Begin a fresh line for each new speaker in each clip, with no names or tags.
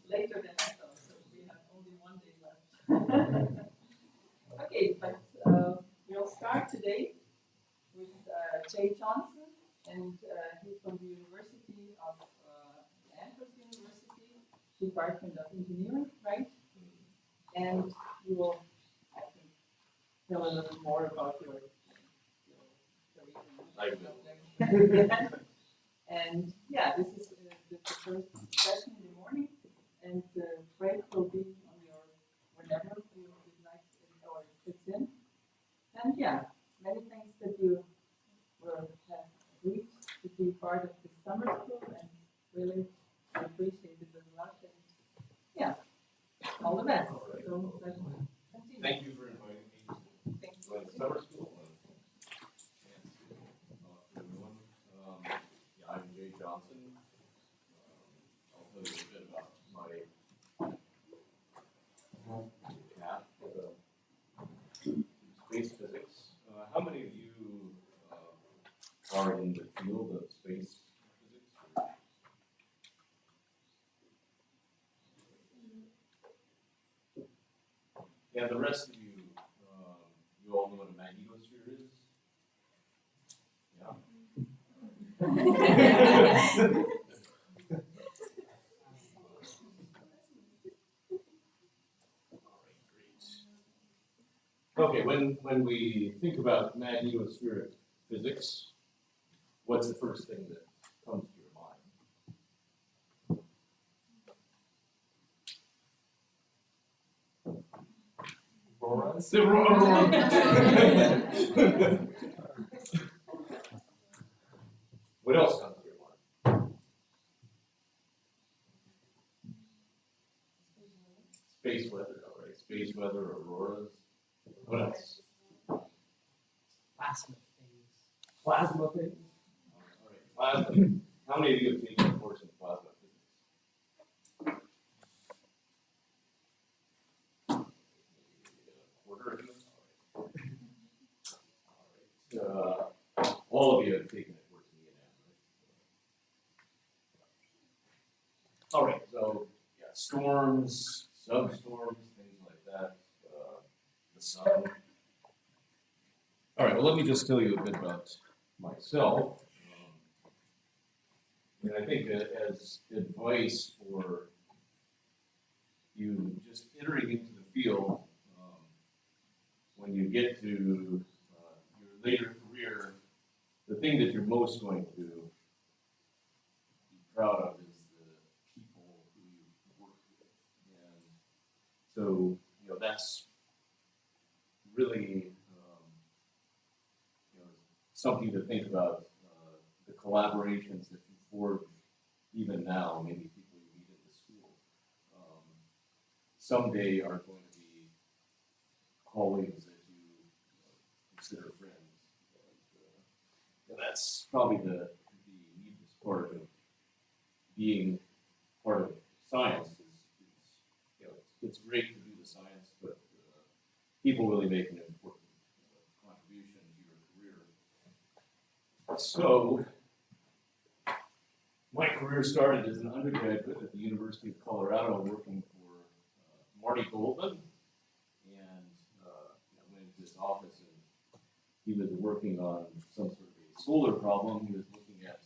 later than I thought, so we have only one day left. Okay, but we'll start today with Jay Johnson, and he's from the University of Antwerp University, Department of Engineering, right? And you will, I think, tell a little more about your career. And yeah, this is the first session in the morning, and the break will be on your whenever you would like or it fits in. And yeah, many thanks that you will have agreed to be part of the summer school, and really appreciate it a lot. And yeah, all the best. So let's continue.
Thank you for inviting me
Thank
to join the summer school. Everyone. Yeah, I'm Jay Johnson. I'll tell you a bit about my path to space physics. How many of you are in the field of space physics? Yeah, the rest of you, you all know what a magnetosphere is? Yeah. Okay, when we think about magnetospheric physics, what's the first thing that comes to your mind? Auroras? What else comes to your mind? Space weather, all right. Space weather, auroras. What else?
Plasma phase.
Plasma phase? All right, plasma. How many of you have taken a course in plasma physics? A quarter of you? All right. All of you have taken a course in Int'l, right? All right, so yeah, storms, substorms, things like that, the sun. All right, well, let me just tell you a bit about myself. And I think that as advice for you just entering into the field, when you get to your later career, the thing that you're most going to be proud of is the people who you work with. And so, you know, that's really something to think about, the collaborations that you forge even now, maybe people you meet in the school, someday are going to be colleagues that you consider friends. And that's probably the neatest part of being part of science is you know, it's great to do the science, but people really make an important contribution to your career. So, my career started as an undergraduate at the University of Colorado working for Marty Goldman, and I went into his office and he was working on some sort of a solar problem. He was looking at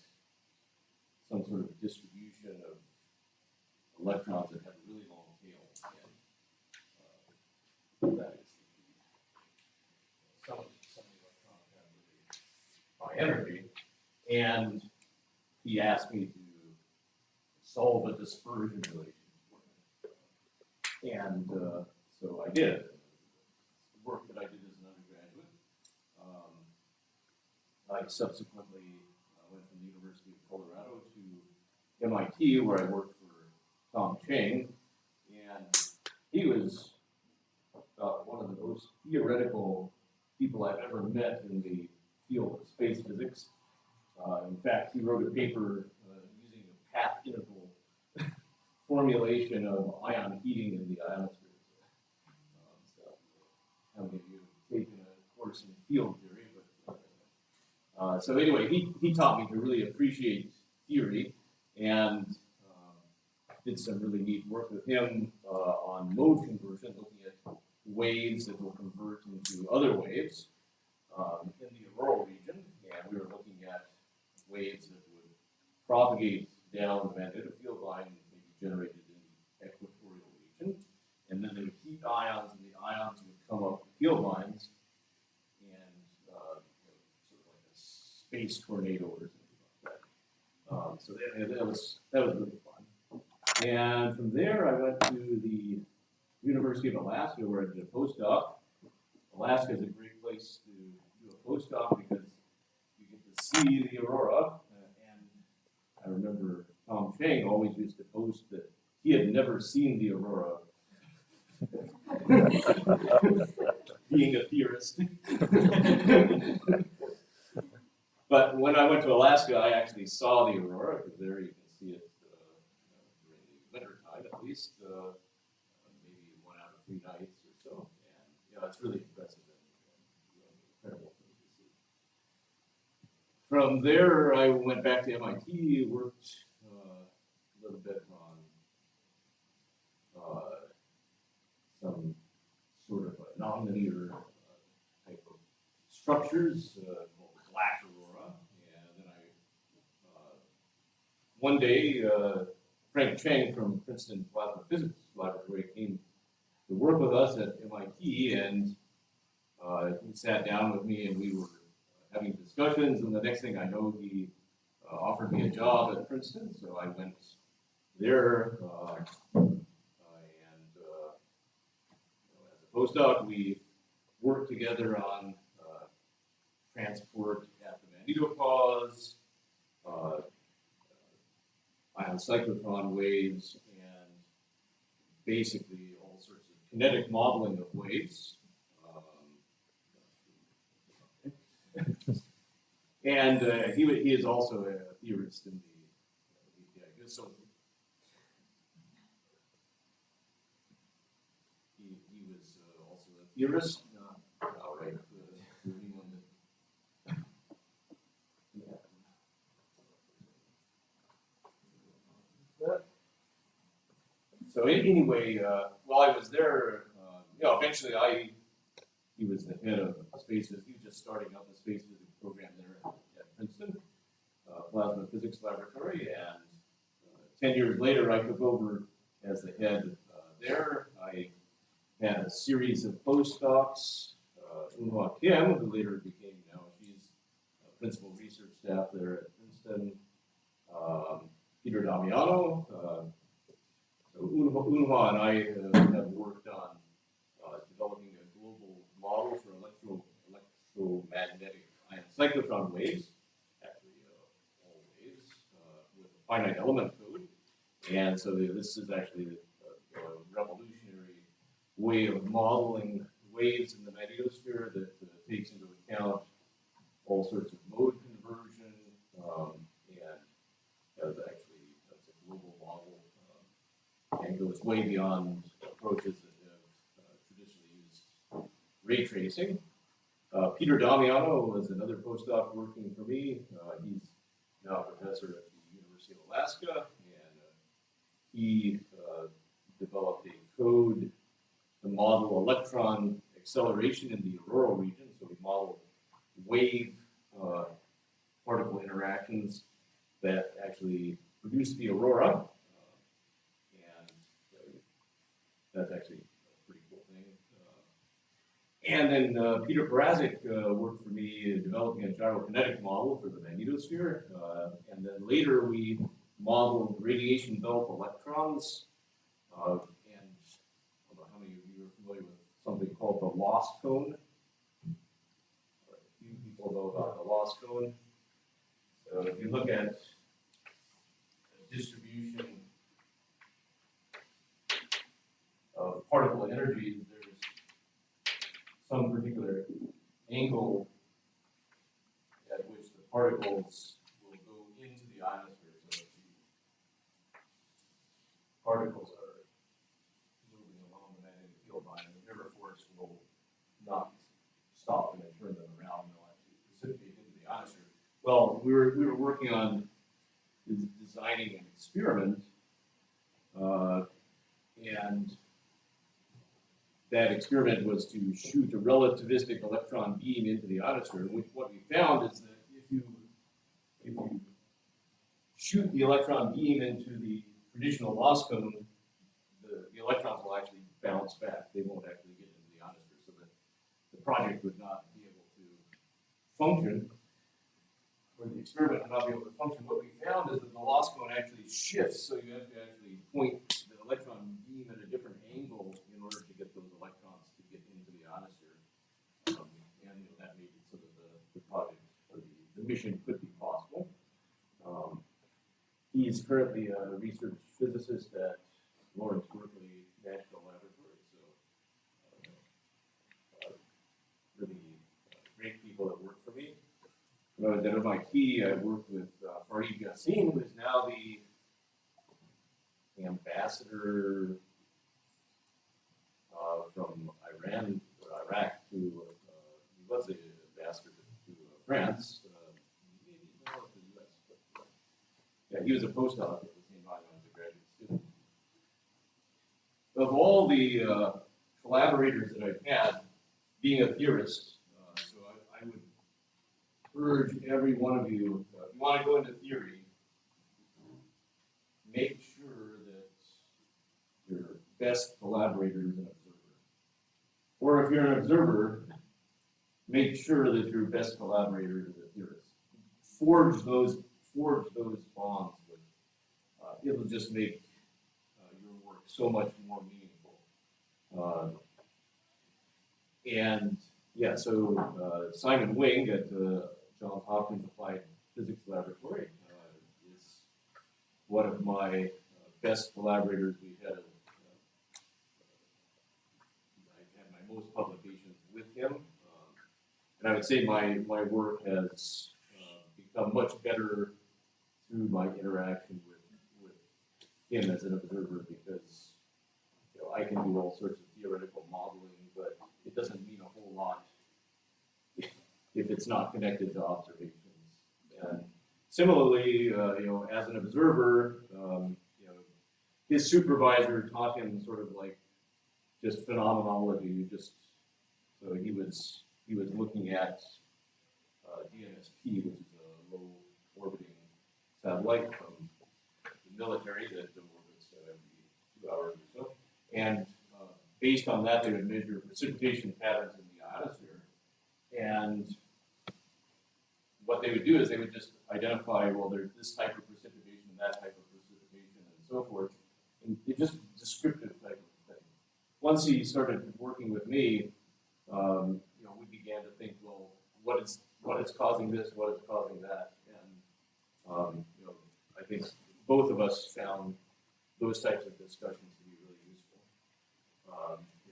some sort of distribution of electrons that have a really long tail, and that is some electrons have really high energy, and he asked me to solve a dispersion relation for him. And so I did. The work that I did as an undergraduate. I subsequently went from the University of Colorado to MIT, where I worked for Tom Chang. And he was one of the most theoretical people I've ever met in the field of space physics. In fact, he wrote a paper using a path integral formulation of ion heating in the ionosphere. So, how many of you have taken a course in field theory? But so anyway, he taught me to really appreciate theory, and did some really neat work with him on mode conversion, looking at waves that will convert into other waves in the auroral region. And we were looking at waves that would propagate down the magnetic field line and maybe generated in the equatorial region. And then they would heat ions, and the ions would come up the field lines and sort of like a space tornado or something like that. So that was really fun. And from there, I went to the University of Alaska, where I did a postdoc. Alaska is a great place to do a postdoc because you get to see the aurora. And I remember Tom Chang always used to post that he had never seen the aurora, being a theorist. But when I went to Alaska, I actually saw the aurora, because there you can see it during the winter time at least, maybe 1 out of 3 nights or so. And it's really impressive and incredible thing to see. From there, I went back to MIT, worked a little bit on some sort of a nonlinear type of structures called black aurora. And then one day, Frank Chang from Princeton Plasma Physics Laboratory came to work with us at MIT, and he sat down with me, and we were having discussions. And the next thing I know, he offered me a job at Princeton, so I went there. As a postdoc, we worked together on transport at the magnetopause, ion cyclotron waves, and basically all sorts of kinetic modeling of waves. And he is also a theorist in the IAGA. So he was also a theorist. All right. So anyway, while I was there, eventually he was the head of space physics. He was just starting up the space physics program there at Princeton, Plasma Physics Laboratory. And 10 years later, I took over as the head there. I had a series of postdocs. Eun-Hwa Kim, who later became, she's principal research staff there at Princeton. Peter Damiano. So Eun-Hwa and I have worked on developing a global model for electromagnetic ion cyclotron waves, actually all waves, with a finite element code. And so this is actually a revolutionary way of modeling waves in the magnetosphere that takes into account all sorts of mode conversion, and that's a global model, and goes way beyond approaches that have traditionally used ray tracing. Peter Damiano was another postdoc working for me. He's now a professor at the University of Alaska, and he developed a code to model electron acceleration in the auroral region. So we modeled wave particle interactions that actually produce the aurora. And that's actually a pretty cool thing. And then Peter Parazic worked for me in developing a gyrokinetic model for the magnetosphere. And then later we modeled radiation belt electrons. And I don't know how many of you are familiar with something called the loss cone. A few people know about the loss cone. So if you look at the distribution of particle energies, there's some particular angle at which the particles will go into the ionosphere. So if the particles are moving along the magnetic field line, the river force will not stop them and turn them around. They'll actually precipitate into the ionosphere. Well, we were working on designing an experiment And that experiment was to shoot a relativistic electron beam into the ionosphere. And what we found is that if you shoot the electron beam into the traditional loss cone, the electrons will actually bounce back. They won't actually get into the ionosphere, so that the project would not be able to function, or the experiment would not be able to function. What we found is that the loss cone actually shifts, so you have to actually point the electron beam at a different angle in order to get those electrons to get into the ionosphere. And that made it so that the project, or the mission could be possible. He's currently a research physicist at Lawrence Berkeley National Laboratory, so really great people that work for me. When I was at MIT, I worked with Farid Yassin, who is now the ambassador from Iran or Iraq to, he was the ambassador to France, maybe now to the US, but yeah, he was a postdoc at the same time I was a graduate student. Of all the collaborators that I've had, being a theorist, so I would urge every one of you, if you want to go into theory, make sure that your best collaborator is an observer. Or if you're an observer, make sure that your best collaborator is a theorist. Forge those bonds with, it'll just make your work so much more meaningful. And yeah, so Simon Wing at the Johns Hopkins Applied Physics Laboratory is one of my best collaborators. We've had I've had my most publications with him, and I would say my work has become much better through my interaction with him as an observer, because I can do all sorts of theoretical modeling, but it doesn't mean a whole lot if it's not connected to observations. And similarly, as an observer, his supervisor taught him sort of like just phenomenology. So he was looking at DNSP, which is a low orbiting satellite from the military that orbits every 2 hours or so. And based on that, they would measure precipitation patterns in the ionosphere. And what they would do is they would just identify, well, there's this type of precipitation and that type of precipitation and so forth. And it's just descriptive type of thing. Once he started working with me, we began to think, well, what is causing this? What is causing that? And I think both of us found those types of discussions to be really useful.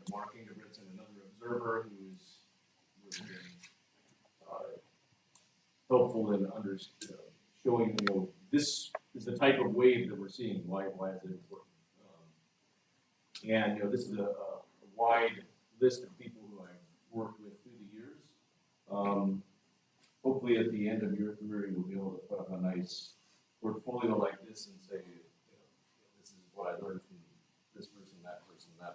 Mark Ingebrigtsen, another observer who's really been helpful in showing, this is the type of wave that we're seeing. Why is it important? And this is a wide list of people who I've worked with through the years. Hopefully, at the end of your career, you'll be able to put up a nice portfolio like this and say, this is what I learned from this person, that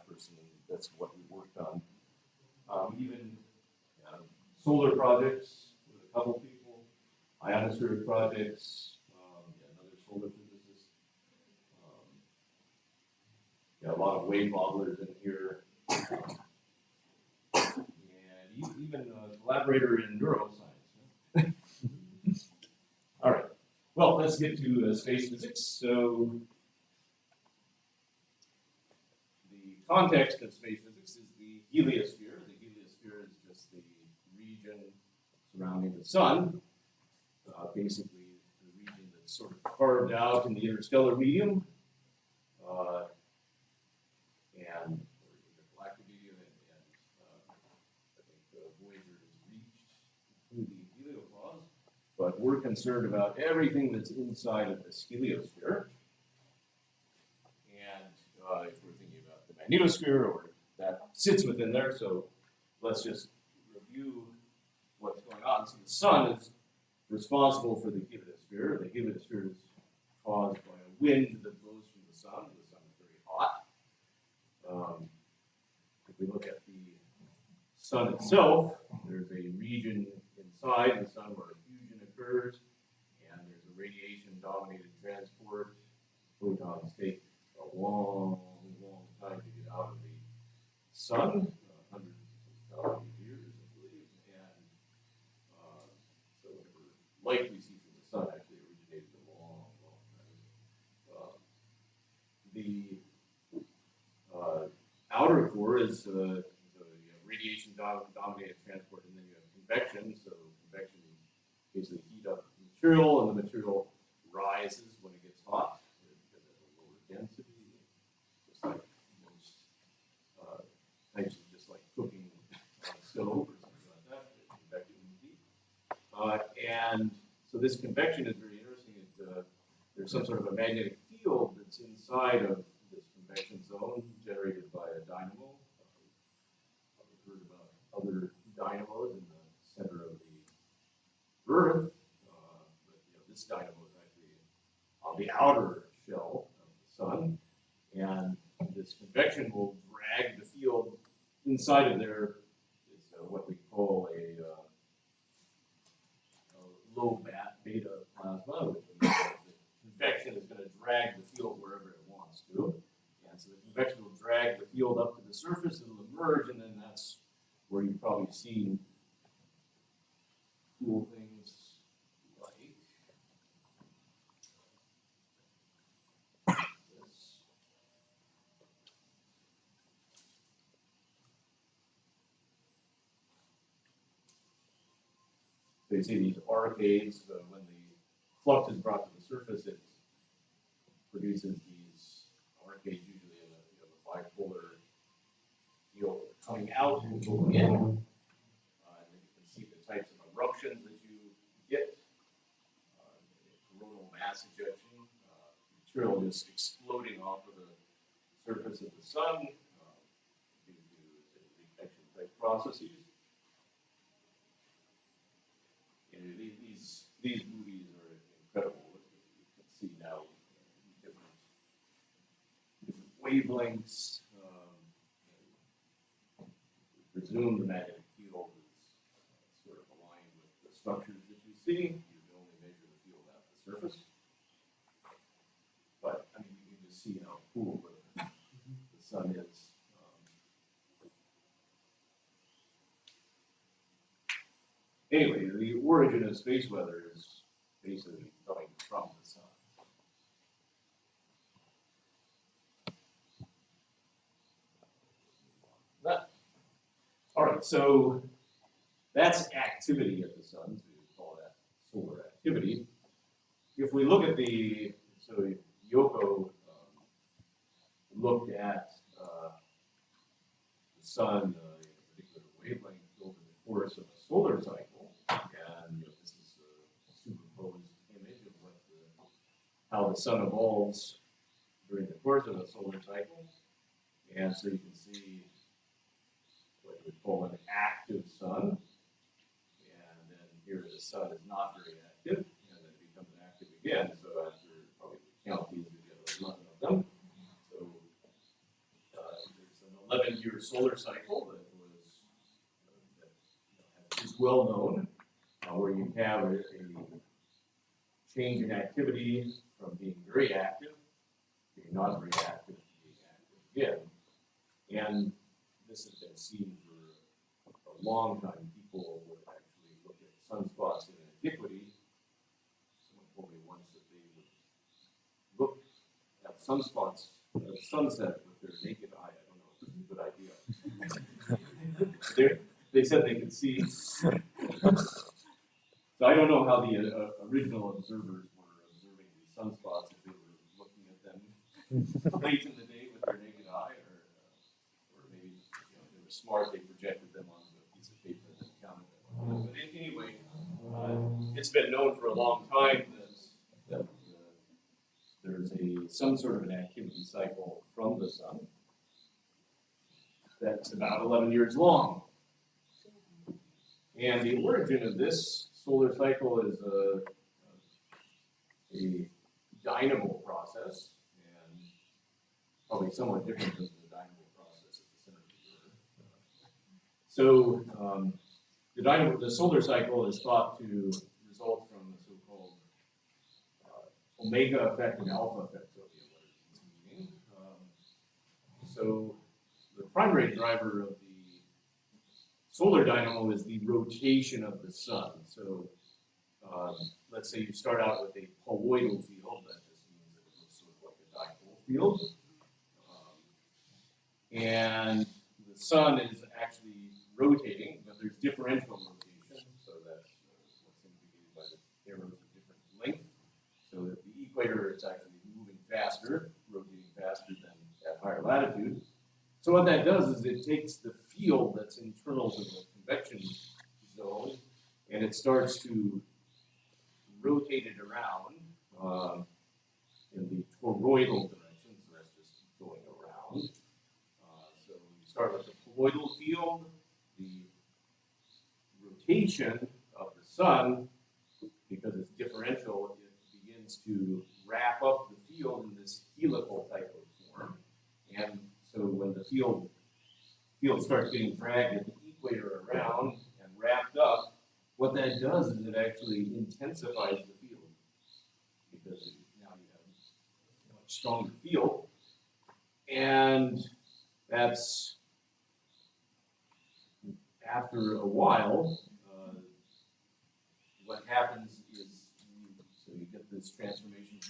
person, and that's what we worked on. Even solar projects with a couple people, ionospheric projects, another solar physicist, a lot of wave modelers in here, and even a collaborator in neuroscience. All right. Well, let's get to space physics. So the context of space physics is the heliosphere. The heliosphere is just the region surrounding the sun, basically the region that's sort of carved out in the interstellar medium, and the galactic medium, and I think Voyager has reached through the heliopause. But we're concerned about everything that's inside of this heliosphere. And if we're thinking about the magnetosphere, or that sits within there, so let's just review what's going on. So the sun is responsible for the heliosphere. The heliosphere is caused by a wind that blows from the sun. The sun is sun itself, there's a region inside the sun where fusion occurs, and there's a radiation-dominated transport. Photons take a long, long time to get out of the sun, hundreds of thousands of years, I believe, and so whatever light we see from the sun actually originated a long, long time ago. The outer core is the radiation-dominated transport, and then you have convection. So convection basically heat up the material, and the material rises when it gets hot because it has a lower density, just like most types of just like cooking on a stove or something like that. Convection heat, and so this convection is very interesting. There's some sort of a magnetic field that's inside of this convection zone generated by a dynamo. I've heard about other dynamos in the center of the Earth, but this dynamo is actually on the outer shell of the sun, and this convection will drag the field inside of there. It's what we call a low beta plasma, which means that the convection is going to drag the field wherever it wants to. And so the convection will drag the field up to the surface, it'll emerge, and then that's where you've probably seen cool things like this. So you see these arcades, when the flux is brought to the surface, it produces these arcades, usually in a bipolar field coming out and going in. And then you can see the types of eruptions that you get. Coronal mass ejection, material just exploding off of the surface of the sun due to reflection type processes. And these movies are incredible. You can see now different wavelengths. Presume the magnetic field is sort of aligned with the structures that you see. You can only measure the field at the surface. But, I mean, you can just see how cool the sun is. Anyway, the origin of space weather is basically coming from the sun. All right, so that's activity at the sun, so we call that solar activity. If we look at so Yoko looked at the sun, a particular wavelength over the course of a solar cycle, and this is a superposed image of how the sun evolves during the course of a solar cycle. And so you can see what we call an active sun, and then here the sun is not very active, and then it becomes active again. So after probably count these, we get 11 of them. So there's an 11-year solar cycle that is well known, where you have a change in activity from being very active, being not very active, to being active again. And this has been seen for a long time. People would actually look at sunspots in antiquity. Someone told me once that they would look at sunspots at sunset with their naked eye. I don't know if this is a good idea. They said they could see. So I don't know how the original observers were observing these sunspots, if they were looking at them late in the day with their naked eye, or maybe they were smart, they projected them onto a piece of paper and counted them. But anyway, it's been known for a long time that there's some sort of an activity cycle from the sun that's about 11 years long. And the origin of this solar cycle is a dynamo process, and probably somewhat different than the dynamo process at the center of the Earth. So the solar cycle is thought to result from the so-called omega effect and alpha effect. So the primary driver of the solar dynamo is the rotation of the sun. So let's say you start out with a poloidal field, that just means that it looks sort of like a dipole field. And the sun is actually rotating, but there's differential rotation, so that's what's indicated by the arrows of different length. So at the equator, it's actually moving faster, rotating faster than at higher latitude. So what that does is it takes the field that's internal to the convection zone, and it starts to rotate it around in the toroidal direction, so that's just going around. So you start with the poloidal field, the rotation of the sun, because it's differential, it begins to wrap up the field in this helical type of form. And so when the field starts getting dragged at the equator around and wrapped up, what that does is it actually intensifies the field, because now you have a much stronger field. And that's, after a while, what happens is you get this transformation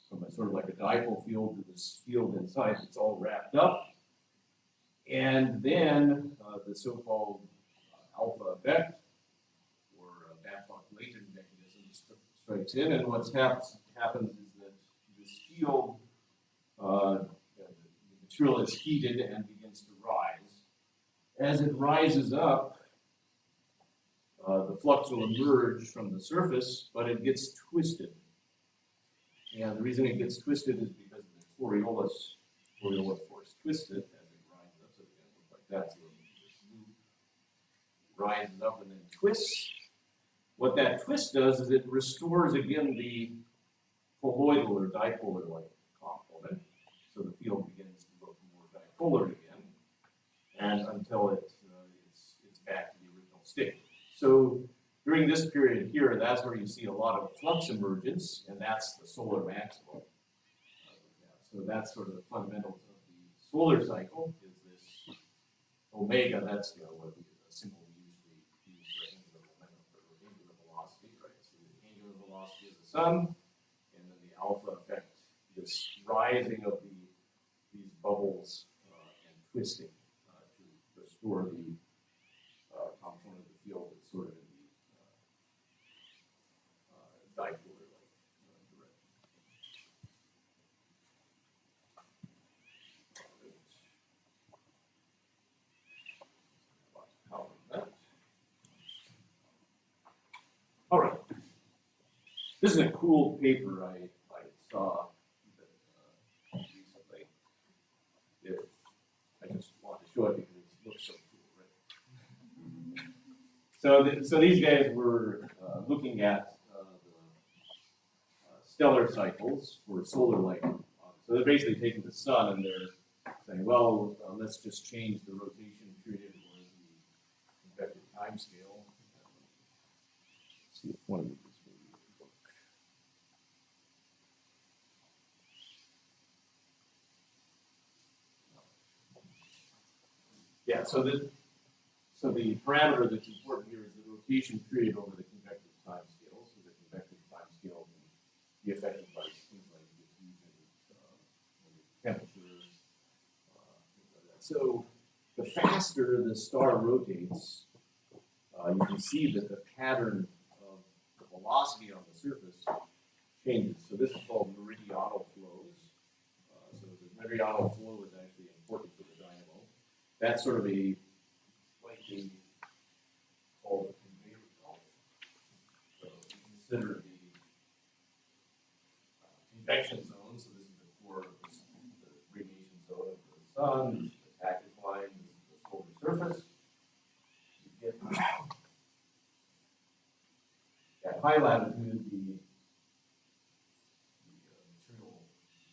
from a sort of like a dipole field to this field inside. It's all wrapped up. And then the so-called alpha effect, or Babcock-Layton mechanism, strikes in. And what happens is that this field, the material is heated and begins to rise. As it rises up, the flux will emerge from the surface, but it gets twisted. And the reason it gets twisted is because the Coriolis force twists it as it rises up. So it's going to look like that. So this loop rises up and then twists. What that twist does is it restores again the poloidal or dipolar-like component. So the field begins to look more dipolar again, and until it's back to the original state. So during this period here, that's where you see a lot of flux emergence, and that's the solar maximum. So that's sort of the fundamentals of the solar cycle, is this omega. That's what the symbol we usually use for angular momentum, or angular velocity, right? So the angular velocity of the sun, and then the alpha effect, this rising of these bubbles and twisting to restore the component of the field that's sort of in the dipolar-like direction. All right. This is a cool paper I saw recently. I just wanted to show it because it looks so cool, right? So these guys were looking at the stellar cycles for solar lightning. So they're basically taking the sun and they're saying, well, let's just change the rotation period or the convective time scale. Let's see if one of these will work. Yeah, so the parameter that's important here is the rotation period over the convective time scale. So the convective time scale can be affected by things like diffusion, temperature, things like that. So the faster the star rotates, you can see that the pattern of the velocity on the surface changes. So this is called meridional flows. So the meridional flow is actually important for the dynamo. That's sort of a slightly called a conveyor belt. So you consider the convection zone. So this is the core of the radiation zone of the sun. This is the package line. This is the solar surface. You get at high latitude, the material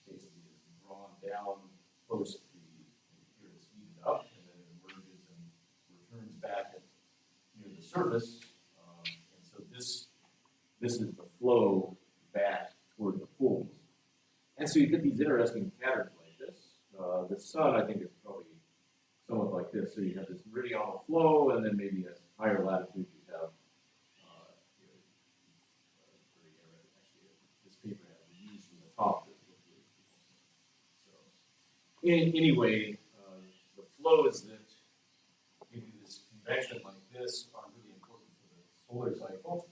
basically is drawn down close to here it's heated up, and then it emerges and returns surface, and so this is the flow back toward the pools. And so you get these interesting patterns like this. The sun, I think, is probably somewhat like this. So you have this meridional flow, and then maybe at higher latitude you have, this paper has views from the top. So anyway, the flow is that you do this convection like this are really important for the solar cycle.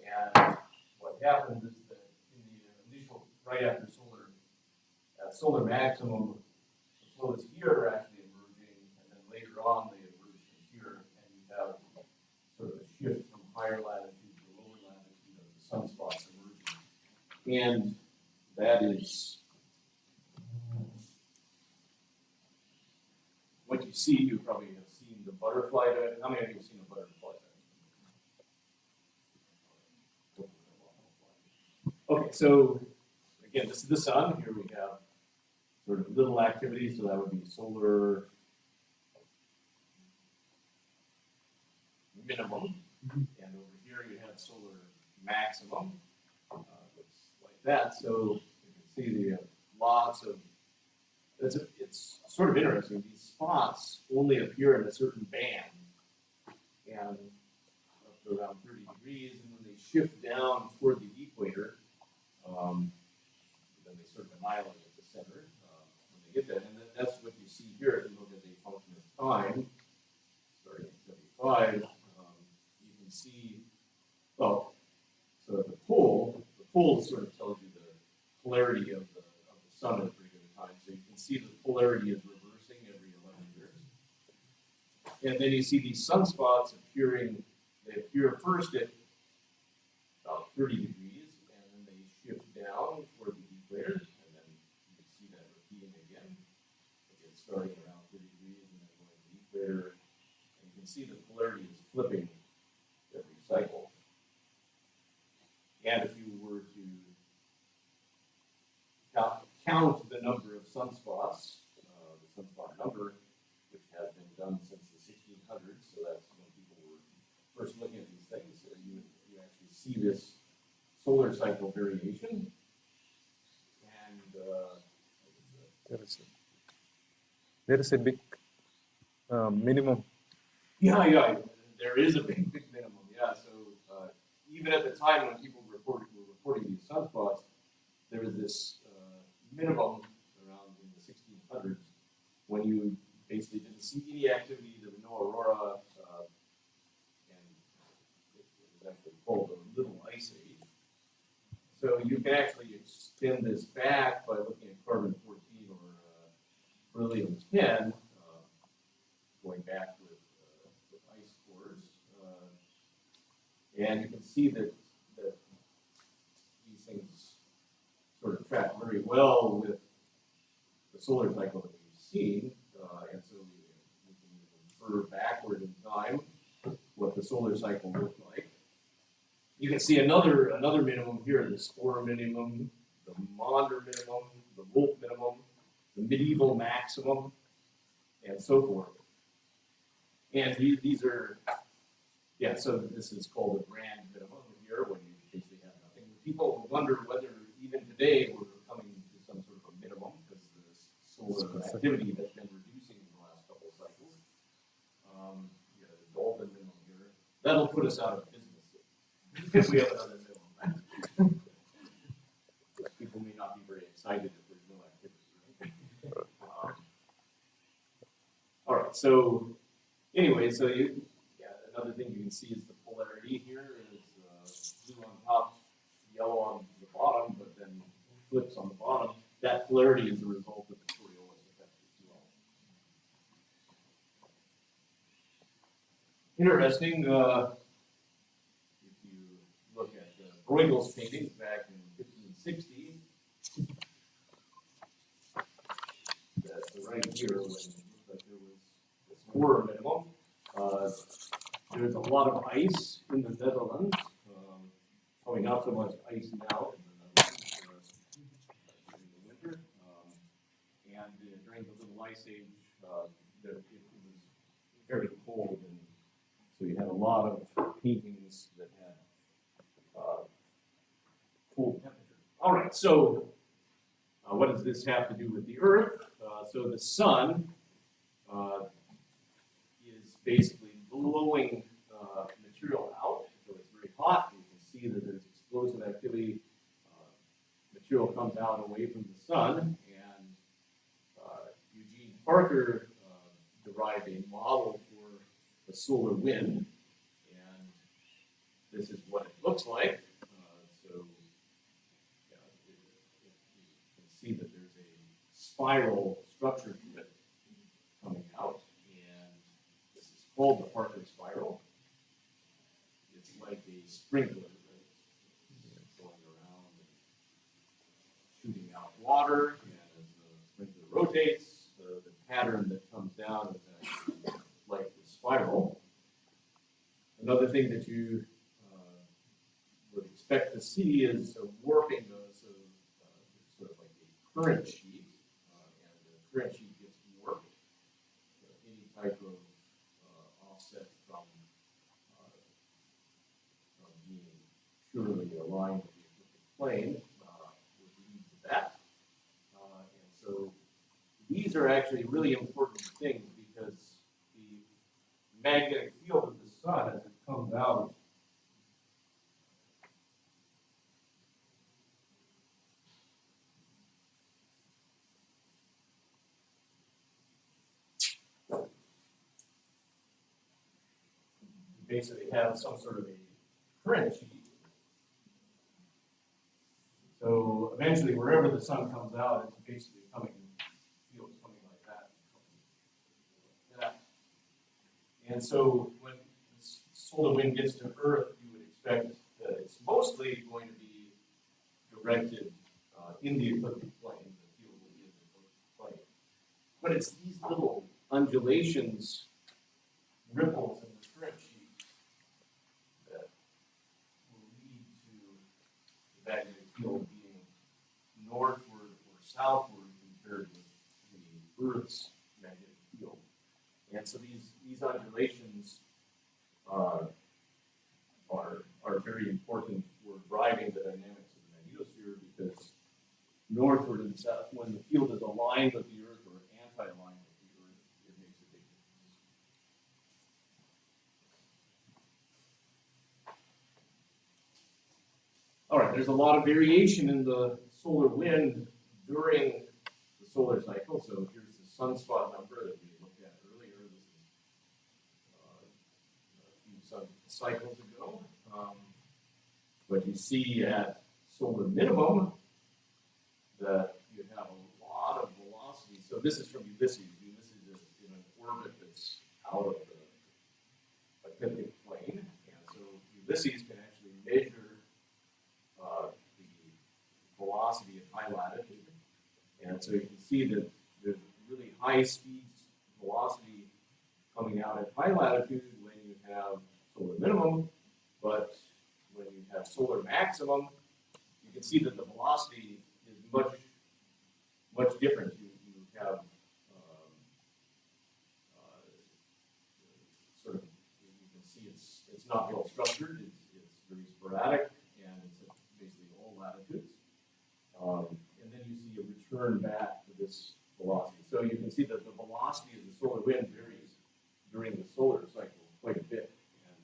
And what happens is that in the initial, right after solar maximum, the flows here are actually emerging, and then later on they emerge from here, and you have sort of a shift from higher latitude to lower latitude of the sunspots emerging. And that is what you see. You probably have seen the butterfly diagram. How many of you have seen a butterfly diagram? Okay, so again, this is the sun. Here we have sort of little activity, so that would be solar minimum. And over here you have solar maximum. Looks like that. So you can see we have lots of, it's sort of interesting. These spots only appear in a certain band, and up to around 30 degrees, and when they shift down toward the equator, then they sort of annihilate at the center when they get that. And that's what you see here. If you look at a function of time, starting at 75, you can see, well, so the pole sort of tells you the polarity of the sun at a pretty given time. So you can see the polarity is reversing every 11 years. And then you see these sunspots appearing, they appear first at about 30 degrees, and then they shift down toward the equator, and then you can see that repeating again starting around 30 degrees and then going to the equator. And you can see the polarity is flipping every cycle. And if you were to count the number of sunspots, the sunspot number, which has been done since the 1600s, so that's when people were first looking at these things, you actually see this solar cycle variation. And
there is a big minimum.
Yeah, there is a big minimum. Yeah, so even at the time when people were reporting these sunspots, there was this minimum around in the 1600s when you basically didn't see any activity, there was no aurora, and it was actually called a little ice age. So you can actually extend this back by looking at carbon 14 or beryllium 10, going back with ice cores, and you can see that these things sort of track very well with the solar cycle that we've seen, and so we can infer backward in time what the solar cycle looked like. You can see another minimum here: the Sporer minimum, the Maunder minimum, the Wolf minimum, the medieval maximum, and so forth. And these are, yeah, so this is called a grand minimum here, when you basically have nothing. People wonder whether even today we're coming to some sort of a minimum, because the solar activity has been reducing in the last couple of cycles. You know, the dolphin minimum here. That'll put us out of business if we have another minimum. People may not be very excited if there's no activity, right? All right, so anyway, so another thing you can see is the polarity here is blue on top, yellow on the bottom, but then flips on the bottom. That polarity is a result of the Coriolis effect as well. Interesting, if you look at Bruegel's paintings back in 1560, that's right here, when it looked like there was this Sporer minimum. There's a lot of ice in the Netherlands, probably not so much ice now in the Netherlands during the winter. And during the Little Ice Age, it was very cold and So you had a lot of paintings that had cold temperature. All right, so what does this have to do with the Earth? So the sun is basically blowing material out, so it's very hot. You can see that there's explosive activity. Material comes out away from the sun, and Eugene Parker derived a model for the solar wind, and this is what it looks like. So yeah, you can see that there's a spiral structure to it coming out, and this is called the Parker spiral. It's like a sprinkler that's going around and shooting out water, and as the sprinkler rotates, the pattern that comes down is actually like the spiral. Another thing that you would expect to see is a warping of sort of like a current sheet, and the current sheet gets warped. Any type of offset from being purely aligned with the plane would lead to that. And so these are actually really important things because the magnetic field of the sun, as it comes out, basically have some sort of a current sheet. So eventually, wherever the sun comes out, it's basically fields coming like that. And so when the solar wind gets to Earth, you would expect that it's mostly going to be directed in the ecliptic plane. The field will be in the ecliptic plane. But it's these little undulations, ripples in the current sheet that will lead to the magnetic field being northward or southward compared with the Earth's magnetic field. And so these undulations are very important for driving the dynamics of the magnetosphere because northward and south, when the field is aligned with the Earth or anti-aligned with the Earth, it makes a big difference. All right, there's a lot of variation in the solar wind during the solar cycle. So here's the sunspot number that we looked at earlier. This is a few sun cycles ago. But you see at solar minimum that you have a lot of velocity. So this is from Ulysses. Ulysses is in an orbit that's out of the ecliptic plane. And so Ulysses can actually measure the velocity at high latitude. And so you can see that there's really high speed velocity coming out at high latitude when you have solar minimum, but when you have solar maximum, you can see that the velocity is much different. You have sort of, you can see it's not well structured, it's very sporadic, and it's basically all latitudes. And then you see a return back to this velocity. So you can see that the velocity of the solar wind varies during the solar cycle quite a bit, and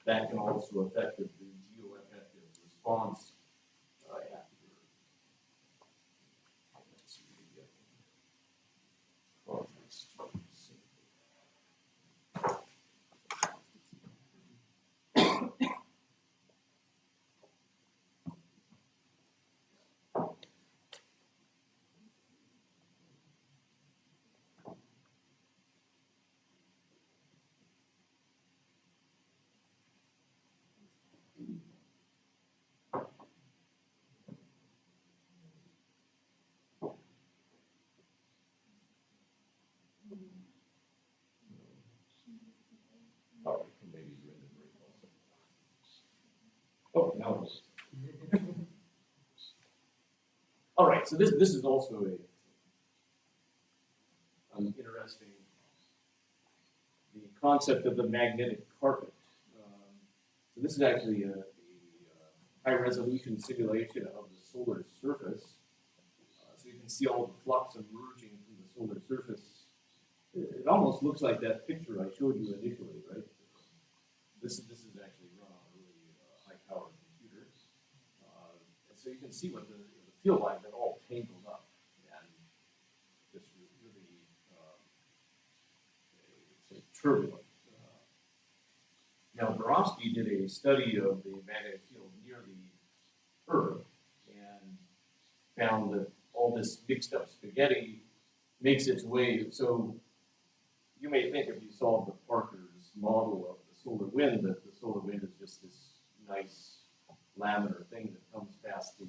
that can also affect the geoaffective response at the Earth. Let's see if we get maybe render very close. Oh, now it is. All right, so this is also an interesting, the concept of the magnetic carpet. So this is actually a high-resolution simulation of the solar surface. So you can see all the flux emerging from the solar surface. It almost looks like that picture I showed you initially, right? This is actually run on a really high-powered computer. And so you can see what the field lines are all tangled up and just really turbulent. Now, Borofsky did a study of the magnetic field near the Earth and found that all this mixed up spaghetti makes its way. So you may think if you solve the Parker's model of the solar wind, that the solar wind is just this nice laminar thing that comes past the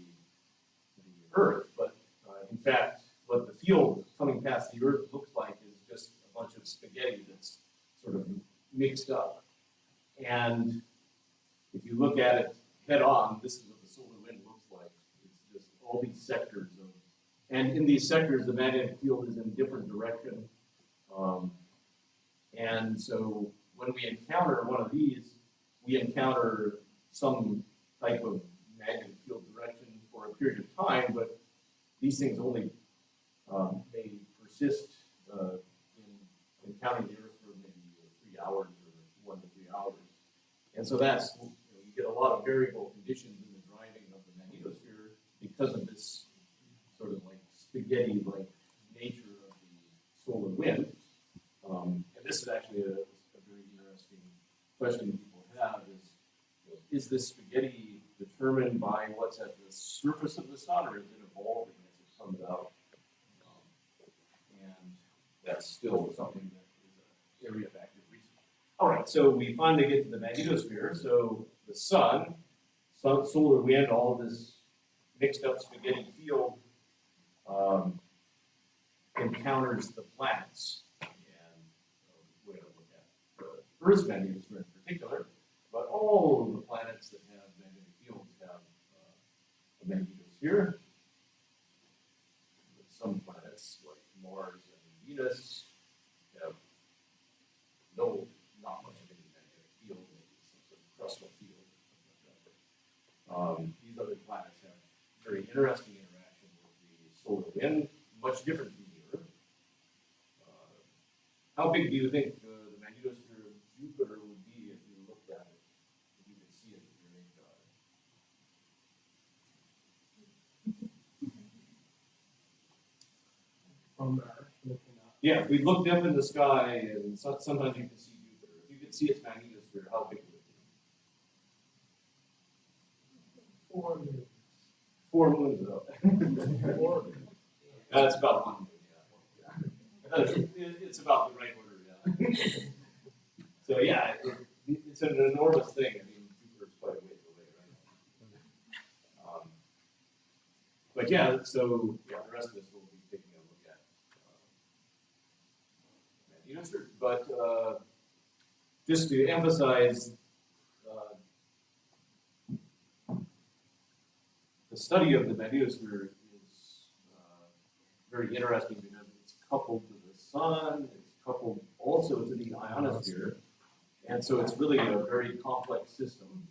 Earth. But in fact, what the field coming past the Earth looks like is just a bunch of spaghetti that's sort of mixed up. And if you look at it head on, this is what the solar wind looks like. It's just all these sectors of, and in these sectors, the magnetic field is in different direction. And so when we encounter one of these, we encounter some type of magnetic field direction for a period of time, but these things only may persist in encountering the Earth for maybe 3 hours or 1 to 3 hours. And so that's, you get a lot of variable conditions in the driving of the magnetosphere because of this sort of like spaghetti-like nature of the solar wind. And this is actually a very interesting question people have is this spaghetti determined by what's at the surface of the sun, or is it evolving as it comes out? And that's still something that is an area of active research. All right, so we finally get to the magnetosphere. So the sun, solar wind, all of this mixed up spaghetti field encounters the planets. And we're going to look at the Earth's magnetosphere in particular, but all of the planets that have magnetic fields have a magnetosphere. Some planets, like Mars and Venus, have not much of any magnetic field, maybe some sort of crustal field or something like that. These other planets have very interesting interaction with the solar wind, much different from the Earth. How big do you think the magnetosphere of Jupiter would be if you looked at it, if you could see it with your naked eye?
From Earth, looking up.
Yeah, if we looked up in the sky, and sometimes you can see Jupiter. If you could see its magnetosphere, how big would it be?
4 moons.
4 moons, though.
4 moons.
That's about 1 moon, yeah. It's about the right order, yeah. So yeah, it's an enormous thing. I mean, Jupiter's quite a ways away, right? But yeah, so yeah, the rest of this we'll be taking a look at. But just to emphasize, the study of the magnetosphere is very interesting because it's coupled to the sun, it's coupled also to the ionosphere, and so it's really a very complex system.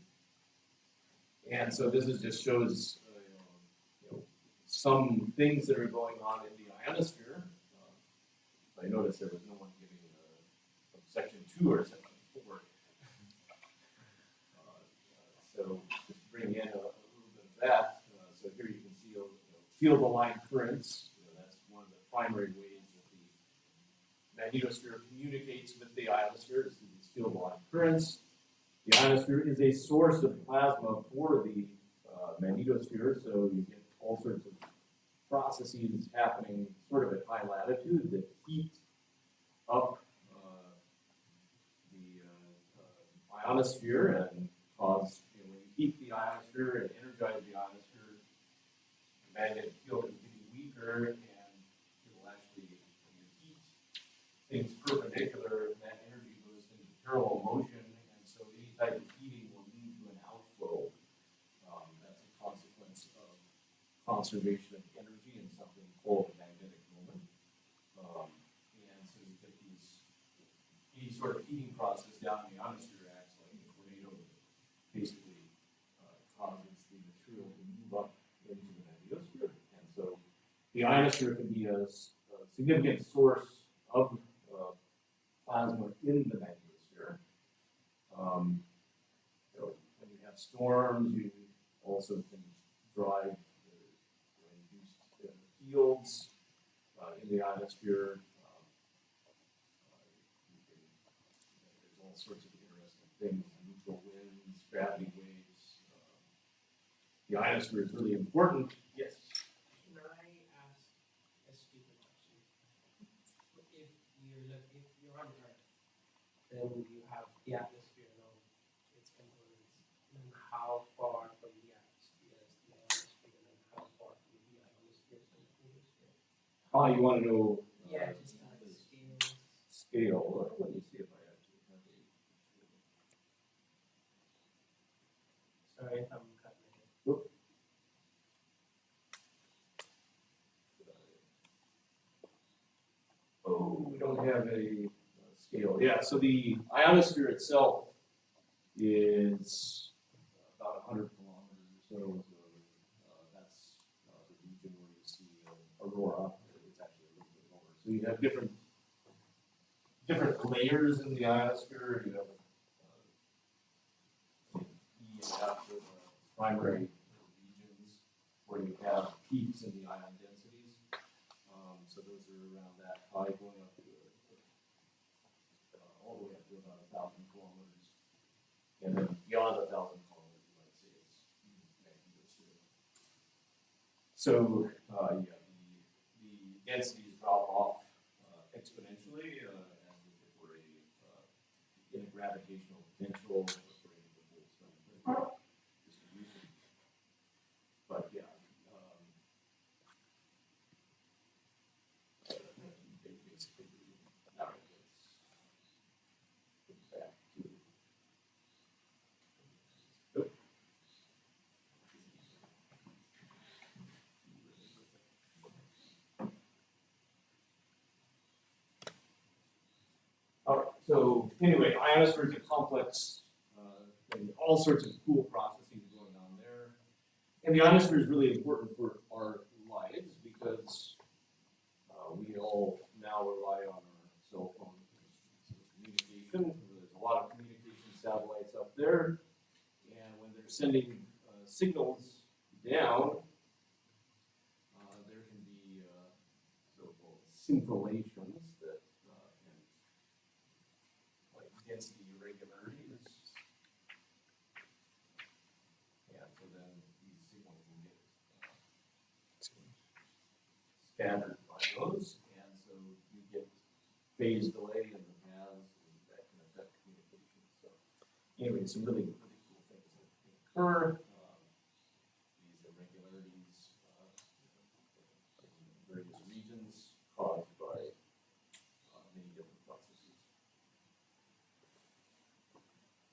And so this just shows some things that are going on in the ionosphere. I noticed there was no one giving section 2 or section 4. So just bring in a little bit of that. So here you can see field-aligned currents. That's one of the primary ways that the magnetosphere communicates with the ionosphere, is through these field-aligned currents. The ionosphere is a source of plasma for the magnetosphere, so you get all sorts of processes happening sort of at high latitude that heat up the ionosphere and cause, when you heat the ionosphere and energize the ionosphere, the magnetic field is getting weaker, and it will actually, when you heat things perpendicular, that energy goes into parallel motion, and so any type of heating will lead to an outflow. That's a consequence of conservation of energy in something called the magnetic moment. And so you get any sort of heating process down in the ionosphere acts like a tornado. the ionosphere can be a significant source of plasma in the magnetosphere. So when you have storms, you also can drive induced fields in the ionosphere. There's all sorts of interesting things, neutral winds, gravity waves. The ionosphere is really important. Yes.
Can I ask a stupid question? If you're on Earth, then you have the atmosphere and all its components. And how far from the atmosphere is the ionosphere, and how far from the ionosphere is the magnetosphere?
Oh, you want to know
Yeah, just like scales.
scale? Let me see if I actually have a.
Sorry if I'm cutting it.
Whoop. Oh, we don't have a scale. Yeah, so the ionosphere itself is about 100 kilometers or so. That's the region where you see aurora. It's actually a little bit lower. So you have different layers in the ionosphere. You have E and F are the primary regions where you have peaks in the ion densities. So those are around that high, going up to all the way up to about 1,000 kilometers. And then beyond 1,000 kilometers, you might say it's magnetosphere. So yeah, the densities drop off exponentially as if it were in a gravitational potential according to the Boltzmann distribution. But yeah. Basically, now let's go back to. Nope. All right. So anyway, ionosphere is a complex thing. All sorts of cool processes going on there, and the ionosphere is really important for our lives because we all now rely on our cell phones for communication. There's a lot of communication satellites up there, and when they're sending signals down, there can be so-called scintillations that can, like density irregularities, and so then these signals will get scattered by those, and so you get phase delay in the paths, and that can affect communication. So anyway, some really cool things that can occur. These irregularities in various regions caused by many different processes.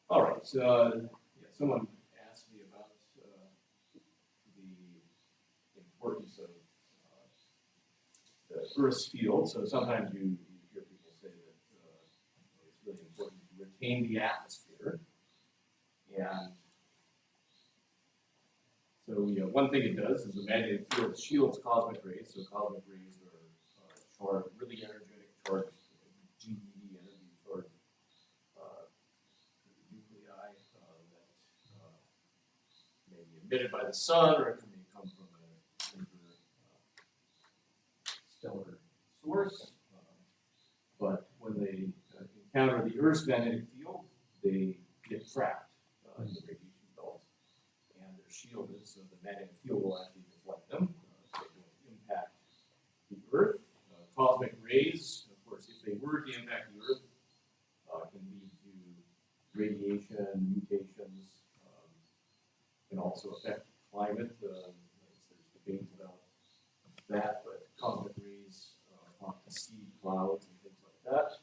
All right, so yeah, someone asked me about the importance of the Earth's field. So sometimes you hear people say that it's really important to retain the atmosphere. And so one thing it does is the magnetic field shields cosmic rays. So cosmic rays are charged, really energetic charged, GeV energy charged nuclei that may be emitted by the sun, or it may come from a stellar source. But when they encounter the Earth's magnetic field, they get trapped in the radiation belts, and they're shielded, so the magnetic field will actually deflect them, so they don't impact the Earth. Cosmic rays, of course, if they were to impact the Earth, can lead to radiation, mutations, can also affect climate. There's debate about that, but cosmic rays want to seed clouds and things like that.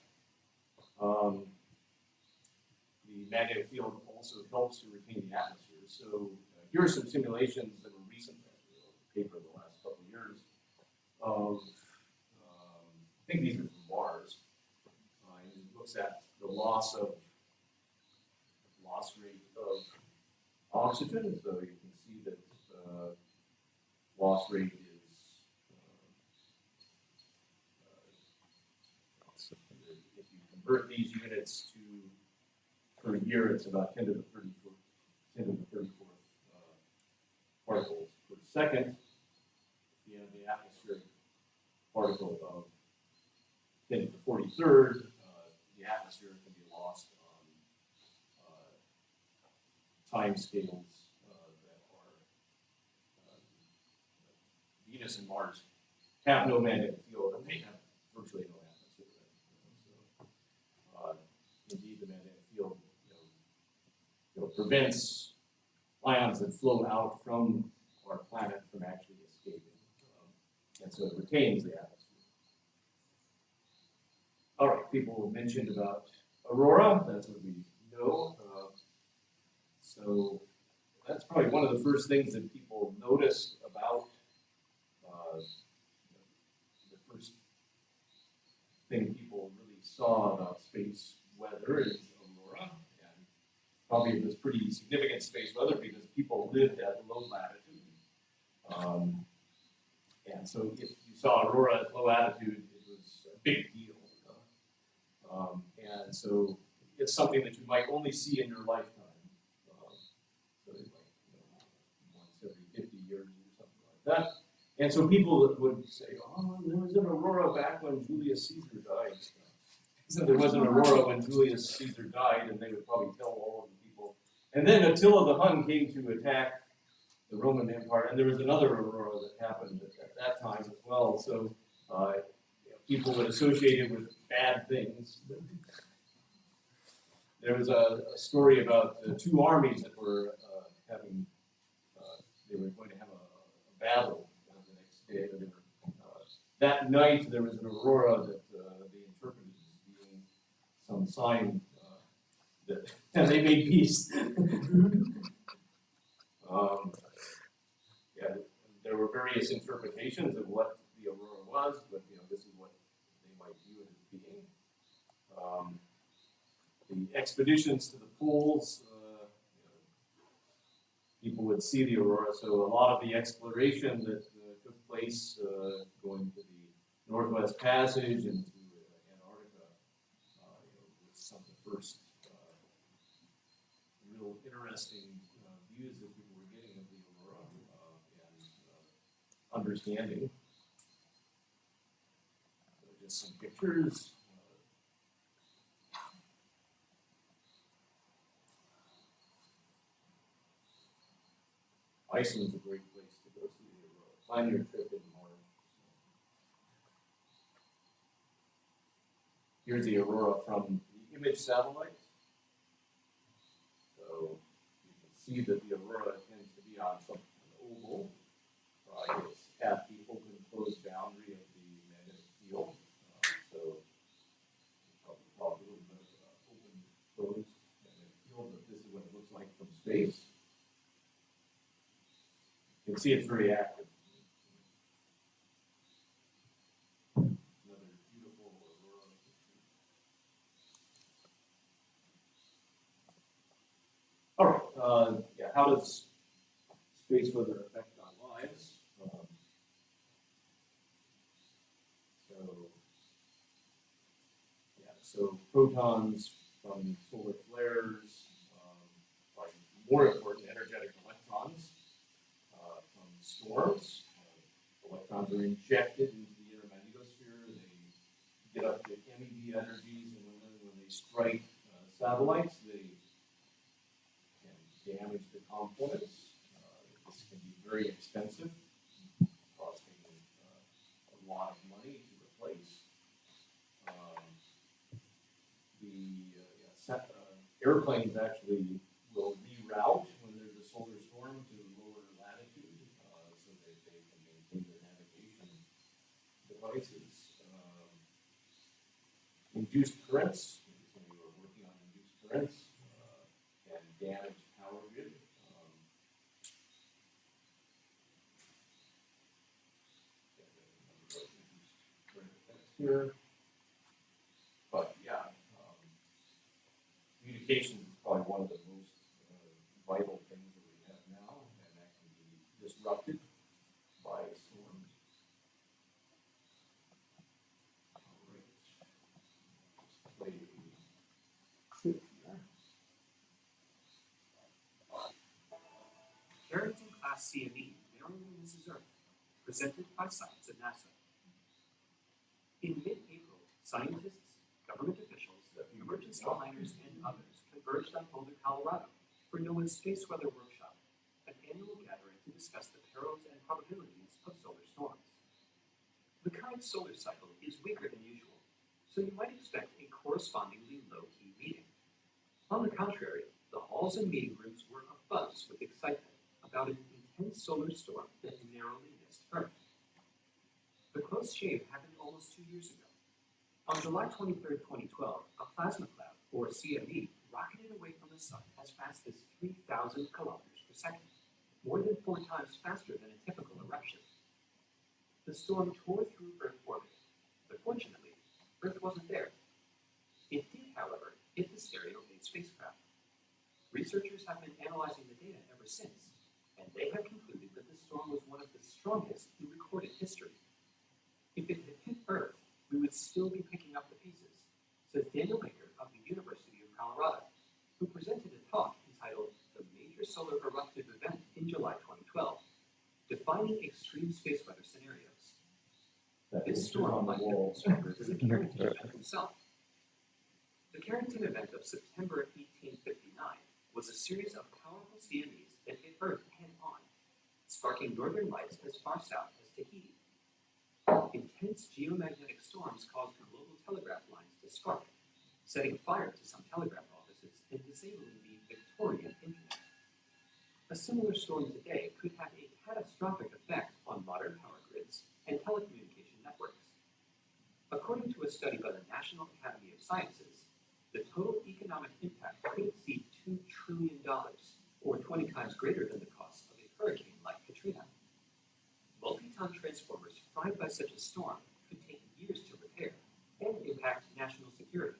The magnetic field also helps to retain the atmosphere. So here are some simulations that were recent, actually, a paper in the last couple of years of, I think these are from Mars. And it looks at the loss rate of oxygen. So you can see that loss rate is if you convert these units to per year, it's about 10 to the 34th particles per second. The end of the atmospheric particle of 10 to the 43rd, the atmosphere can be lost on time scales that are Venus and Mars have no magnetic field, and they have virtually no atmosphere. So, indeed, the magnetic field prevents ions that flow out from our planet from actually escaping, and so it retains the atmosphere. All right, people mentioned about aurora. That's what we know. So that's probably one of the first things that people noticed about the first thing people really saw about space weather is aurora. And probably it was pretty significant space weather because people lived at low latitude. And so if you saw aurora at low altitude, it was a big deal. And so it's something that you might only see in your lifetime. So it's like, once every 50 years or something like that. And so people would say, oh, there was an aurora back when Julius Caesar died. So there was an aurora when Julius Caesar died, and they would probably tell all of the people. And then Attila the Hun came to attack the Roman Empire, and there was another aurora that happened at that time as well. So people would associate it with bad things. There was a story about two armies that were having, they were going to have a battle the next day. They were, that night there was an aurora that they interpreted as being some sign that, and they made peace. Yeah, there were various interpretations of what the aurora was, but this is what they might view it as being. The expeditions to the poles, people would see the aurora. So a lot of the exploration that took place going to the Northwest Passage and to Antarctica was some of the first real interesting views that people were getting of the aurora and understanding. So just some pictures. Iceland's a great place to go see the aurora. Plan your trip in March. Here's the aurora from the image satellite. So you can see that the aurora tends to be on an oval. It's at the open closed boundary of the magnetic field. So probably talk a little bit about open closed magnetic field, but this is what it looks like from space. You can see it's very active. Another beautiful aurora picture. All right, yeah, how does space weather affect our lives? So protons from solar flares, like more important energetic electrons from storms. Electrons are injected into the inner magnetosphere. They get up to MEV energies, and when they strike satellites, they can damage the components. This can be very expensive, costing a lot of money to replace. Airplanes actually will reroute when there's a solar storm to lower latitude so that they can maintain their navigation devices. Induced currents, when we were working on induced currents, can damage power grid. Here. But yeah, communications is probably one of the most vital things that we have now, and that can be disrupted by storms. All right.
CME Narrowly Misses Earth, presented by Science at NASA. In mid-April, scientists, government officials, emergency miners, and others converged on Boulder, Colorado for NOAA's Space Weather Workshop, an annual gathering to discuss the perils and probabilities of solar storms. The current solar cycle is weaker than usual, so you might expect a correspondingly low-key meeting. On the contrary, the halls and meeting rooms were abuzz with excitement about an intense solar storm that narrowly missed Earth. The close shave happened almost 2 years ago. On July 23, 2012, a plasma cloud, or CME, rocketed away from the sun as fast as 3,000 kilometers per second, more than 4 times faster than a typical eruption. The storm tore through Earth orbit, but fortunately, Earth wasn't there. It did, however, hit the stereo-based spacecraft. Researchers have been analyzing the data ever since, and they have concluded that the storm was one of the strongest in recorded history. If it had hit Earth, we would still be picking up the pieces, says Daniel Baker of the University of Colorado, who presented a talk entitled The Major Solar Eruptive Event in July 2012, Defining Extreme Space Weather Scenarios. This storm might have been stronger than the Carrington event itself. The Carrington event of September 1859 was a series of powerful CMEs that hit Earth head-on, sparking northern lights as far south as Tahiti. Intense geomagnetic storms caused global telegraph lines to spark, setting fire to some telegraph offices and disabling the Victorian Internet. A similar storm today could have a catastrophic effect on modern power grids and telecommunication networks. According to a study by the National Academy of Sciences, the total economic impact could exceed $2 trillion, or 20 times greater than the cost of a hurricane like Katrina. Multi-ton transformers fried by such a storm could take years to repair and impact national security.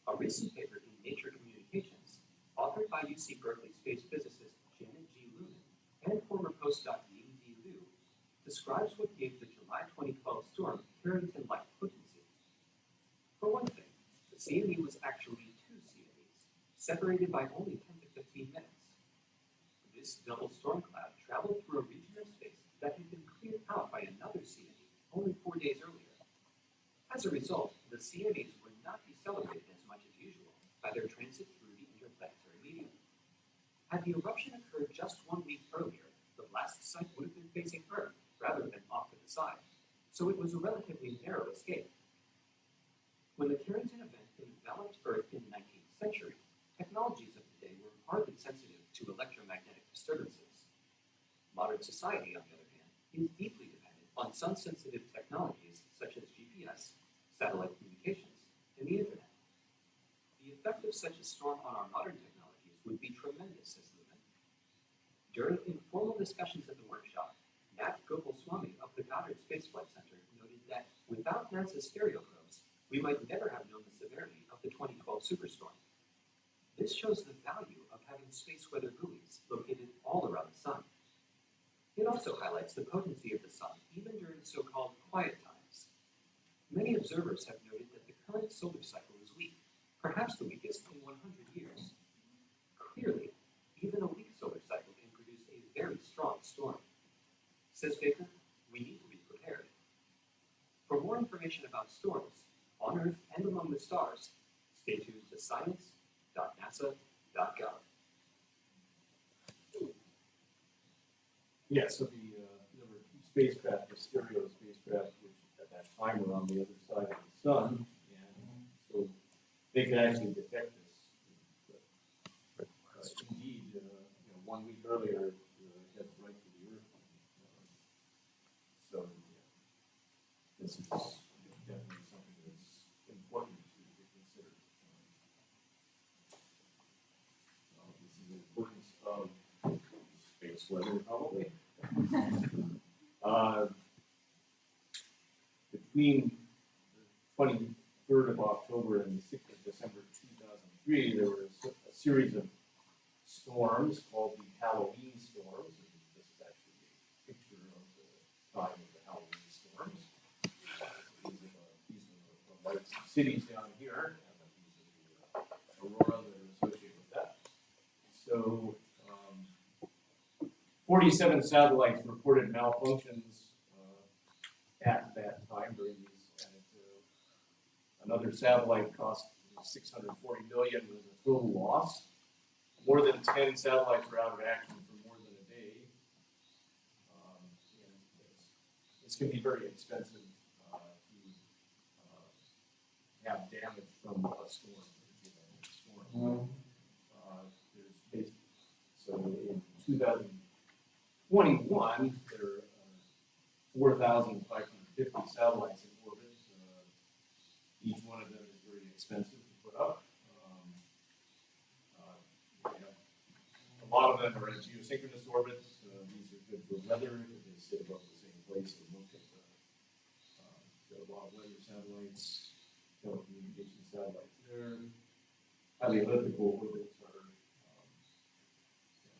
A recent paper in Nature Communications, authored by UC Berkeley space physicist Janet G. Lumen and former postdoc Ying D. Liu, describes what gave the July 2012 storm Carrington-like potency. For one thing, the CME was actually 2 CMEs, separated by only 10 to 15 minutes. This double storm cloud traveled through a region of space that had been cleared out by another CME only 4 days earlier. As a result, the CMEs would not be celebrated as much as usual by their transit through the interplanetary medium. Had the eruption occurred just 1 week earlier, the blast site would have been facing Earth rather than off to the side, so it was a relatively narrow escape. When the Carrington event enveloped Earth in the 19th century, technologies of the day were hardly sensitive to electromagnetic disturbances. Modern society, on the other hand, is deeply dependent on sun-sensitive technologies such as GPS, satellite communications, and the Internet. The effect of such a storm on our modern technologies would be tremendous, says Lumen. During informal discussions at the workshop, Nat Gopalswamy of the Goddard Space Flight Center noted that without NASA's stereo probes, we might never have known the severity of the 2012 superstorm. This shows the value of having space weather buoys located all around the sun. It also highlights the potency of the sun even during so-called quiet times. Many observers have noted that the current solar cycle is weak, perhaps the weakest in 100 years. Clearly, even a weak solar cycle can produce a very strong storm. Says Baker, we need to be prepared. For more information about storms, on Earth and among the stars, stay tuned to science.nasa.gov.
Yeah, so there were 2 spacecraft, the stereo spacecraft, which at that time were on the other side of the sun, and so they could actually detect this. But, indeed, 1 week earlier, it heads right to the Earth. So, yeah, this is definitely something that's important to consider. This is the importance of space weather, probably. Between the 23rd of October and the 6th of December 2003, there was a series of storms called the Halloween storms. And this is actually a picture of the time of the Halloween storms. These are the lights of cities down here, and these are the aurora that are associated with that. So, 47 satellites reported malfunctions at that time during these, and another satellite cost 640 million was a total loss. More than 10 satellites were out of action for more than a day. And this can be very expensive to have damage from a storm. There's basically, so in 2021, there are 4,550 satellites in orbit. Each one of them is very expensive to put up. A lot of them are in geosynchronous orbits. These are good for weather because they sit above the same place and look at the, got a lot of weather satellites, telecommunication satellites there. Highly elliptical orbits are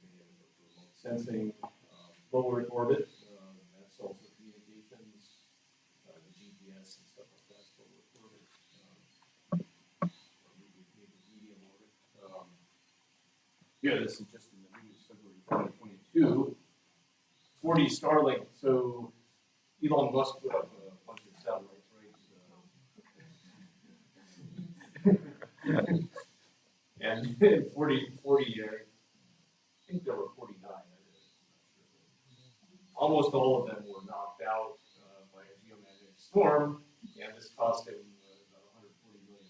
remote sensing, low Earth orbit, that's also communications, the GPS and stuff like that, low Earth orbit, medium orbit. Yeah, this is just in the news, February 2022. 40 Starlink, so Elon Musk put up a bunch of satellites, right? And 40, I think there were 49. I'm not sure. Almost all of them were knocked out by a geomagnetic storm, and this cost him about $140 million.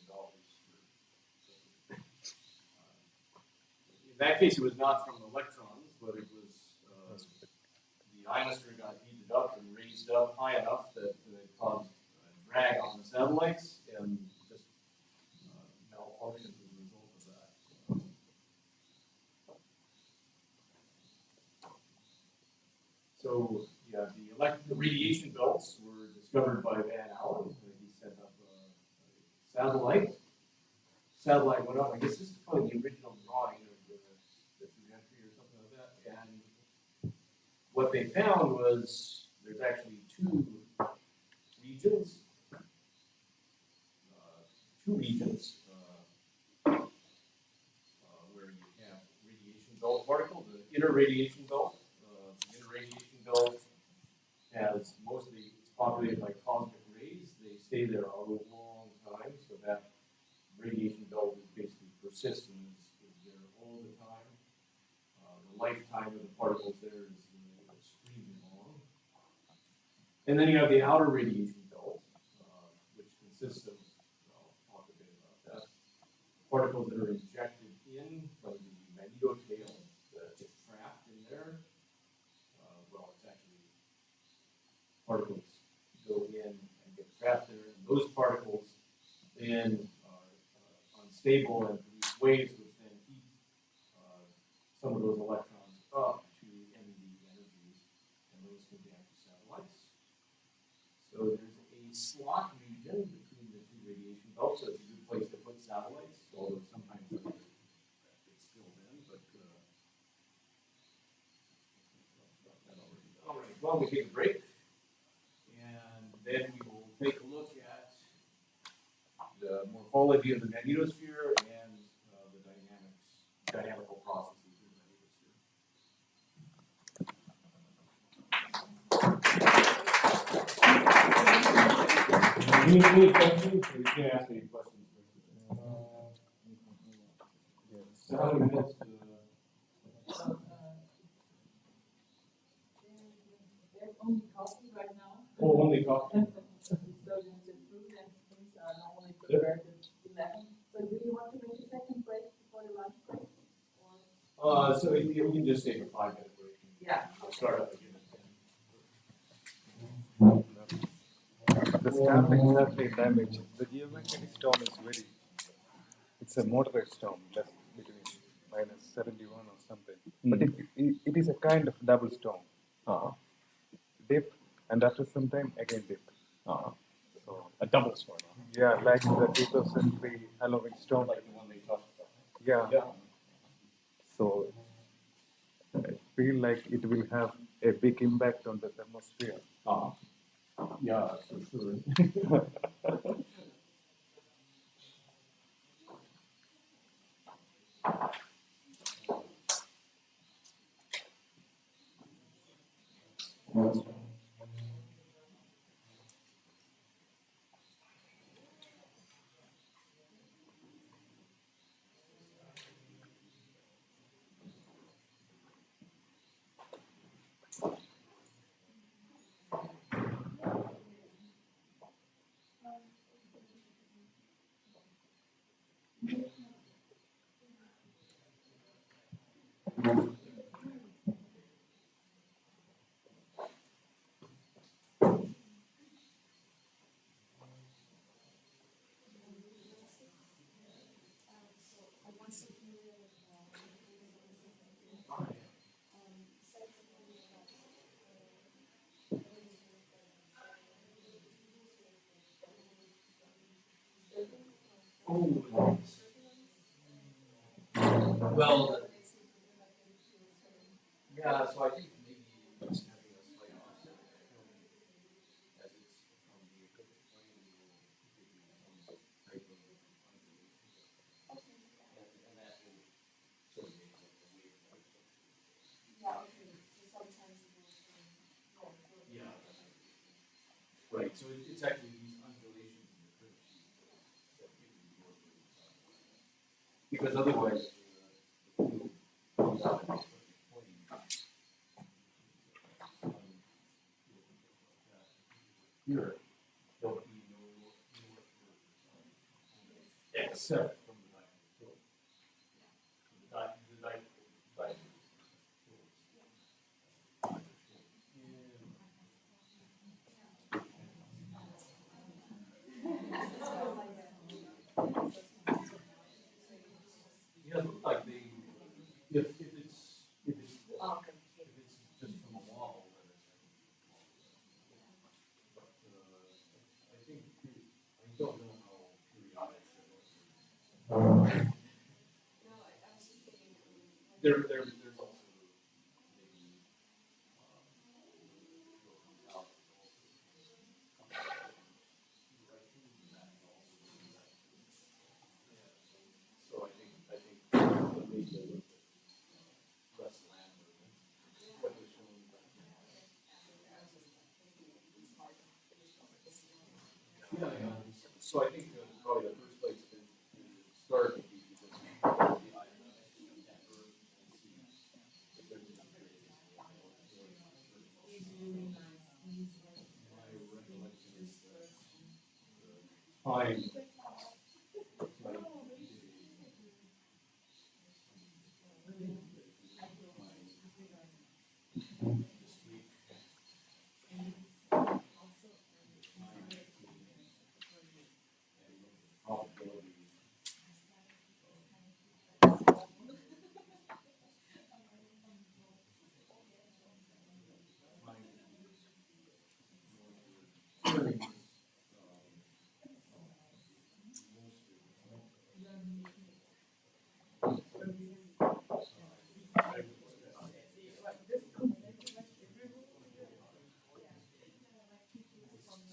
In that case, it was not from electrons, but it was the ionosphere got heated up and raised up high enough that it caused drag on the satellites and just malfunctions as a result of that. So yeah, the radiation belts were discovered by Van Allen. He sent up a satellite went up. I guess this is probably the original drawing of the trajectory or something like that. And what they found was there's actually two regions. Where you have radiation belt particles, the inner radiation belt. The inner radiation belt has mostly, it's populated by cosmic rays. They stay there a long time, so that radiation belt is basically persistent, is there all the time. The lifetime of the particles there is extremely long. And then you have the outer radiation belt, which consists of, I'll talk a bit about that, particles that are injected in from the magnetotail that get trapped in there. It's actually particles go in and get trapped there, and those particles then are unstable and produce waves which then heat some of those electrons up to MeV energies, and those can damage satellites. So there's a slot region between the two radiation belts, so it's a good place to put satellites, although sometimes it's filled in, but all right, well, we take a break, and then we will take a look at the morphology of the magnetosphere and the dynamical processes in the magnetosphere. Any questions? Or you can ask any questions. So how many minutes?
There's only coffee right now.
Oh, only coffee.
So the food and things are normally prepared at 11. So do you want to make a second break before the lunch break?
So we can just take a 5-minute break.
Yeah.
We'll start up again at 10.
The storm exactly damaged. The geomagnetic storm is it's a moderate storm, less between -71 or something. But it is a kind of double storm. Dip, and after some time, again dip. So,
A double storm.
yeah, like the 2003 Halloween storm.
Like the one they talked about.
Yeah. So, I feel like it will have a big impact on the thermosphere.
Yeah, for sure. Well, yeah, so I think maybe just having a slight offset as it's from the ecliptic plane will give you some type of and that will sort of make like the wave structure. Yeah. Right, so it's actually these undulations in the curve sheet that give you more because otherwise the field comes out in the ecliptic plane. Here, there'll be no north except from the dipole tilt. The dipole yeah, it looked like they, if it's just from a wall, then it's but I think I don't know how periodic that was. There's also maybe out so I think maybe a little bit less land movement. What was shown yeah. So I think probably the first place to start would be to just the IAGA and Earth and see if there's any traces. My recollection is that time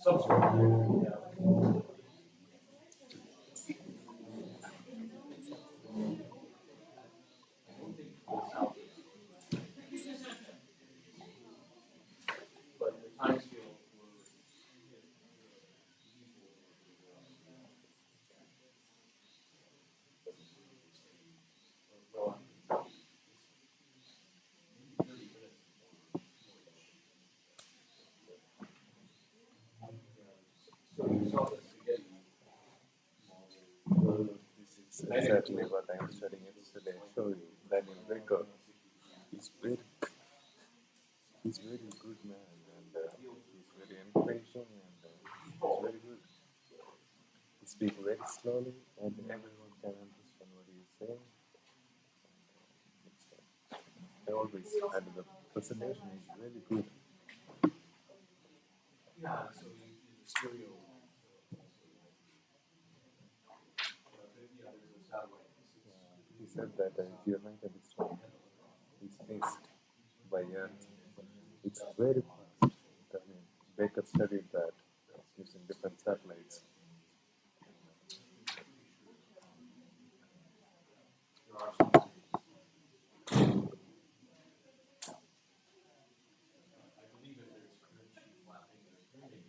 subsurface. But the time scale for well, so you saw the spaghetti model.
This is exactly what I am studying yesterday. I show you that Niemegk. He's very good man, and he's very encouraging, and he's very good. He speaks very slowly, and everyone can understand what he's saying. I always, and the presentation is really good.
Yeah, so the stereo. Yeah, there's a satellite.
He said that geomagnetic storm is missed by Earth. It's very fast. I mean, Baker studied that using different satellites.
There are some. I believe if there's current sheet flapping, there's going to be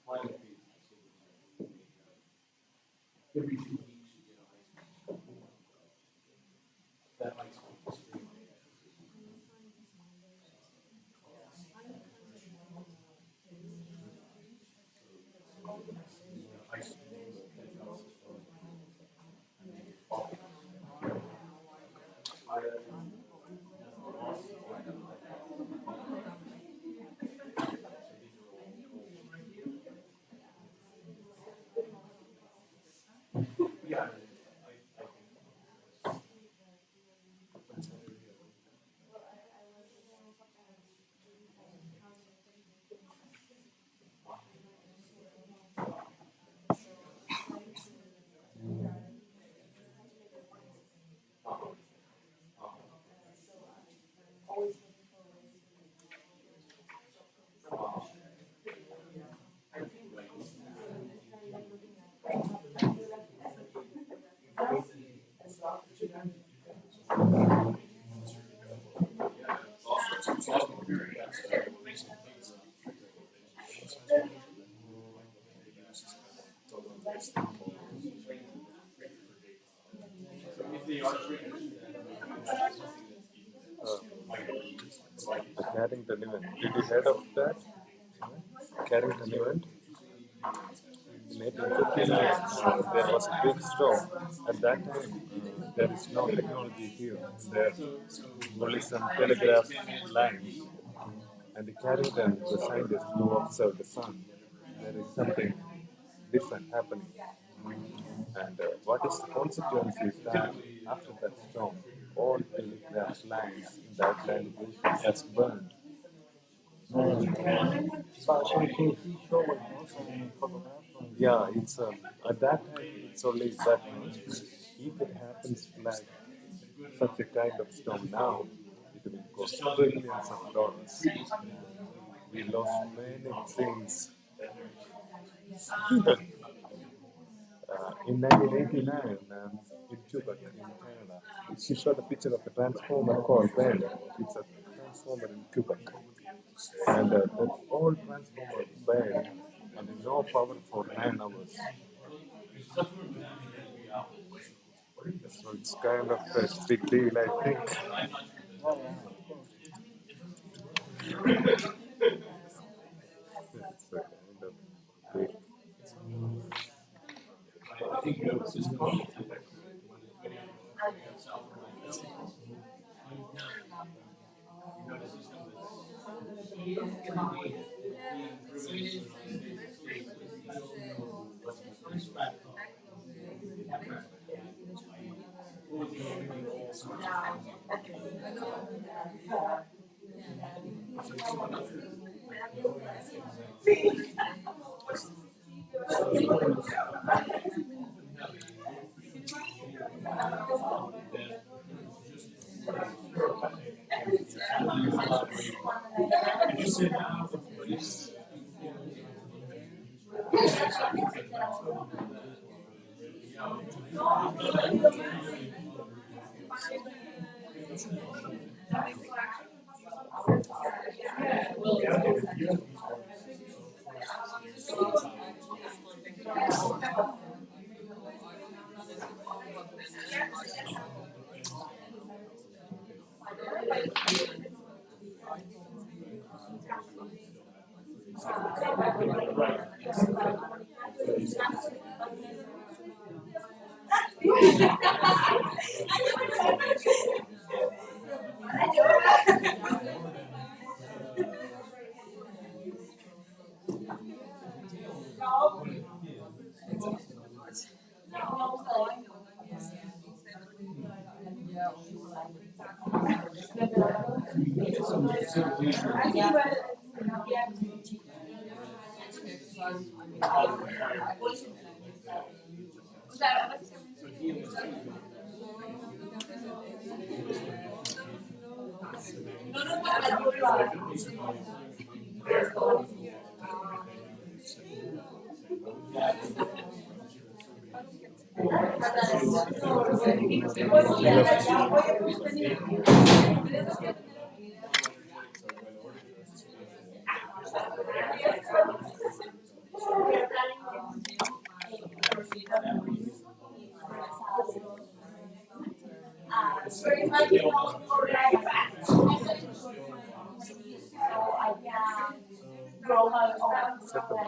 climate phase every 2 weeks you get a high speed. That high speed stream.
The Carrington event. Did you heard of that? Carrington event? In 1859, there was a big storm. At that time, there is no technology here. There are only some telegraph lines. And the Carrington, the scientist who observed the sun, there is something different happening. And what is the consequence is that after that storm, all telegraph lines in the Atlantic Ocean has burned. Yeah, it's at that time it's only that much. If it happens like such a kind of storm now, it will cost billions of dollars. We lost many things. In 1989, in Quebec, in Canada, she showed a picture of a transformer called burned. It's a transformer in Quebec. And that whole transformer burned and no power for 9 hours. So it's kind of a big deal, I think. It's a kind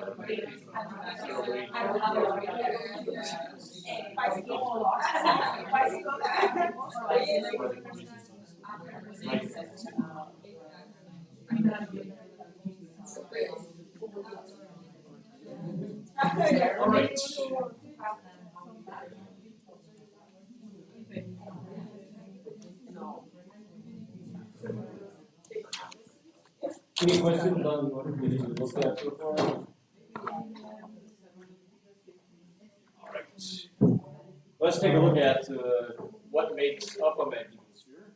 of big.
Any questions on what we looked at so far? All right. Let's take a look at what makes up a magnetosphere.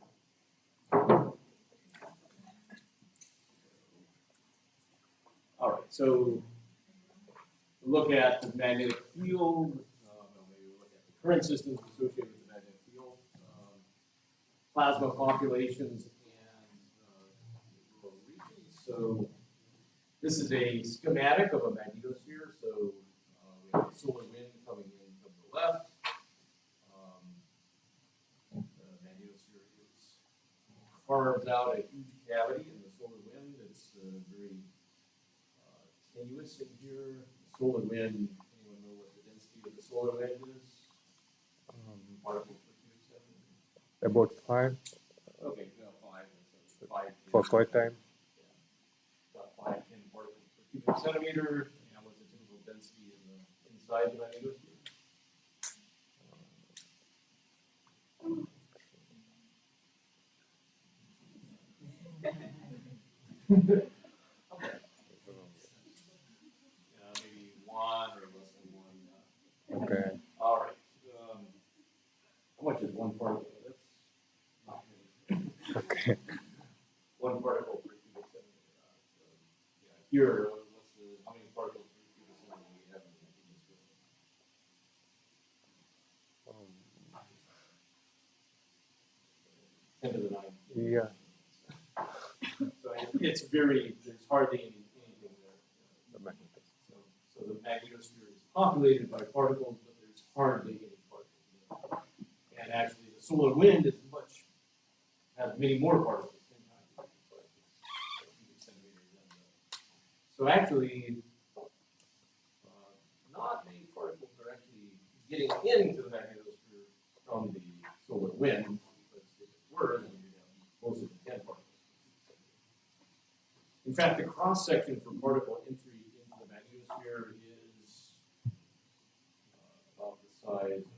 All right, so look at the magnetic field. Maybe look at the current systems associated with the magnetic field, plasma populations, and regions. So This is a schematic of a magnetosphere. So we have the solar wind coming in from the left. The magnetosphere carves out a huge cavity in the solar wind. It's very tenuous in here. The solar wind, anyone know what the density of the solar wind is? Particles per cubic centimeter?
About 5
Okay, 5. So 5
for 5 times.
About 5, 10 particles per cubic centimeter. And what's the typical density in the inside the magnetosphere? Maybe 1 or less than 1.
Okay.
All right. How much is 1 particle? That's not many.
Okay.
1 particle per cubic centimeter. So, yeah, here, how many particles per cubic centimeter do we have in this system? 10 to the 9.
Yeah.
So it's very, there's hardly anything there.
The magnetosphere.
So the magnetosphere is populated by particles, but there's hardly any particles there. And actually, the solar wind has many more particles, 10 times as many particles per cubic centimeter than so actually, not many particles are actually getting into the magnetosphere from the solar wind, because if it were, then you'd have closer to 10 particles. In fact, the cross-section for particle entry into the magnetosphere is about the size of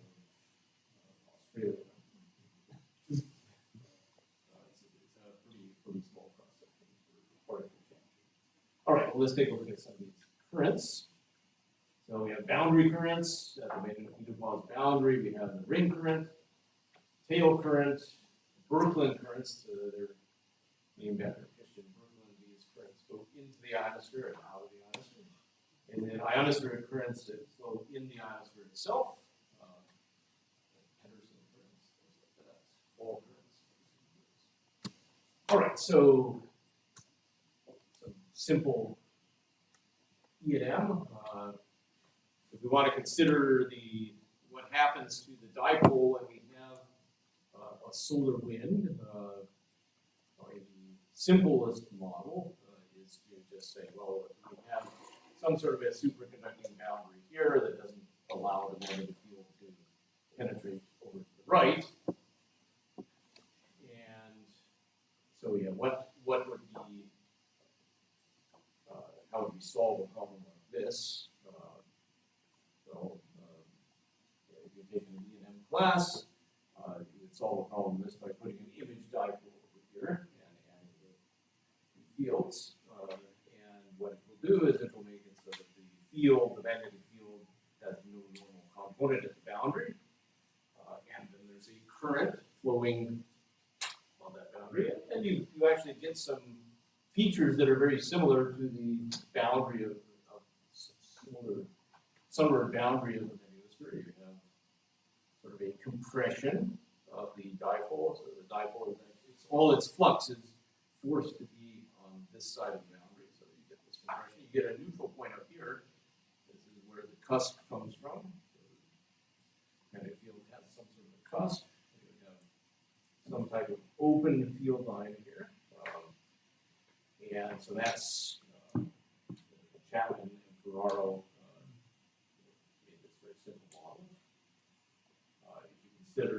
Australia. It's a pretty small cross-section for particle change. All right, well, let's take a look at some of these currents. So we have boundary currents at the Magnetosphere boundary. We have the ring current, tail current, Birkeland currents. They're named after Christian Birkeland. These currents go into the ionosphere and out of the ionosphere. And then ionospheric currents that flow in the ionosphere itself. Henderson currents, things like that. All currents. All right, so some simple E&M. If we want to consider what happens to the dipole when we have a solar wind, the simplest model is to just say, well, if we have some sort of a superconducting boundary here that doesn't allow the magnetic field to penetrate over to the right, and so yeah, what would be how would we solve a problem like this? If you take an E&M class, you would solve a problem like this by putting an image dipole over here and the fields. And what it will do is it will make it so that the magnetic field, has no normal component at the boundary. And then there's a current flowing on that boundary. And you actually get some features that are very similar to the boundary of solar boundary of the magnetosphere. You have sort of a compression of the dipole. So the dipole, all its flux is forced to be on this side of the boundary. So you get this compression. You get a neutral point up here. This is where the cusp comes from. So the magnetic field has some sort of a cusp. You have some type of open field line here. And so that's Chapman and Ferraro made this very simple model. If you consider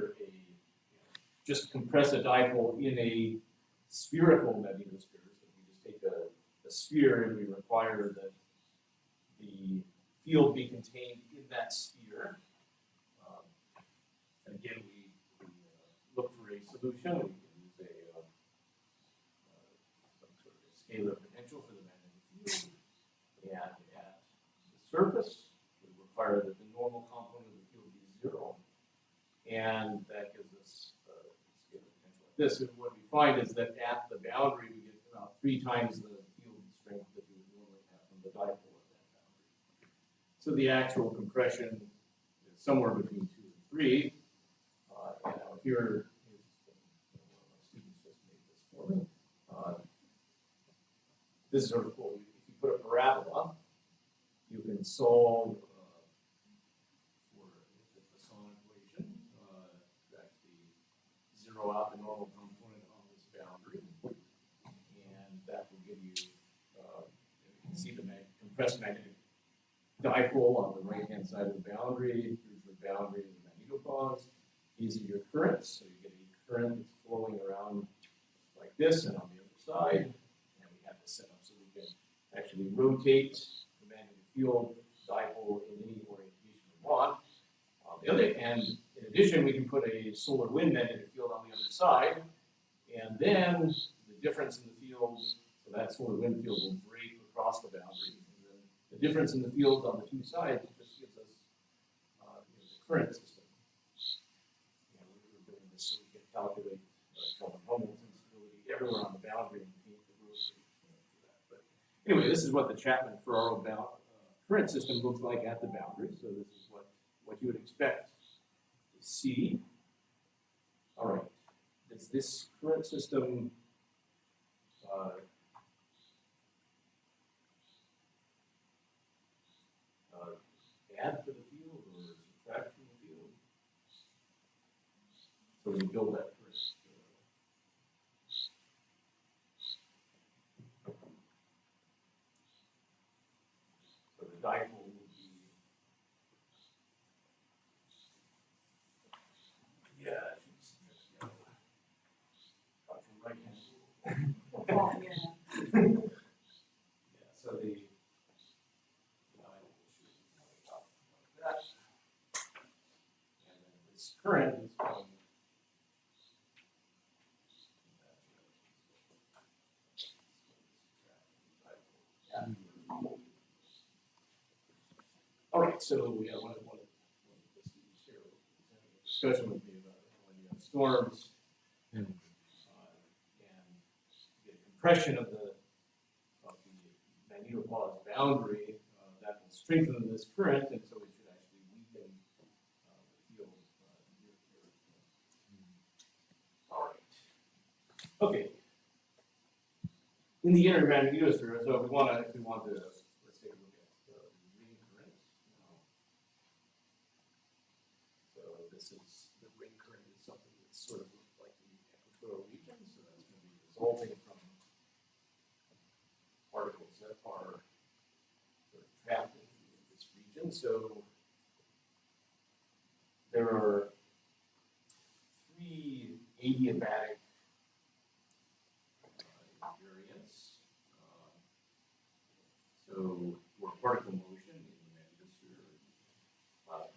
just compress a dipole in a spherical magnetosphere, so we just take a sphere and we require that the field be contained in that sphere. And again, we look for a solution. We can use some sort of a scalar potential for the magnetic field. And at the surface, we require that the normal component of the field be 0. And that gives us a scalar potential like this. And what we find is that at the boundary, we get about 3 times the field strength that we would normally have from the dipole at that boundary. So the actual compression is somewhere between 2 and 3. And out here is one of my students just made this for me. This is sort of cool. If you put a parabola, you can solve for the Poisson equation to actually zero out the normal component on this boundary, and that will give you, you can see the compressed magnetic dipole on the right-hand side of the boundary. Here's the boundary of the magnetopause. These are your currents, so you get a current that's flowing around like this, and on the other side, and we have this set up so we can actually rotate the magnetic field dipole in any orientation we want. On the other hand, in addition, we can put a solar wind magnetic field on the other side, and then the difference in the field, so that solar wind field will break across the boundary. And then the difference in the fields on the two sides just gives us the current system. And we're doing this so we can calculate Kelvin-Helmholtz instability everywhere on the boundary and paint the growth rate for that. But anyway, this is what the Chapman-Ferraro current system looks like at the boundary. So this is what you would expect to see. All right. Does this current system add to the field or subtract from the field? So we build that first. So the dipole will be, yeah, right hand.
Oh, yeah.
Yeah, so the dipole should be coming up like that. And then this current is from all right, so we have one discussion with me about when you have storms and get compression of the magnetopause boundary, that will strengthen this current, and so it should actually weaken the field near the Earth. All right. Okay. In the inner magnetosphere, so if we want to, let's take a look at the ring current. So this is the ring current is something that's sort of like the equatorial region, so that's going to be resulting from particles that are sort of trapped in this region. So there are three adiabatic invariants. So for particle motion in the magnetosphere,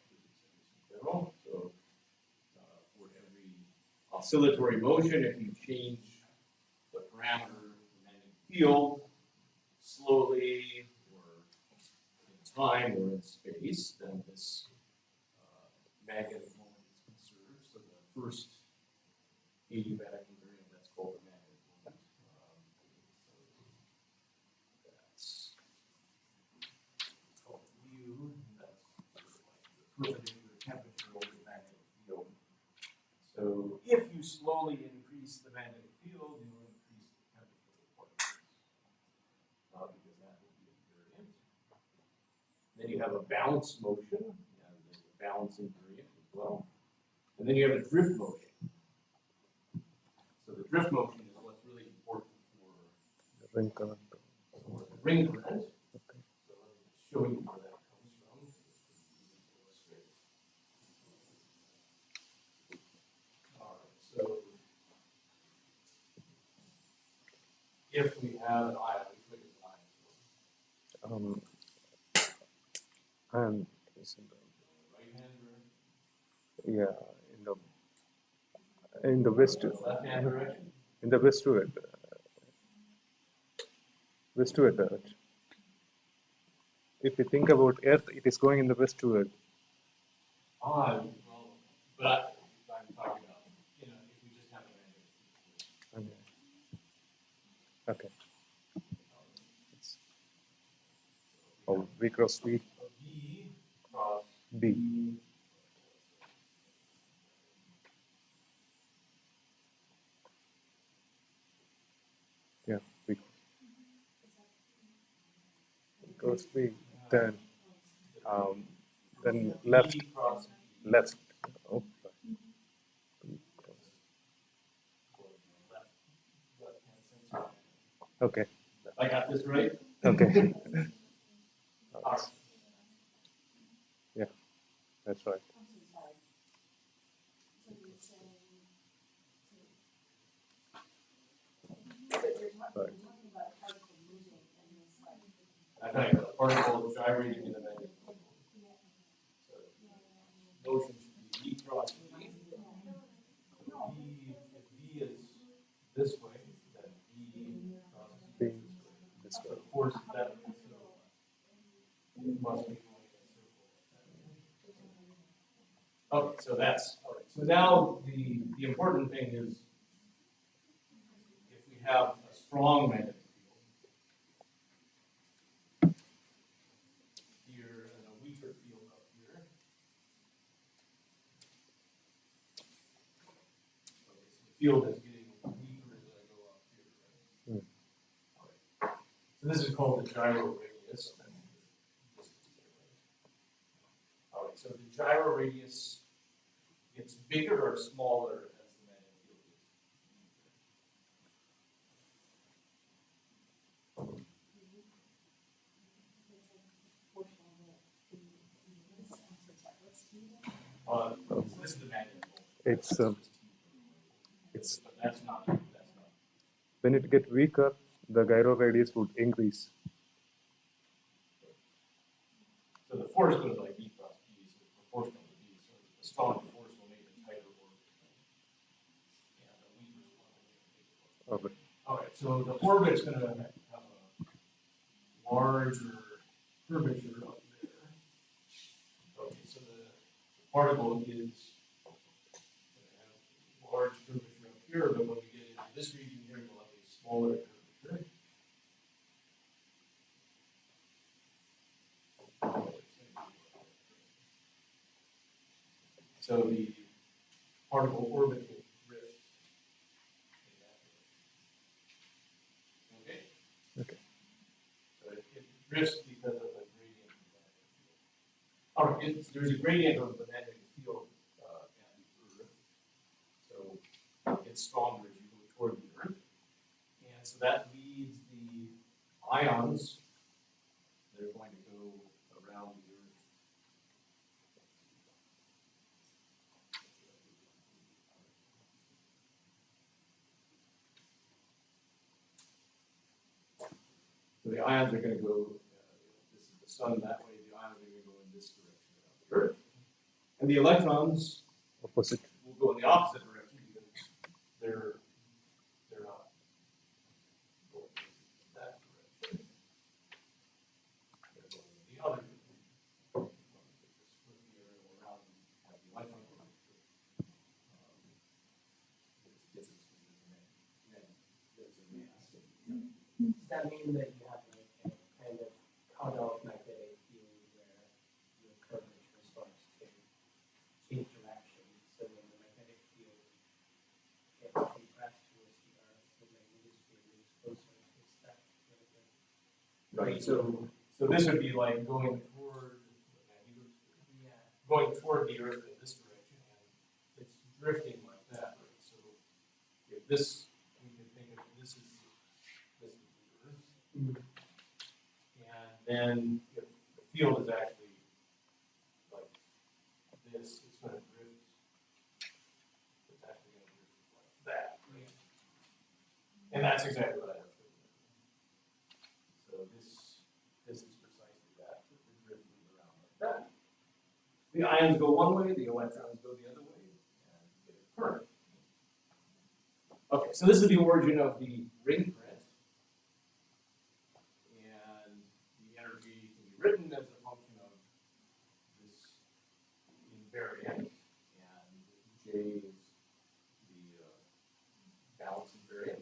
physics in general. So for every oscillatory motion, if you change the parameter of the magnetic field slowly or in time or in space, then this magnetic moment is conserved. So the first adiabatic invariant, that's called the magnetic moment. That's called mu. That's sort of like the perpendicular temperature of the magnetic field. So if you slowly increase the magnetic field, you will increase the temperature of the particles, because that will be invariant. Then you have a bounce motion, and there's a bounce invariant as well. And then you have a drift motion. So the drift motion is what's really important for
The ring current.
the ring current.
Okay.
So let me show you where that comes from. It's easy to illustrate. All right, so if we have an ion, which way is an ion?
And it's
Right hand
in the west,
or left hand direction?
in the westward direction. If you think about Earth, it is going in the westward.
Well, but I'm talking about, if we just have a magnetic field.
Okay. Oh, V cross V.
V cross
B. Yeah, V. goes B, then left,
B cross B.
left. Oh, B cross.
Left-hand sensor.
Okay,
I got this right?
okay.
All right.
Yeah, that's right.
I'm so sorry. So you're saying, so you're talking about a particle moving in this like.
I'm talking about a particle gyrating in the magnetic field. So motion should be B cross B. So B, if B is this way, then B crosses
B
this way.
this
So
way.
the force is that way, so it must be going in a circle. Okay, so that's, all right. So now the important thing is if we have a strong magnetic field here and a weaker field up here. Okay, so the field is getting weaker as I go up here, right? All right. So this is called the gyro radius. All right, so the gyro radius gets bigger or smaller as the magnetic field gets so this is the magnetic field.
It's
But that's not.
when it gets weaker, the gyro radius would increase.
So the force goes like E cross B, so it's proportional to B. So the stronger force will make a tighter orbit. And the weaker one will make a bigger orbit.
Okay.
All right, so the orbit's going to have a larger curvature up there. Okay, so the particle is going to have a large curvature up here, but when we get into this region here, we'll have a smaller curvature. So the particle orbit will drift in that direction. Okay?
Okay.
So it drifts because of a gradient of the magnetic field. All right, there's a gradient of the magnetic field at the Earth. So it gets stronger as you go toward the Earth. And so that leads the ions, they're going to go around the Earth. So the ions are going to go, this is the sun that way, the ions are going to go in this direction around the Earth. And the electrons
Opposite.
will go in the opposite direction because they're not going in that direction. They're going in the other direction. Just flip the arrow around and have the electron go in the gets its mass.
Does that mean that you have like a kind of cut-off magnetic field where your curvature starts to change direction? So when the magnetic field gets compressed towards the Earth, the magnetosphere moves closer. Is that
Right. So this would be like going toward the magnetosphere.
Yeah.
Going toward the Earth in this direction, and it's drifting like that, right? So if this, we can think of this is the Earth,
Mm-hmm.
and then if the field is actually like this, it's going to drift. It's actually going to drift like that, right? And that's exactly what I have shown you. So this is precisely that. We're drifting around like that. The ions go one way, the electrons go the other way, and you get a current. Okay, so this is the origin of the ring current. And the energy can be written as a function of this invariant, and J is the balance invariant.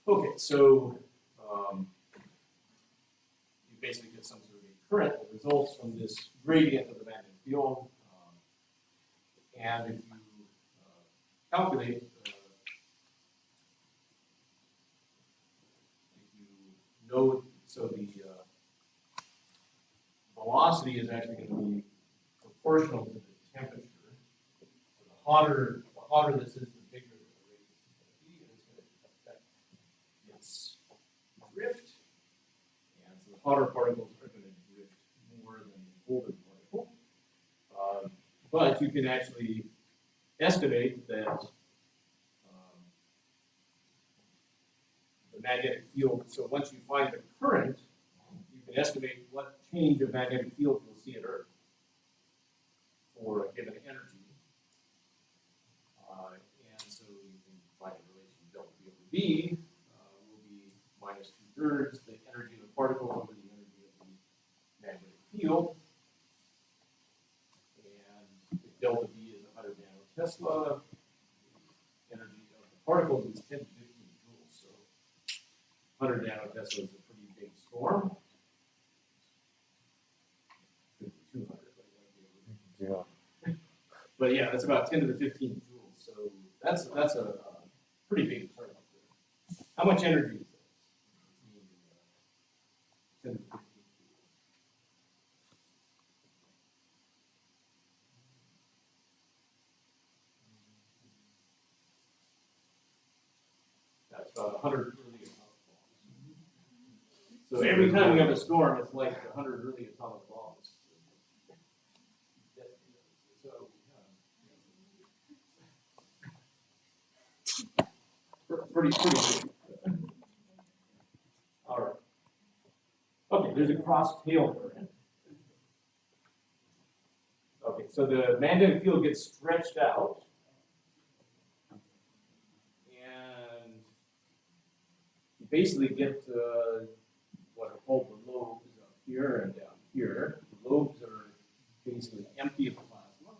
Okay, so you basically get some sort of a current that results from this gradient of the magnetic field. And if you calculate, if you know So the velocity is actually going to be proportional to the temperature. So the hotter this is, the bigger the radius is going to be, and it's going to affect its drift. And so the hotter particles are going to drift more than the colder particle. But you can actually estimate that the magnetic field, so once you find the current, you can estimate what change of magnetic field you'll see at Earth for a given energy. And so you can find a relation delta V over V will be minus 2/3 the energy of the particles over the energy of the magnetic field. And if delta V is 100 nanotesla, the energy of the particles is 10 to 15 joules. So 100 nanotesla is a pretty big storm. Could be 200, but it might be over.
Yeah.
But yeah, that's about 10 to the 15 joules. So that's a pretty big part up there. How much energy is that? 10 to 15 joules. That's about 100 early atomic bombs. So every time we have a storm, it's like 100 early atomic bombs. So, pretty big. All right. Okay, there's a cross tail current. Okay, so the magnetic field gets stretched out. And you basically get what are called the lobes up here and down here. The lobes are basically empty of plasma.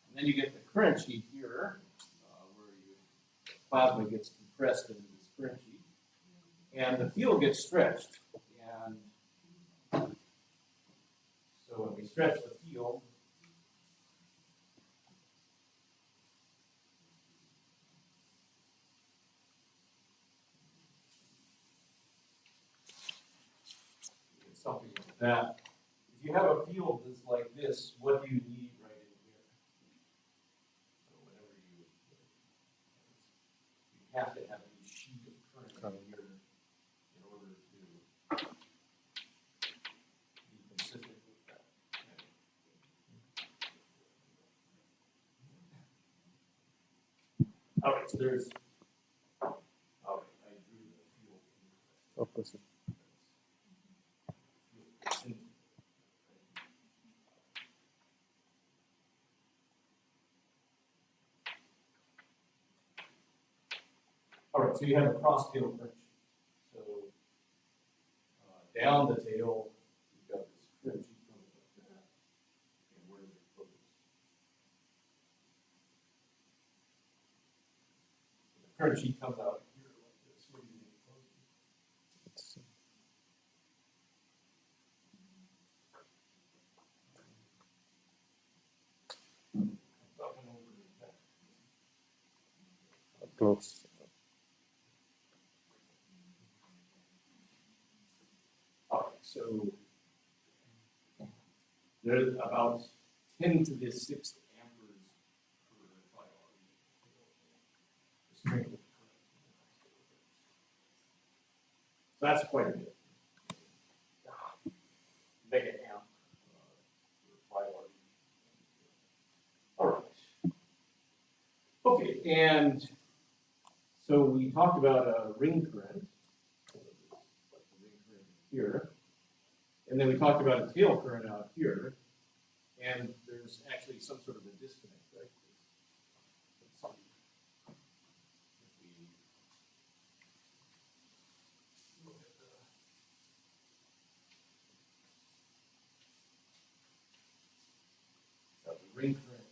And then you get the current sheet here, where plasma gets compressed into this current sheet. And the field gets stretched. And so when we stretch the field, something like that. If you have a field that's like this, what do you need right in here? So whenever you have to have a sheet of current in here in order to be consistent with that. All right, so there's, all right, I drew the field.
Opposite. All right, so you have a cross tail current sheet. So down the tail, you've got this current sheet coming like that. And where does it close? So the current sheet comes out here like this. Where do you think it closes? Comes up and over to the back. Close.
All right, so there's about 10 to the 6th amperes per phi r. So that's quite a bit. Mega amp for phi r. All right. Okay, and so we talked about a ring current. Here, and then we talked about a tail current out here, and there's actually some sort of a disconnect, right? Got the ring current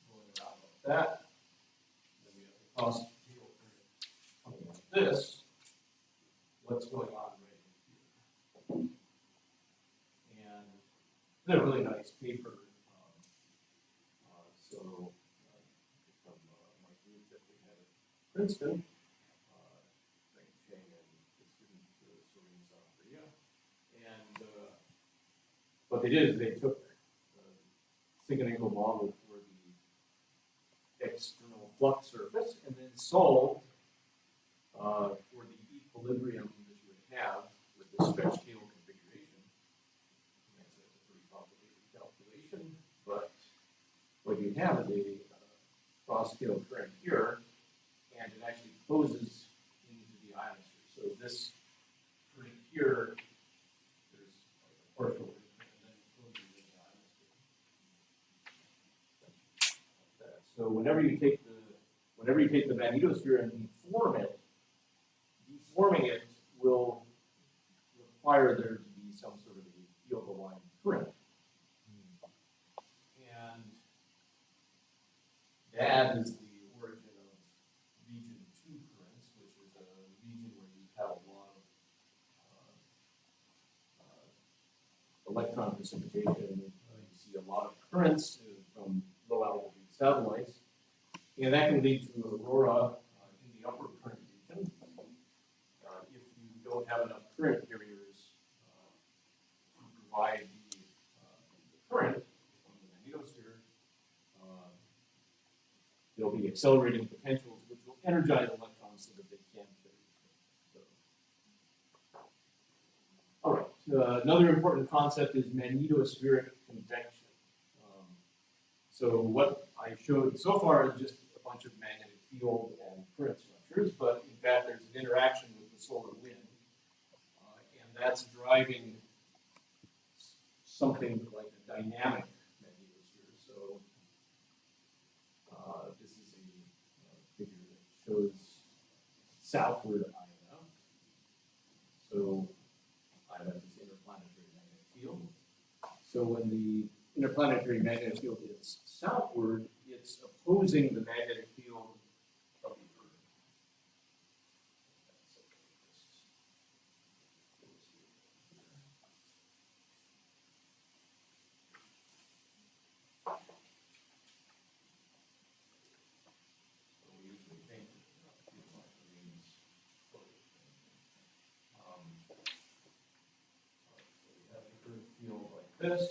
going around like that, then we have the cross tail current coming like this. What's going on? They're really nice paper. From my group that we had at Princeton, Cheng and the student Sorin they did is they took the second angle model for the external flux surface and then solved for the equilibrium that you would have with the stretch scale configuration. That's a pretty complicated calculation, but what you have is a cross-scale current here, and it actually closes into the ionosphere. So this current here, there's like a partial current, and then it closes into the ionosphere. Like that. So whenever you take the magnetosphere and deforming it will require there to be some sort of a field-aligned current. And that is the origin of region 2 currents, which is a region where you have a lot of electron precipitation. You see a lot of currents from low altitude satellites, and that can lead to aurora in the upper current region. If you don't have enough current carriers to provide the current from the magnetosphere, there'll be accelerating potentials which will energize electrons so that they can carry. So, all right. Another important concept is magnetospheric convection. So what I showed so far is just a bunch of magnetic field and current structures, but in fact there's an interaction with the solar wind, and that's driving something like a dynamic magnetosphere. So this is a figure that shows southward INF. So INF is interplanetary magnetic field. So when the interplanetary magnetic field is southward, it's opposing the magnetic field of the Earth. So we usually think that field line means so we have the Earth field like this.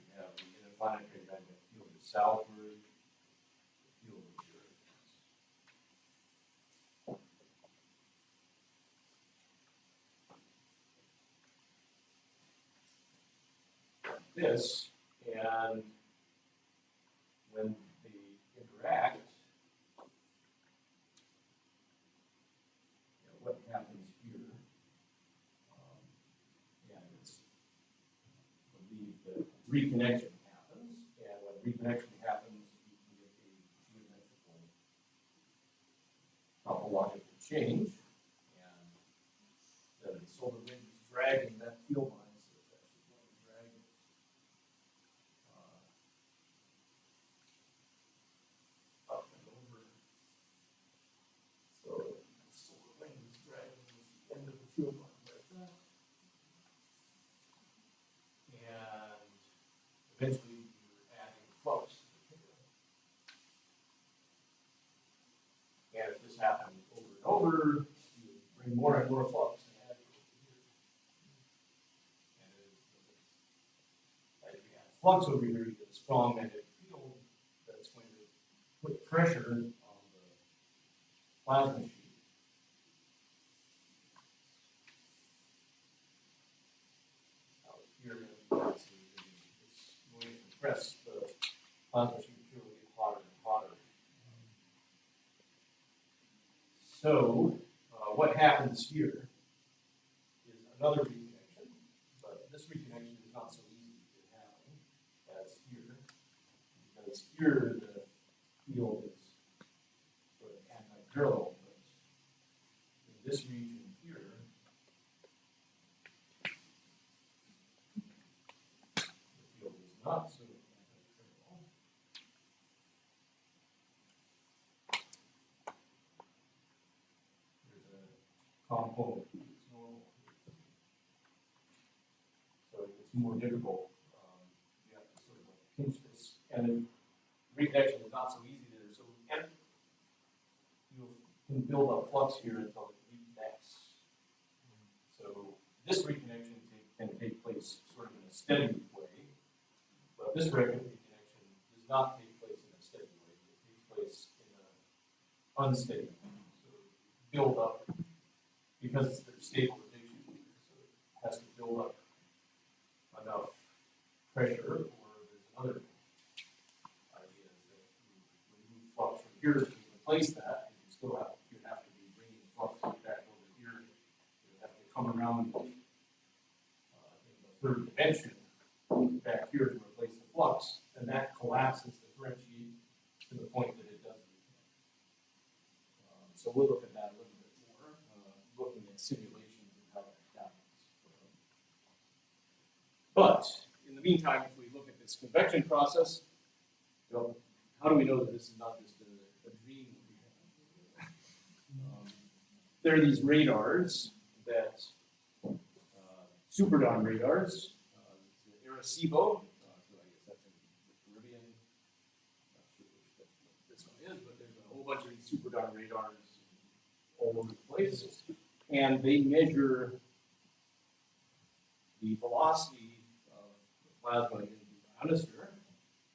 The interplanetary magnetic field is southward, the field of the Earth is this, and when they interact, what happens here, and it's believed that reconnection happens, and when reconnection happens, you can get a geometrical topological change, and the solar wind is dragging that field line, so it's actually going to drag it up and over. So the solar wind is dragging the end of the field line like that. And eventually you're adding flux to the tail. And if this happens over and over, you bring more and more flux and add it over here. And as you add flux over here, you get a strong magnetic field that's going to put pressure on the plasma sheet. Out here, it's going to compress the plasma sheet material to get hotter and hotter. So, what happens here is another reconnection, but this reconnection is not so easy to happen as here, because here the field is sort of anti-parallel, but in this region here, the field is not so anti-parallel. There's a component that's normal. So it's more difficult. You have to sort of like pinch this, and then reconnection is not so easy there. So you can build up flux here until it reconnects. So this reconnection can steady way. But this reconnection does not take place in a steady way. It takes place in an unsteady way. So build up, because there's stabilization here, so it has to build up enough pressure, or there's another idea is that you remove flux from here to replace that, and you have to be bringing flux back over here. You have to come around in the third dimension back here to replace the flux, and that collapses the current sheet to the point that it doesn't reconnect. So we'll look at that a little bit more, looking at simulations of how that happens. But in the meantime, if we look at this convection process, how do we know that this is not just a dream that we have? There are these radars that, Superdon radars, the Arecibo, so I guess that's in the Caribbean, not sure which this one is, but there's a whole bunch of these Superdon radars all over the place, and they measure the velocity of the plasma in the ionosphere,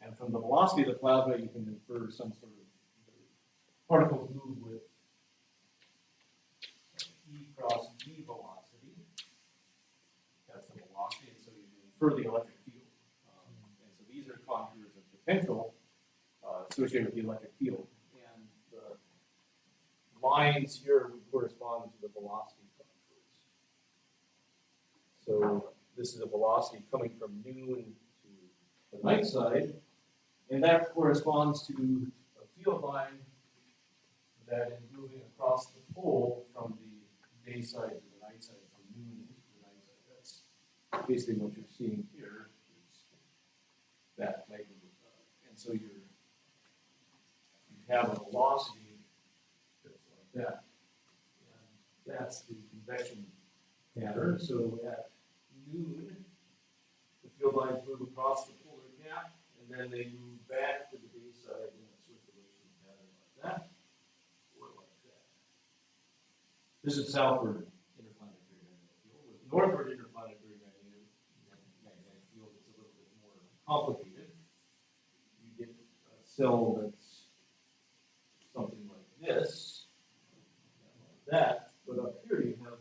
and from the velocity of the plasma you can infer some sort of particles move with E cross B velocity. That's the velocity, and so you can infer the electric field. And so these are contours of potential associated with the electric field. And the lines here would correspond to the velocity contours. So this is a velocity coming from noon to the night side, and that corresponds to a field line that is moving across the pole from the day side to the night side, from noon to the night side. That's basically what you're seeing here. Is that type of, and so you have a velocity that's like that, and that's the convection pattern. So at noon, the field lines move across the polar cap, and then they move back to the day side in a circulation pattern like that, or like that. This is southward interplanetary magnetic field. With northward interplanetary magnetic field, it's a little bit more complicated. You get a cell that's something like this, like that, but up here you have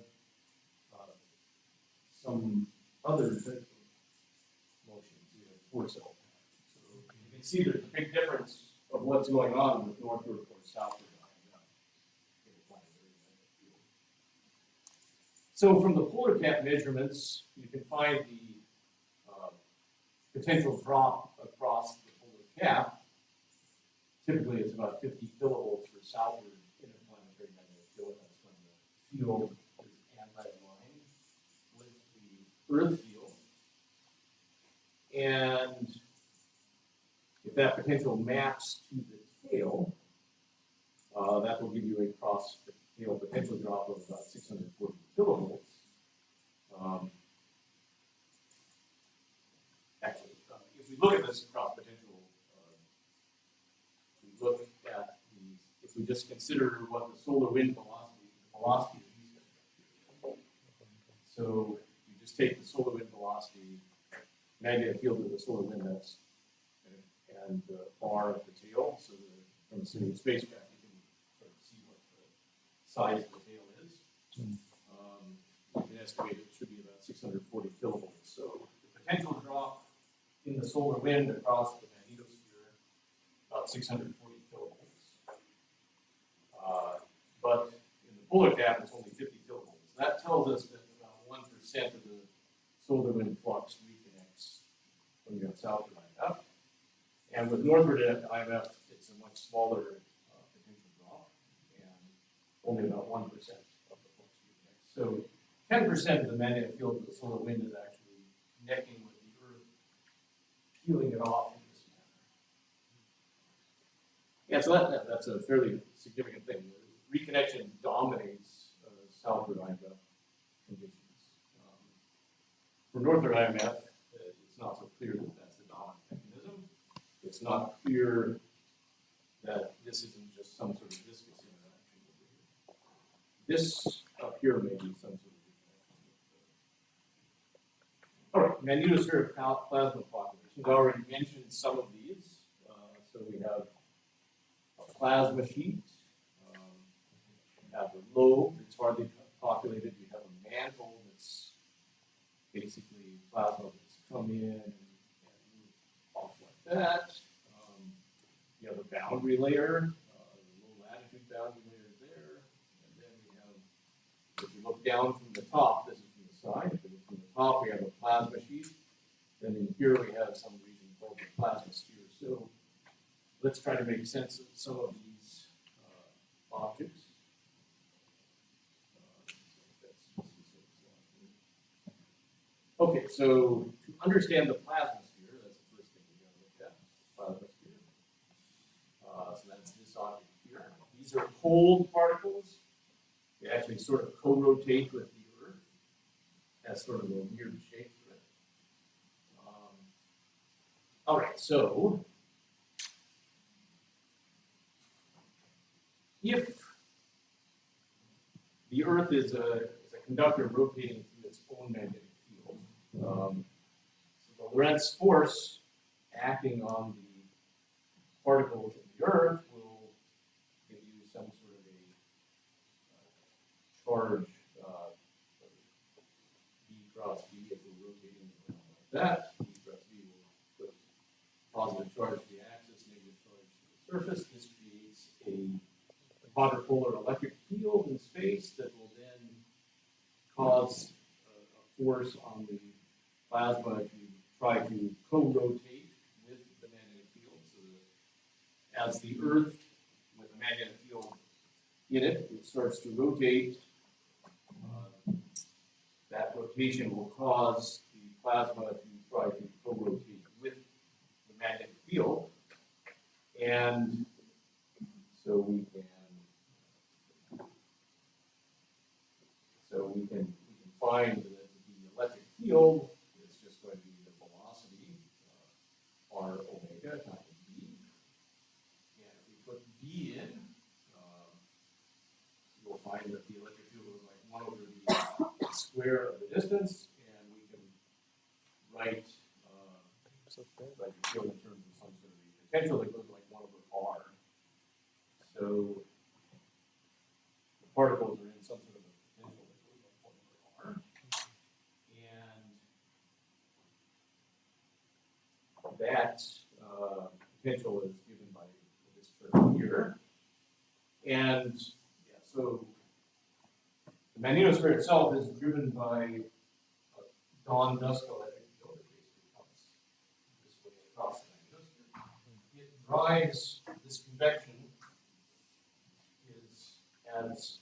some other type of motions. You have four cell patterns. So you can see there's a big difference of what's going on with northward or southward interplanetary magnetic field. So from the polar cap measurements, you can find the potential drop across the polar cap. Typically, it's about 50 kilovolts for southward interplanetary magnetic field. That's when the field is anti-aligned with the Earth field. And if that potential maps to the tail, that will give you a cross-tail potential drop of about 640 kilovolts. Actually, if we look at this cross potential, we look at these, if we just consider what the solar wind velocity, the velocity of these guys. So you just take the solar wind velocity, magnetic field of the solar wind, that's, and the bar of the tail. So from the sitting spacecraft, you can sort of see what the size of the tail is. You can estimate it should be about 640 kilovolts. So the potential drop in the solar wind across the magnetosphere, about 640 kilovolts. But in the polar cap, it's only 50 kilovolts. That tells us that about 1% of the solar wind flux reconnects when you have southward IMF. And with northward IMF, it's a much smaller potential drop, and only about 1% of the flux reconnects. So 10% of the magnetic field of the solar wind is actually connecting with the Earth, peeling it off in this manner. Yeah, so that's a fairly significant thing. Reconnection dominates southward IMF conditions. For northward IMF, it's not so clear that that's the dominant mechanism. It's not clear that this isn't just some sort of viscous interaction over here. This up here may be some sort of reconnection. All right, magnetospheric plasma populations. We've already mentioned some of these. So we have a plasma sheet. We have a lobe that's hardly populated. We have a mantle that's basically plasma that's come in and move off like that. You have a boundary layer, the low latitude boundary layer there. And then we have, if you look down from the top, this is from the side. If you look from the top, we have a plasma sheet. Then in here we have some region called the plasmosphere. So let's try to make sense of some of these objects. Okay, so to understand the plasmosphere, that's the first thing we're going to look at, plasmosphere. So that's this object here. These are cold particles. They actually sort of co-rotate with the Earth. That's sort of a weird shape to it. All right, so if the Earth is a conductor rotating through its own magnetic field, so the Lorentz force acting on the particles of the Earth will give you some sort of a charge B cross B if we're rotating around like that. B cross B will put positive charge to the axis, negative charge to the surface. This creates a quadrupolar electric field in space that will then cause a force on the plasma to try to co-rotate with the magnetic field. So that as the Earth, with a magnetic field in it, it starts to rotate. That rotation will cause the plasma to try to co-rotate with the magnetic field. And so we can find that the electric field is just going to be the velocity, r omega times b. And if we put b in, you'll find that the electric field is like 1 over the square of the distance, and we can write electric field in terms of some sort of a potential that goes like 1 over r. So the particles are in some sort of a potential that goes like 1 over r. And that potential is given by this term here. And yeah, so the magnetosphere itself is driven by a dawn-dusk electric field that basically comes this way across the magnetosphere. It drives this convection is as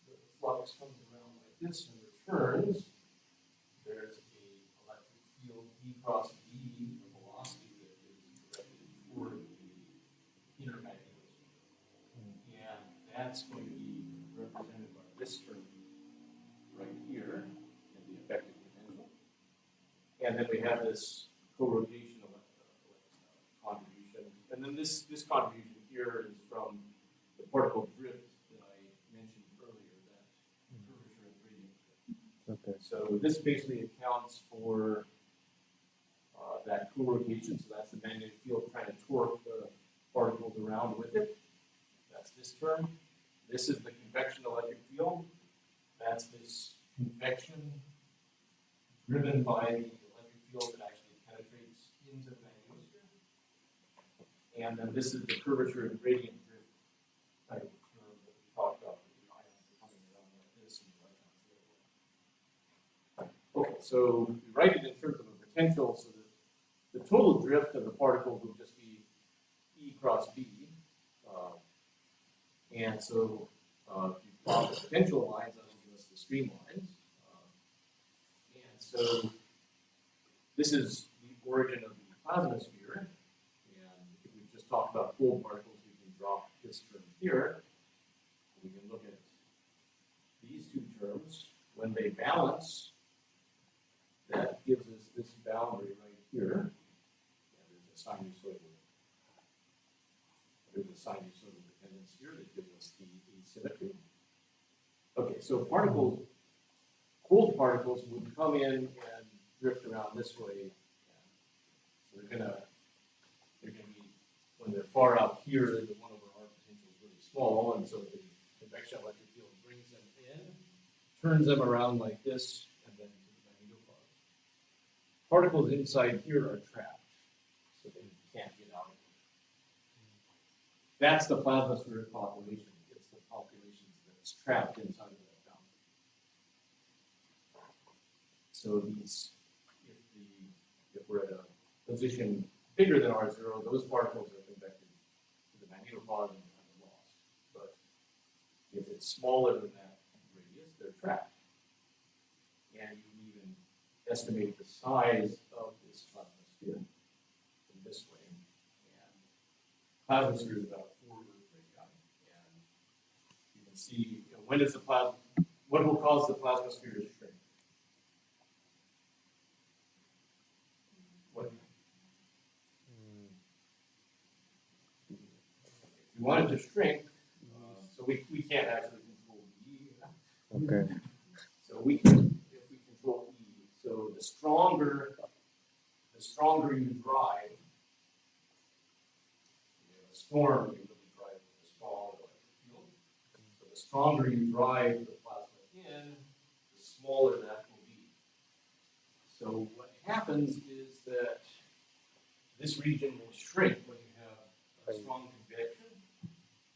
the flux comes around like this and returns, there's a electric field E cross B, the velocity that is directed toward the inner magnetosphere. And that's going to be represented by this term right here in the effective potential. And then we have this co-rotation contribution. And then this contribution here is from the particle drift that I mentioned earlier, that curvature and gradient drift.
Okay.
So this basically accounts for that co-rotation. So that's the magnetic field trying to torque the particles around with it. That's this term. This is the convection electric field. That's this convection driven by the electric field that actually penetrates into the magnetosphere. And then this is the curvature and gradient drift type of term that we talked about, that the ions are coming around like this and the electrons the other way. Okay, so we write it in terms of a potential, so that the total drift of the particles will just be E cross B. And so if you plot the potential lines, that'll give us the streamlines. And so this is the origin of the plasmosphere. And if we just talk about cold particles, we can drop this term here. We can look at these two terms. When they balance, that gives us this boundary right here. And there's a sinusoidal dependence here that gives us the asymmetry. Okay, so particles, cold particles would come in and drift around this way. So they're gonna be, when they're far out here, the 1/r potential is really small, and so the convection electric field brings them in, turns them around like this, and then to the magnetopause. Particles inside here are trapped, so they can't get out. That's the plasmaspheric population. It's the population that's trapped inside of that boundary. So these, if we're at a position bigger than R0, those particles are convected to the magnetopause and are lost. But if it's smaller than that radius, they're trapped. And you can even estimate the size of this plasmasphere in this way. And plasmasphere is about 4 Earth radii. And you can see, when does the plasma, what will cause the plasmasphere to shrink? What? If you want it to shrink, so we can't actually control E.
Okay.
So we can, if we control E, so the stronger you drive, a storm, you really drive a strong electric field. So the stronger you drive the plasma in, the smaller that will be. So what happens is that this region will shrink when you have a strong convection,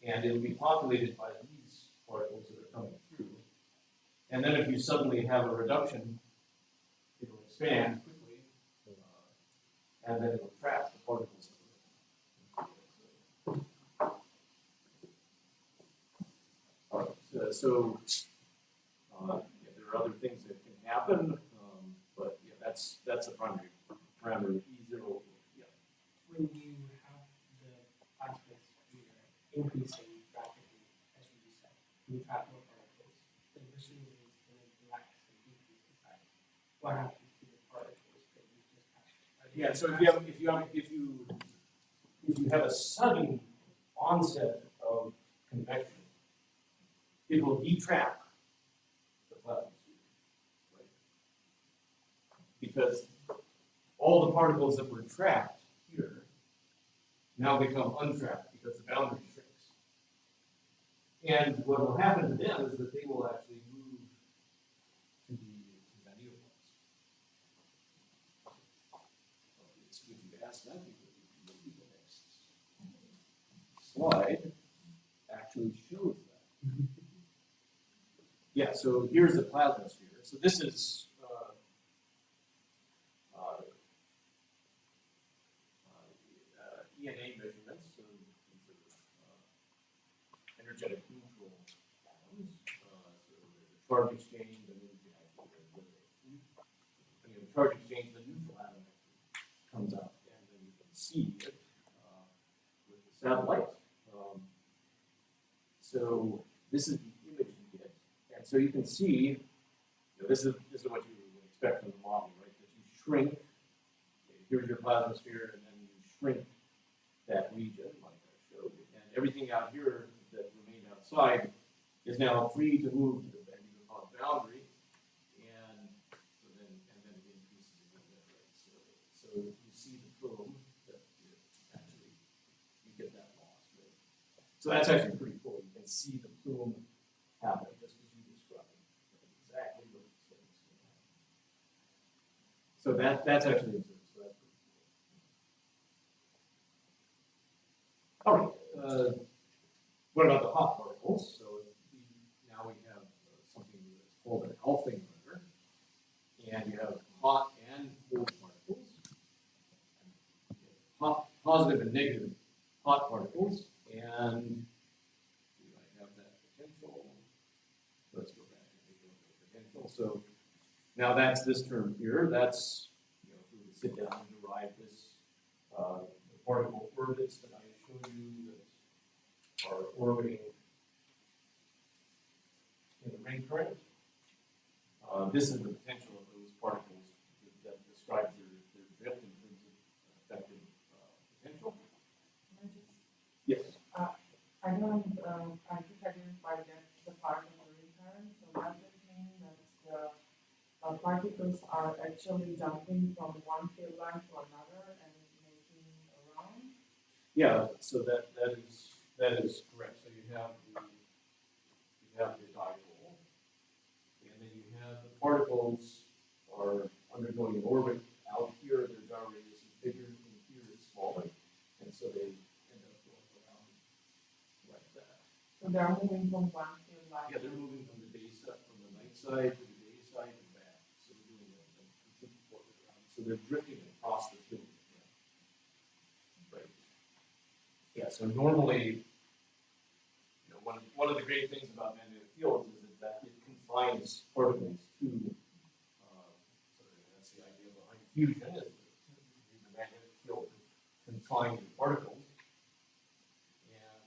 and it will be populated by these particles that are coming through. And then if you suddenly have a reduction, it will expand quickly, and then it will trap the particles. So yeah, there are other things that can happen, but yeah, that's the primary parameter. E0. Yeah.
When you have the plasmasphere increasing rapidly, as you just said, you trap more particles, then presumably when it relaxes and decreases in size, what happens to the particles that you just have?
Yeah. So if you have a sudden onset of convection, it will detrap the plasmasphere, right? Because all the particles that were trapped here now become untrapped because the boundary shrinks. And what will happen to them is that they will actually move to the magnetopause. It's good you asked that because maybe the next slide actually shows that. Yeah, so here's the plasmasphere. So this is ENA measurements, so these are energetic neutral atoms. So there's a charge exchange, and then you can actually, when you have a charge exchange, the neutral atom actually comes out, and then you can see it with the satellite. So this is the image you get, and so you can see, this is what you would expect from the model, right? That you shrink. Here's your plasmasphere, and then you shrink that region, like I showed, and everything out here that remained outside is now free to move to the magnetopause boundary, and so then it increases again, right? So you see the plume that actually you get that loss, right? So that's actually pretty cool. You can see the plume happen just as you described, exactly what you said is going to happen. So that's actually observed. So that's pretty cool. All right. What about the hot particles? So now we have something that's called an Alfvén runner, and you have hot and cold particles, hot, positive and negative hot particles, and do I have that potential? Let's go back and take a look at the potential. So now that's this term here. That's, if we would sit down and derive this, the particle orbits that I showed you that are orbiting in the ring current. This is the potential of those particles that describes their drift in terms of effective potential. Yes.
I don't, I think I didn't quite get the part of the ring current, so does it mean that the particles are actually jumping from one field line to another and making a round?
Yeah, so that is correct. So you have the dipole, and then you have the particles are undergoing an orbit out here. Their gyro radius is bigger, and here it's smaller, and so they end up going around like that.
So they are moving from one field line.
Yeah, they're moving from the night side to the day side and back. So they're doing a complete orbit around. So they're drifting across the field. Yeah. Right. Yeah. So normally, one of the great things about magnetic fields is that it confines particles to. So that's the idea behind fusion is the magnetic field confined to particles. And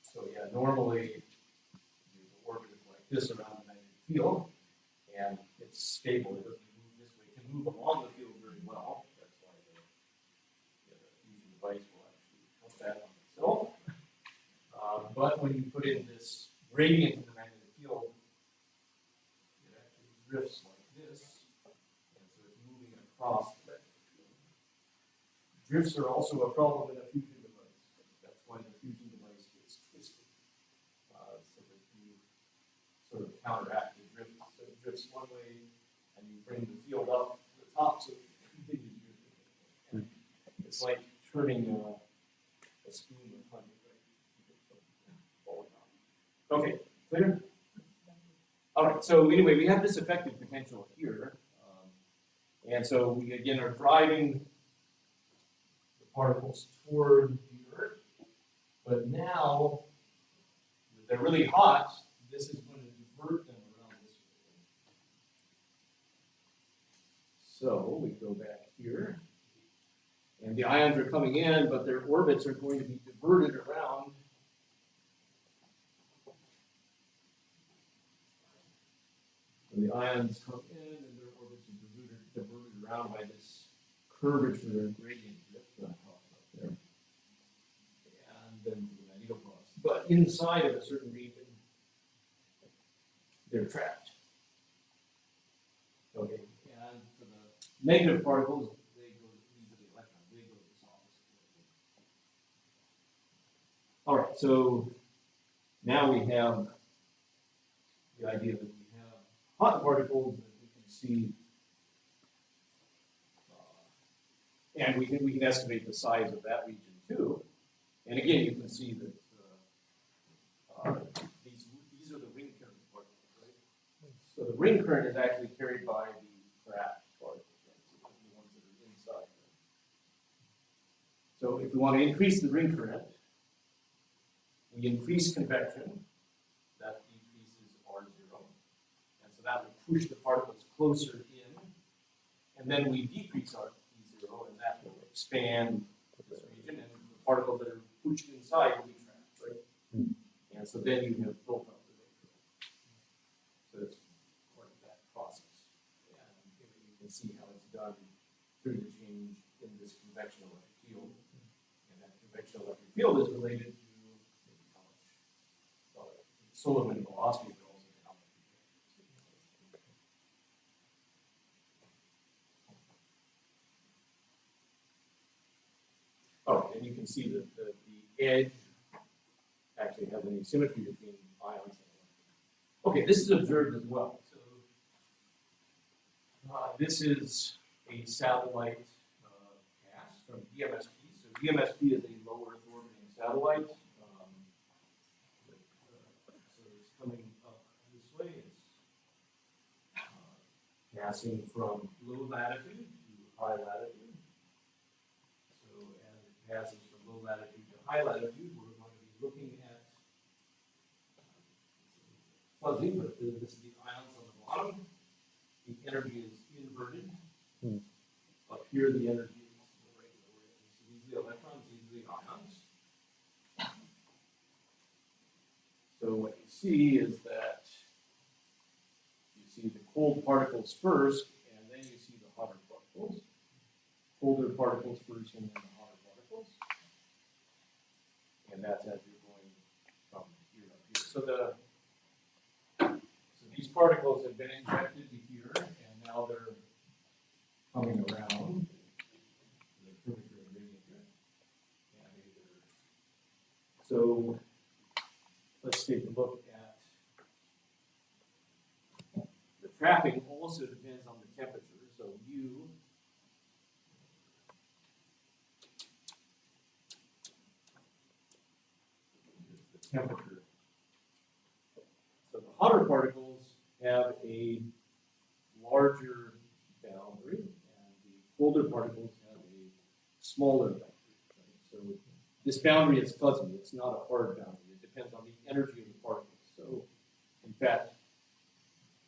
so yeah, normally the orbit is like this around the magnetic field, and it's stable. It doesn't move this way. It can move along the field very well. That's why the fusion device will actually come back on itself. But when you put in this gradient in the magnetic field, it actually drifts like this, and so it's moving across the magnetic field. Drifts are also a problem in a fusion device. That's why the fusion device gets twisted, so that you sort of counteract the drift. So it drifts one way, and you bring the field up to the top, so it continues drifting. It's like turning a spoon with honey. Okay, clear? All right, so anyway, we have this effective potential here. And so we again are driving the particles toward the Earth. But now, if they're really hot, this is going to divert them around this way. So we go back here. And the ions are coming in, but their orbits are going to be diverted around. And the ions come in, and their orbits are diverted around by this curvature and gradient drift that I talked about there. And then the magnetosphere. But inside of a certain region, they're trapped. Okay, and for the negative particles, these are the electrons, they go this opposite way. All right, so now we have the idea that we have hot particles that we can see, and we can estimate the size of that region too. And again, you can see that these are the ring current particles, right? So the ring current is actually carried by the trapped particles, right? So those are the ones that are inside. So if we want to increase the ring current, we increase convection. That decreases R0. And so that will push the particles closer in. And then we decrease our E0, and that will expand this region. And the particles that are pushed inside will be trapped, right? And so then you have built up the ring current. So it's part of that process. And you can see how it's done through the change in this convection electric field. And that convection electric field is related to solar wind velocity girls and how much oh, and you can see that the edge actually has an asymmetry between ions and electrons. Okay, this is observed as well. So this is a satellite cast from GMSP. So GMSP is a low Earth orbiting satellite. Coming up this way, it's passing from low latitude to high latitude. So as it passes from low latitude to high latitude, we're going to be looking at fuzzy, but this is the ions on the bottom. The energy is inverted. Up here, the energy is the regular way. So these are the electrons, these are the ions. So what you see is that you see the cold particles first, and then you see the hotter particles. Colder particles first, and then the hotter particles. And that's as you're going from here up here. So these particles have been injected to here, and now they're coming around the curvature and gradient here. So let's take a look at the trapping. Also depends on the temperature. So U is the temperature. So the hotter particles have a larger boundary, and the colder particles have a smaller boundary. Right? So this boundary is fuzzy. It's not a hard boundary. It depends on the energy of the particles. So, in fact,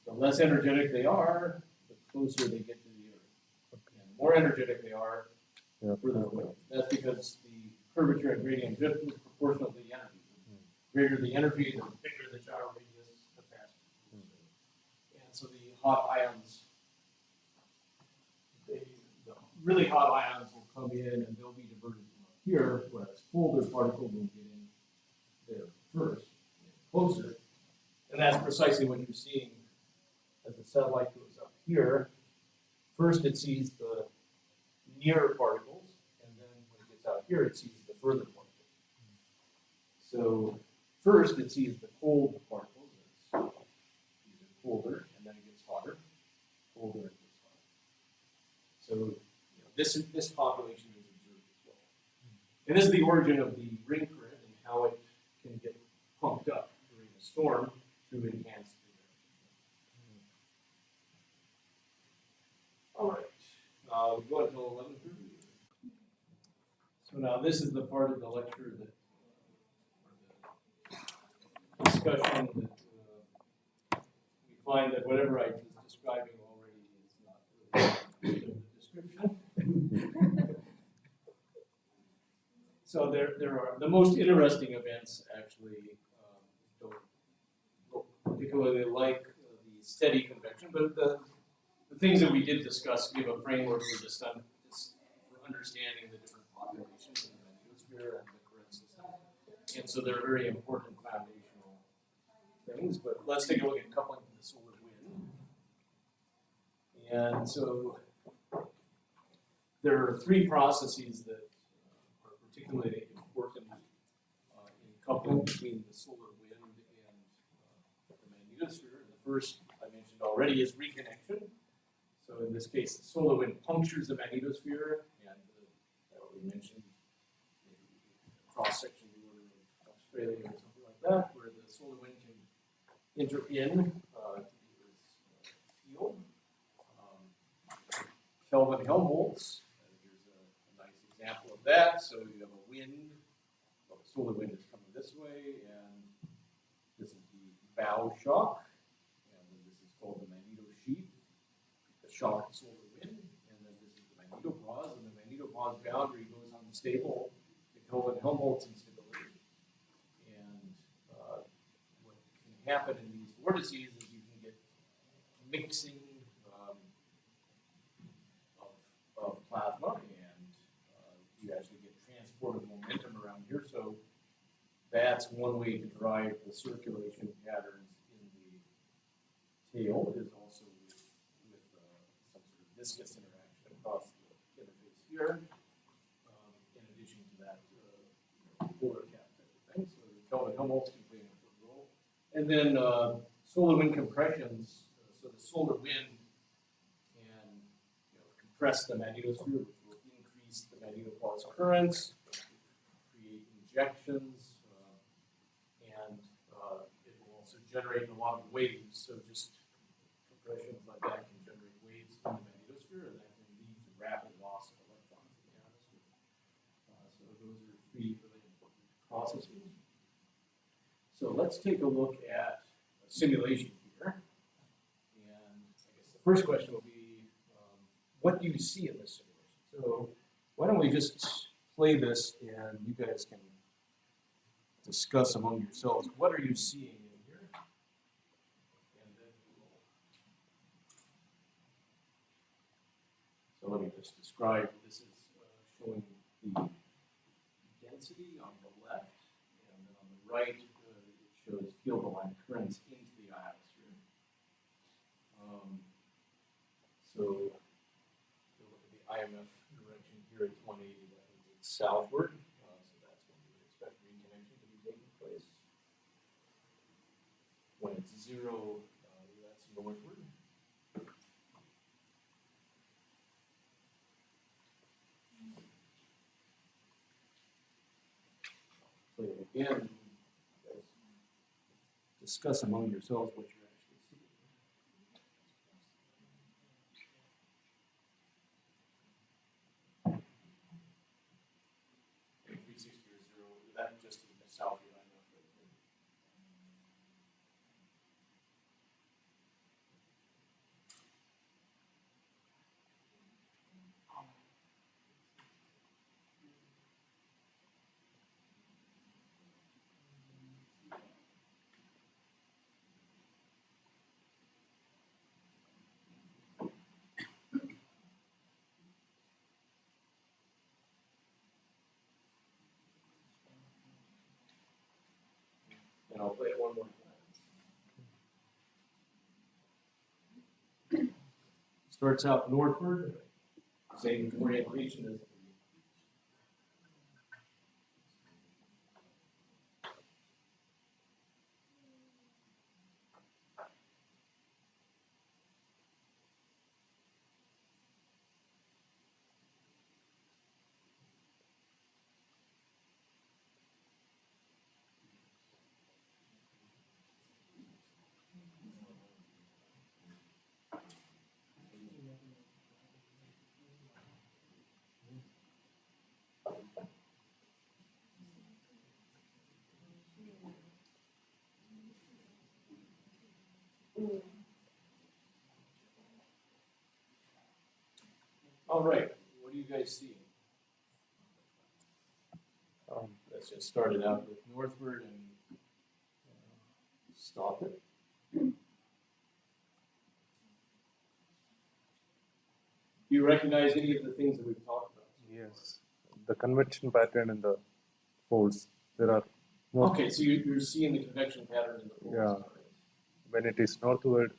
the less energetic they are, the closer they get to the Earth. And the more energetic they are, the further away. That's because the curvature and gradient drift is proportional to the energy. The greater the energy, the bigger the gyro radius, the faster. And so the hot ions, the really hot ions will come in and they'll be diverted from up here, whereas colder particles will get in there first, closer. And that's precisely what you're seeing as the satellite goes up here. First it sees the nearer particles, and then when it gets out here, it sees the further particles. So first it sees the cold particles. These are colder, and then it gets hotter. Colder, and it gets hotter. So this population is observed as well. And this is the origin of the ring current and how it can get pumped up during a storm through enhanced inertia. All right, we go until 11:30. So now this is the part of the lecture that, or the discussion that we find that whatever I was describing already is not really the description. So there are the most interesting events actually don't look particularly like the steady convection, but the things that we did discuss give a framework for understanding the different populations in the Magnetosphere and the current system. And so they're very important foundational things, but let's take a look at coupling to the solar wind. And so there are three processes that are particularly important in coupling between the solar wind and the magnetosphere. The first I mentioned already is reconnection. So in this case, the solar wind punctures the magnetosphere, and we mentioned cross-section the order of Australia or something like that, where the solar wind can enter in to the Earth's field. Kelvin-Helmholtz, here's a nice example of that. So you have a wind, well, the solar wind is coming this way, and this is the bow shock, and then this is called the magnetosheath. The shock of solar wind, and then this is the magnetopause, and the magnetopause boundary goes unstable to Kelvin-Helmholtz instability. And what can happen in these vortices is you can get mixing of plasma, and you actually get transport of momentum around here. So that's one way to drive the circulation patterns in the tail, is also with some sort of viscous interaction across the interface here, in addition to that polar cap type of thing. So Kelvin-Helmholtz can play an important role. And then solar wind compressions. So the solar wind can compress the magnetosphere, which will increase the magnetopause currents, create injections, and it will also generate a lot of waves. So just compressions like that can generate waves in the magnetosphere, and that can lead to rapid loss of electrons in the atmosphere. So those are three really important processes. So let's take a look at a simulation here. And I guess the first question will be, what do you see in this simulation? So why don't we just play this and you guys can discuss among yourselves, what are you seeing in here? And then so let me just describe, this is showing the density on the left, and then on the right it shows field aligned currents into the ionosphere. IMF direction here, it's 180, that means it's southward. So that's when we would expect reconnection to be taking place. When it's 0, that's northward. So again, you guys discuss among yourselves what you're actually seeing. Okay, 360 or 0, that just to the south of IMF right there. And I'll play it one more time. Starts out northward, same orientation as the All right, what do you guys see? Let's just start it out with northward and stop it. Do you recognize any of the things that we've talked about?
Yes. The convection pattern and the folds. There are more.
Okay, so you're seeing the convection pattern in the folds.
Yeah. When it is northward,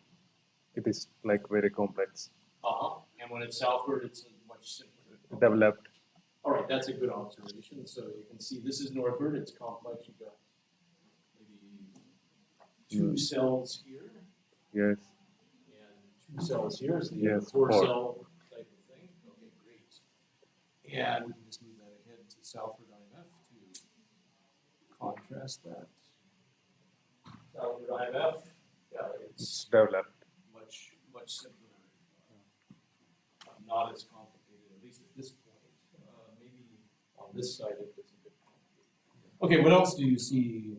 it is like very complex.
And when it's southward, it's much simpler.
Developed.
All right, that's a good observation. So you can see this is northward, it's complex. You've got maybe 2 cells here
Yes.
and 2 cells here. So you have
Yes,
a 4
4.
cell type of thing. Okay, great. And we can just move that ahead to southward IMF to contrast that. Southward IMF, yeah,
It's
it's
developed.
much simpler. Not as complicated, at least at this point. Maybe on this side it gets a bit complicated. Okay, what else do you see?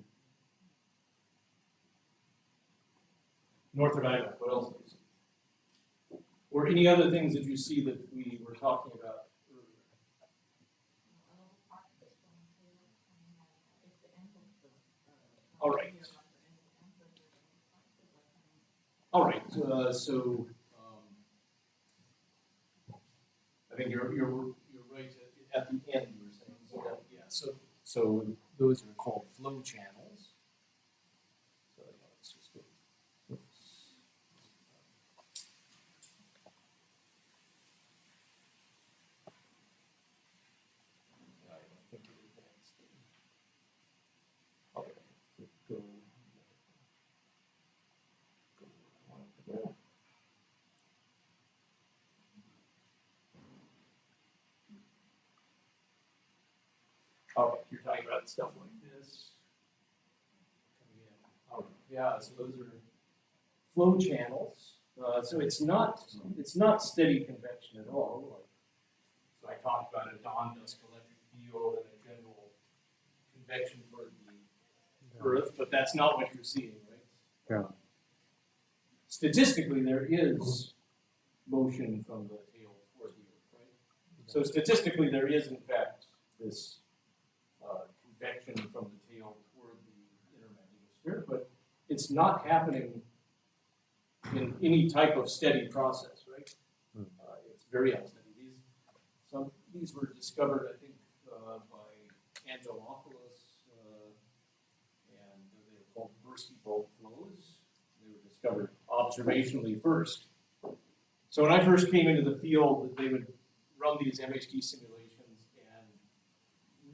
Northward IMF, what else do you see? Or any other things that you see that we were talking about earlier? All right. All right, so I think you're right at the end. You were saying so those are called flow channels. So let's just go. Oops. I don't think it advanced. Okay, go. Oh, you're talking about stuff like this. Oh, yeah, so those are flow channels. So it's not steady convection at all. So I talked about a dawn dusk electric field and a general convection toward the Earth, but that's not what you're seeing, right?
Yeah.
Statistically, there is motion from the tail toward the Earth, right? So statistically, there is in fact this convection from the tail toward the inner magnetosphere, but it's not happening in any type of steady process, right? It's very unsteady. These were discovered, I think, by Angelopoulos, and they were called bursty bulk flows. They were discovered observationally first. So when I first came into the field, they would run these MHD simulations, and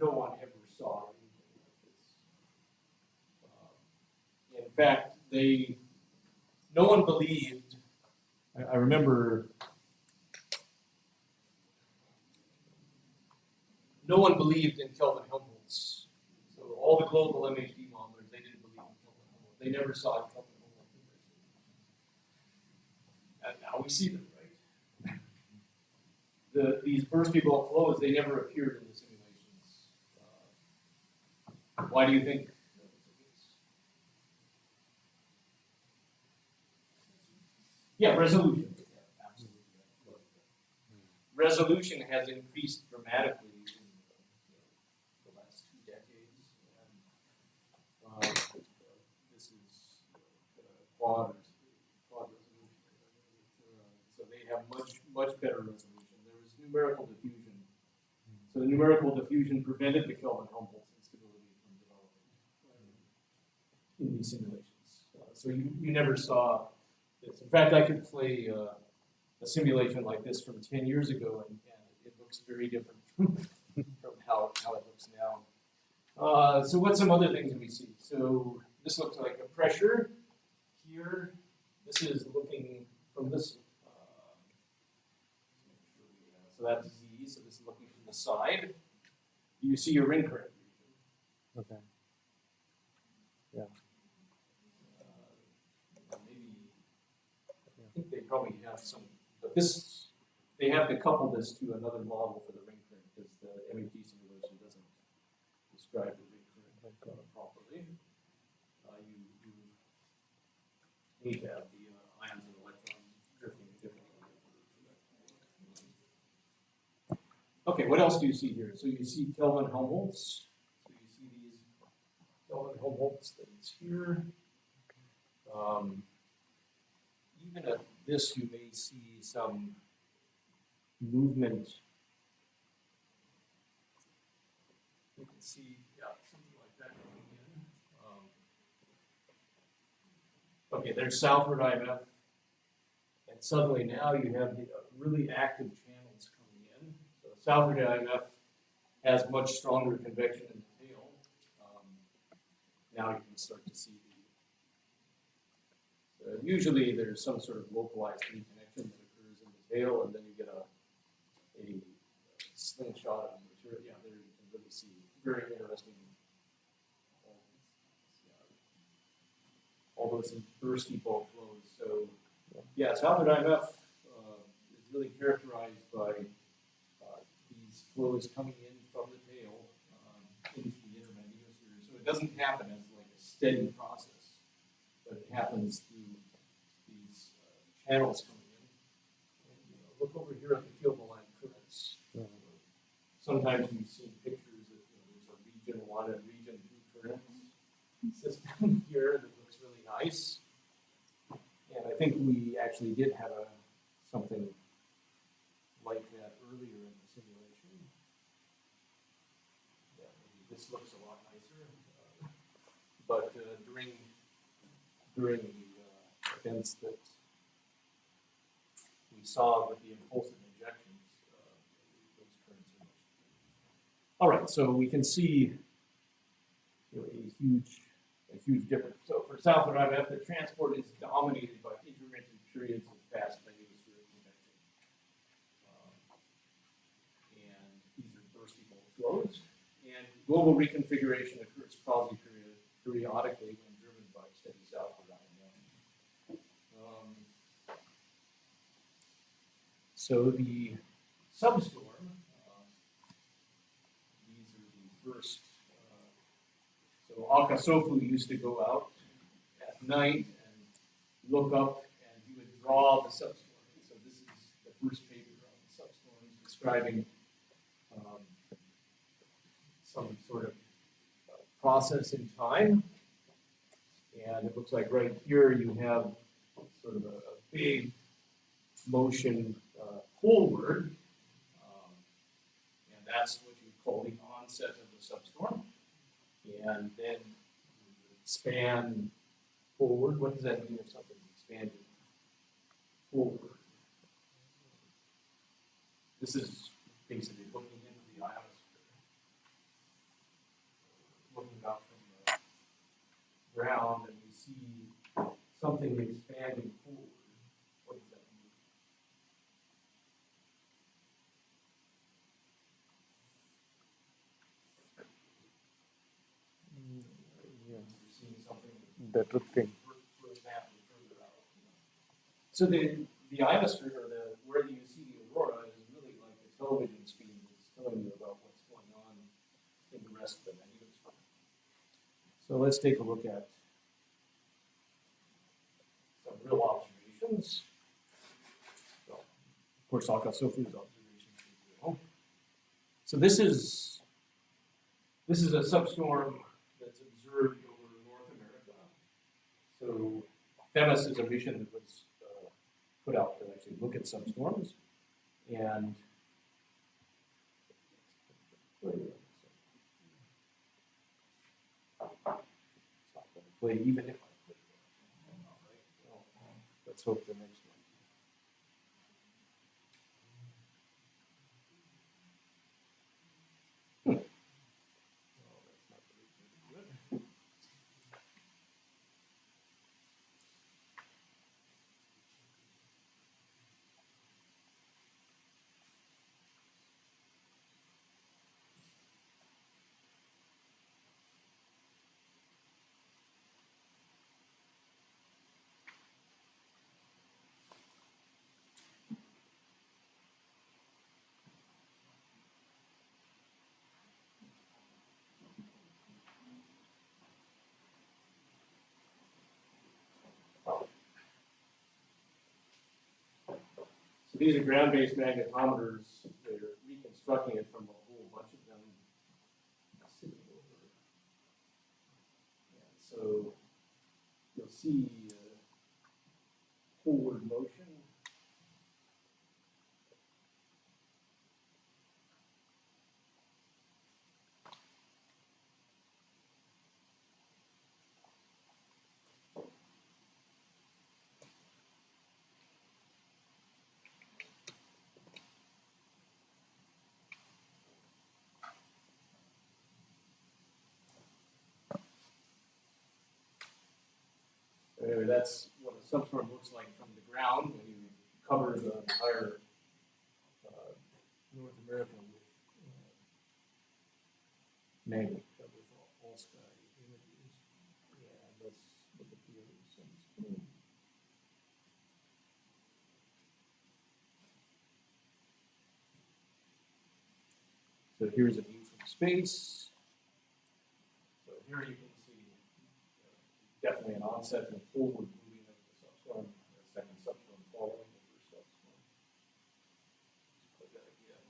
no one ever saw anything like this. In fact, no one believed. I remember no one believed in Kelvin Helmholtz. So all the global MHD modelers, they didn't believe in Kelvin Helmholtz. They never saw Kelvin Helmholtz. And now we see them, right? These bursty bulk flows, they never appeared in the simulations. Why do you think? Yeah, resolution. Yeah, absolutely. Resolution has increased dramatically in the last 2 decades. And, this is quad resolution. So they have much better resolution. There was numerical diffusion. So the numerical diffusion prevented the Kelvin-Helmholtz instability from developing in these simulations. So you never saw this. In fact, I could play a simulation like this from 10 years ago, and it looks very different from how it looks now. So what's some other things that we see? So this looks like a pressure here. This is looking from this. So that's Z. So this is looking from the side. You see your ring current region.
Okay. Yeah.
Maybe I think they probably have some, but they have to couple this to another model for the ring current because the MHD simulation doesn't describe the ring current properly. You need to have the ions and electrons drifting differently. Okay, what else do you see here? So you see Kelvin-Helmholtz. So you see these Kelvin-Helmholtz things here. Even at this, you may see some movement. You can see, yeah, something like that coming in. Okay, there's southward IMF, and suddenly now you have the really active channels coming in. So southward IMF has much stronger convection in the tail. Now you can start to see usually there's some sort of localized reconnection that occurs in the tail, and then you get a slingshot of material. Yeah, there you can really see very interesting. All those bursty bulk flows. So, yeah, southward IMF is really characterized by these flows coming in from the tail into the inner magnetosphere. So it doesn't happen as like a steady process, but it happens through these channels coming in. And, look over here at the field line currents. Sometimes you see pictures of there's a region 1 and region 2 current system here that looks really nice. And I think we actually did have something like that earlier in the simulation. Yeah, maybe this looks a lot nicer. But during the events that we saw with the impulsive injections, those currents are much different. All right, so we can see a huge difference. So for southward IMF, the transport is dominated by intermittent periods of fast magnetospheric convection. And these are bursty bulk flows. And global reconfiguration occurs periodically when driven by steady southward IMF. So the substorm, these are the first. So Akasofu used to go out at night and look up, and he would draw the substorm. So this is the first paper on the substorms describing some sort of process in time. And it looks like right here you have sort of a big motion forward, and that's what you call the onset of the substorm. And then expand forward. What does that mean if something is expanded forward? This is basically looking into the ionosphere. Looking up from the ground and we see something expanding forward. What does that mean?
Yeah.
You're seeing something
The drifting.
for example, further out. So the ionosphere, or where you see the aurora, is really like the television screen that's telling you about what's going on in the rest of the magnetosphere. So let's take a look at some real observations. So, of course, Alka-Sofu's observations are real. So this is a substorm that's observed over North America. So THEMIS is a mission that was put out to actually look at substorms, and play even if I play. All right, well, let's hope the next one. Oh, that's not very good. So these are ground-based magnetometers. They're reconstructing it from a whole bunch of them sitting over. And so you'll see forward motion. Anyway, that's what a substorm looks like from the ground when you cover the entire North America with Niemegk with all sky images. Yeah, let's look at the other sunscreen. So here's a view from space. So here you can see definitely an onset and forward moving of the substorm, the second substorm following the first substorm. Let's put that again.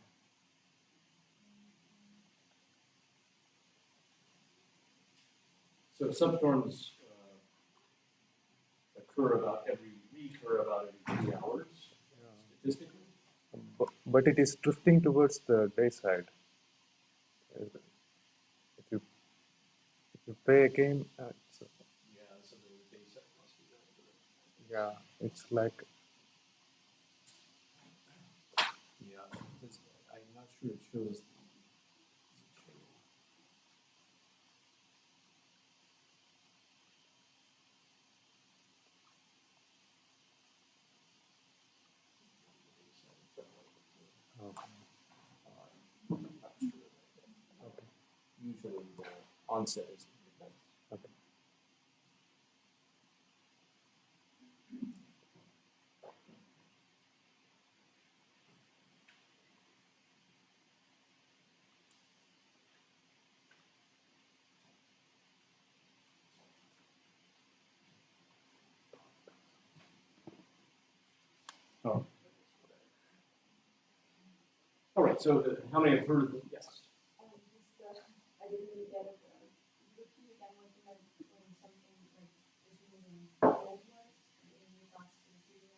So substorms recur about every 3 hours, statistically.
But it is drifting towards the day side. If you play a game,
Yeah, so the day set must be that good.
yeah, it's like
Yeah, I'm not sure it shows the. I'm not sure.
okay.
Usually the onset is.
Okay.
Oh. All right, so how many have heard of this? Yes.
I didn't really get it. Repeat again what you meant when something like is moving outwards in regards to the field.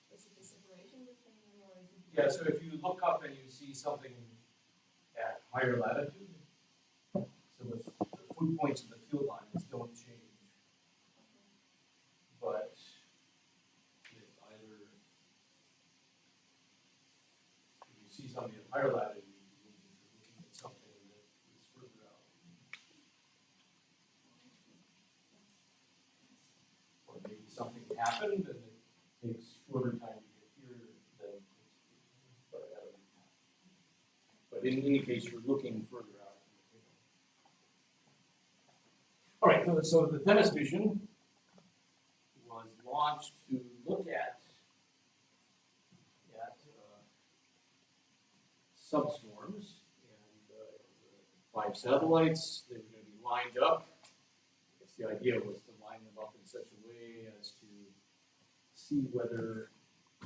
Is it the separation between them or is it?
Yeah, so if you look up and you see something at higher latitude, so the food points of the field lines don't change, but it either see something at higher latitude, it means that you're looking at something that is further out. Or maybe something happened and it takes shorter time to get here than it takes to get out. But in any case, you're looking further out. All right, so the Themis mission was launched to look at substorms, and 5 satellites. They were going to be lined up. I guess the idea was to line them up in such a way as to see whether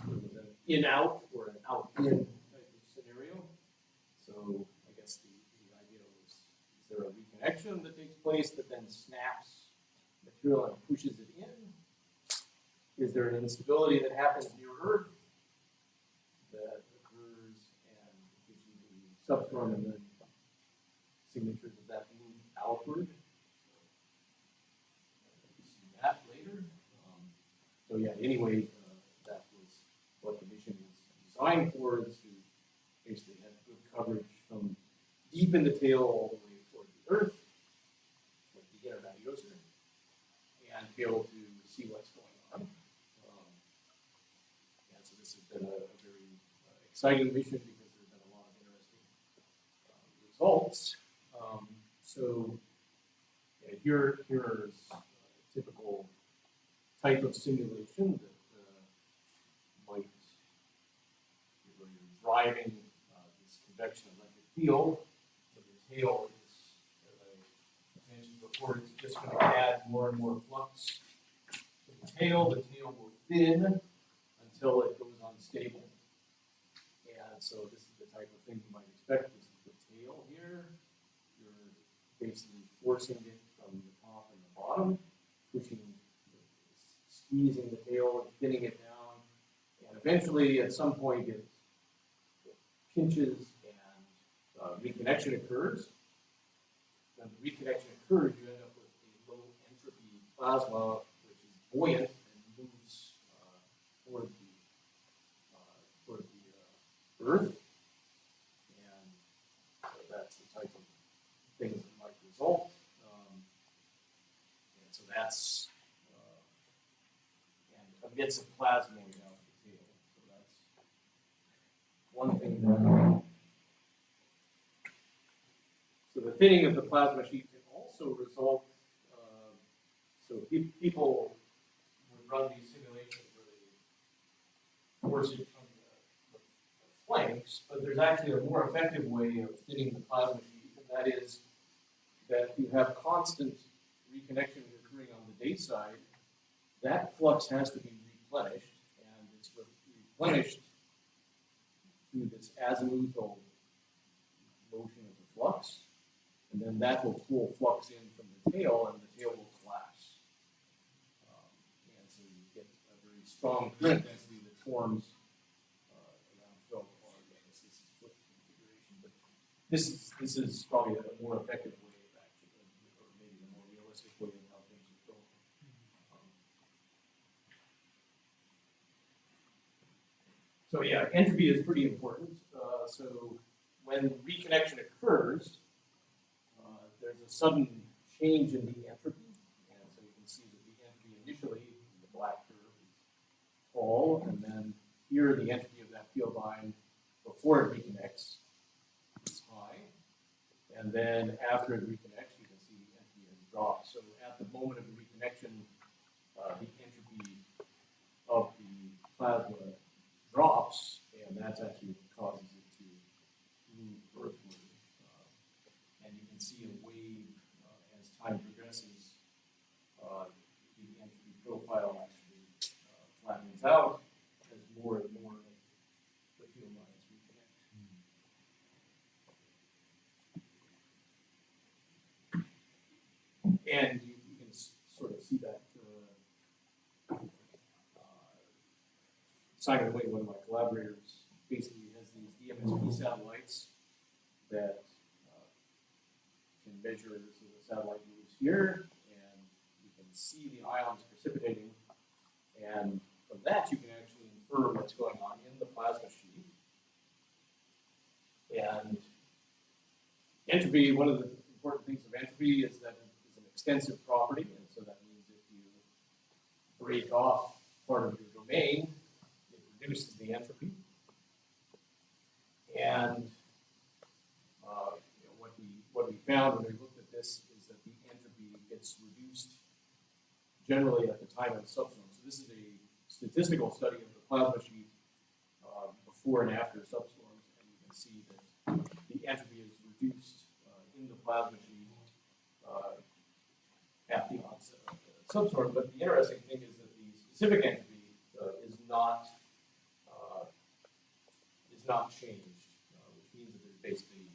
there was an in-out or an out-in type of scenario. So I guess the idea was, is there a reconnection that takes place that then snaps material and pushes it in? Is there an instability that happens near Earth that occurs and gives you the substorm and then signatures of that move outward? We'll see that later. So yeah, anyway, that was what the mission is designed for, is to basically have good coverage from deep in the tail all the way toward the Earth, like the inner Magnetosphere, and be able to see what's going on. And so this has been a very exciting mission because there's been a lot of interesting results. So here's a typical type of simulation that might, where you're driving this convection electric field. So the tail is, as I mentioned before, it's just going to add more and more flux to the tail. The tail will thin until it goes unstable. And so this is the type of thing you might expect. This is the tail here. You're basically forcing it from the top and the bottom, pushing, squeezing the tail and thinning it down. And eventually, at some point, it pinches and reconnection occurs. When the reconnection occurs, you end up with a low entropy plasma, which is buoyant and moves toward the Earth. And so that's the type of things that might result. And so that's and emits a plasma out of the tail. So that's one thing that. So the thinning of the plasma sheet can also result. So people would run these simulations where they force it from the flanks, but there's actually a more effective way of thinning the plasma sheet, and that is that you have constant reconnection occurring on the day side. That flux has to be replenished, and it's replenished through this azimuthal motion of the flux, and then that will pull flux in from the tail, and the tail will collapse. And so you get a very strong current density that forms around 12 bar. This is flip configuration, but this is probably a more effective way of actually, or maybe a more realistic way of how things are going. So yeah, entropy is pretty important. So when reconnection occurs, there's a sudden change in the entropy, and so you can see that the entropy initially, the black curve, is tall, and then here the entropy of that field line before it reconnects is high, and then after it reconnects, you can see the entropy has dropped. So at the moment of the reconnection, the entropy of the plasma drops, and that's actually what causes it to move earthward. And you can see a wave as time progresses, the entropy profile actually flattens out as more and more of the field lines reconnect. And you can sort of see that. Simon Wing, one of my collaborators, basically has these DMSP satellites that can measure, so the satellite moves here, and you can see the ions precipitating, and from that you can actually infer what's going on in the plasma sheet. entropy, one of the important things of entropy is that it's an extensive property, and so that means if you break off part of your domain, it reduces the entropy. And what we found when we looked at this is that the entropy gets reduced generally at the time of the substorm. So this is a statistical study of the plasma sheet before and after substorms, and you can see that the entropy is reduced in the plasma sheet at the onset of the substorm. But the interesting thing is that the specific entropy is not changed, which means that there's basically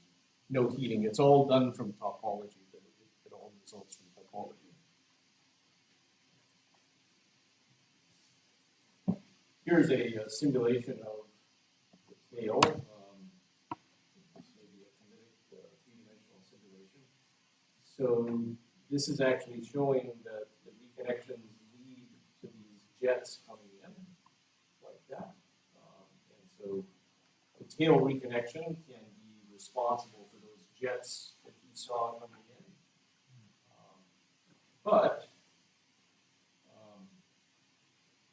no heating. It's all done from topology. It all results from topology. Here's a simulation of the tail. This may be a kinetic three-dimensional simulation. So this is actually showing that the reconnections lead to these jets coming in, like that. And so the tail reconnection can be responsible for those jets that you saw coming in. But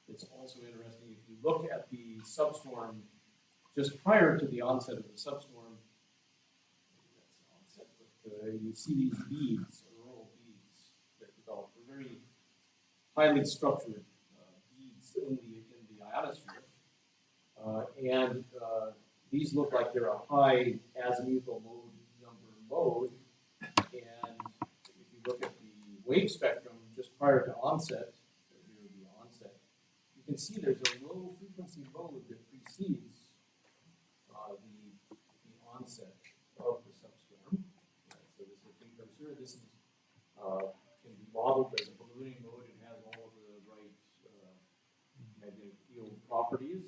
it's also interesting if you look at the substorm just prior to the onset of the substorm. That's the onset, but you see these beads, auroral beads that develop. They're very highly structured beads in the ionosphere, and these look like they're a high azimuthal mode number mode. And if you look at the wave spectrum just prior to onset, you can see there's a low frequency mode that precedes the onset of the substorm. So this is a precursor. This is can be modeled as a ballooning mode and has all of the right magnetic field properties.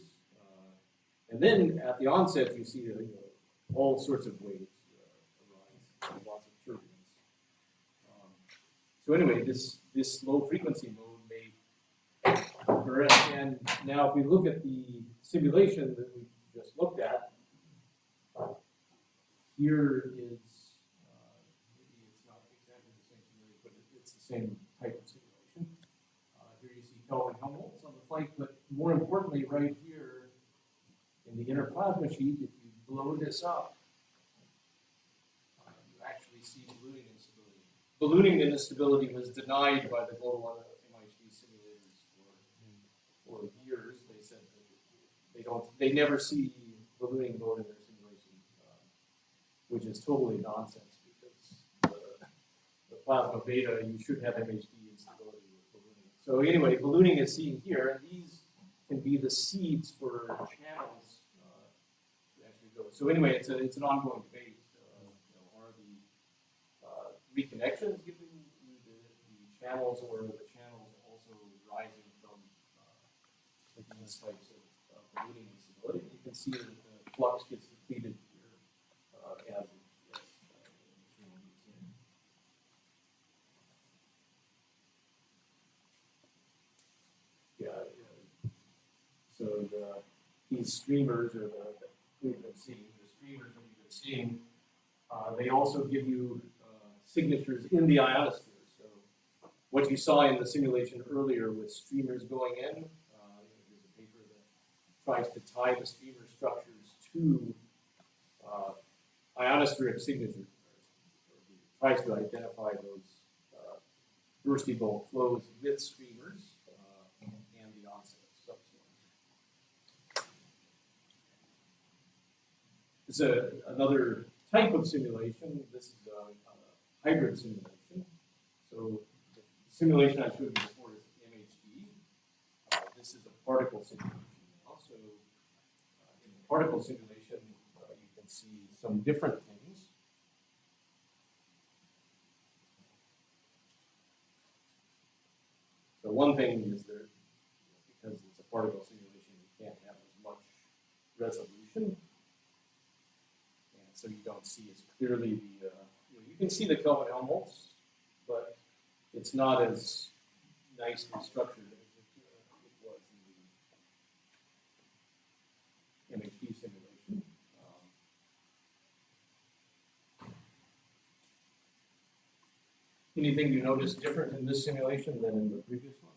And then at the onset, you see all sorts of waves arise, lots of turbulence. So anyway, this low frequency mode may occur. And now if we look at the simulation that we just looked at, here is, maybe it's not exactly the same simulation, but it's the same type of simulation. Here you see Kelvin Helmholtz on the flight, but more importantly, right here in the inner plasma sheet, if you blow this up, you actually see ballooning instability. Ballooning instability was denied by the global MIT simulators for years. They said that they never see ballooning mode in their simulation, which is totally nonsense because the plasma beta, you should have MHD instability with ballooning. So anyway, ballooning is seen here, and these can be the seeds for channels to actually go. So anyway, it's an ongoing debate. Are the reconnections giving the channels, or are the channels also rising from these types of ballooning instability? You can see that the flux gets depleted here as so these streamers are that we've been seeing, the streamers that we've been seeing, they also give you signatures in the ionosphere. So what you saw in the simulation earlier with streamers going in, there's a paper that tries to tie the streamer structures to ionospheric signatures, or tries to identify those bursty bulk flows with streamers and the onset of substorms. This is another type of simulation. This is a hybrid simulation. So the simulation I showed you before is MHD. This is a particle simulation. Also, in the particle simulation, you can see some different things. So one thing is that because it's a particle simulation, you can't have as much resolution. And so you don't see as clearly the, you can see the Kelvin Helmholtz, but it's not as nicely structured as it was in the MHD simulation. Anything you notice different in this simulation than in the previous one?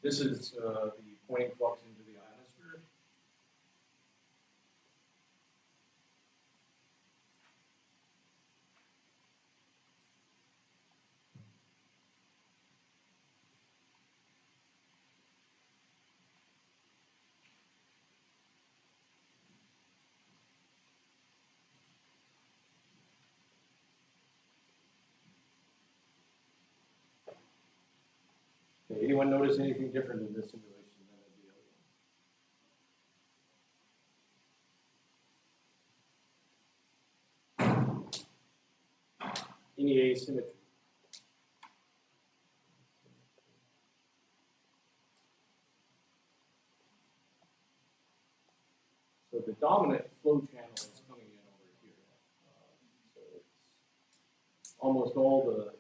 This is the pointing flux into the ionosphere. Okay, anyone notice anything different in this simulation than in the other one? Any asymmetry? So the dominant flow channel is coming in over here. So it's almost all the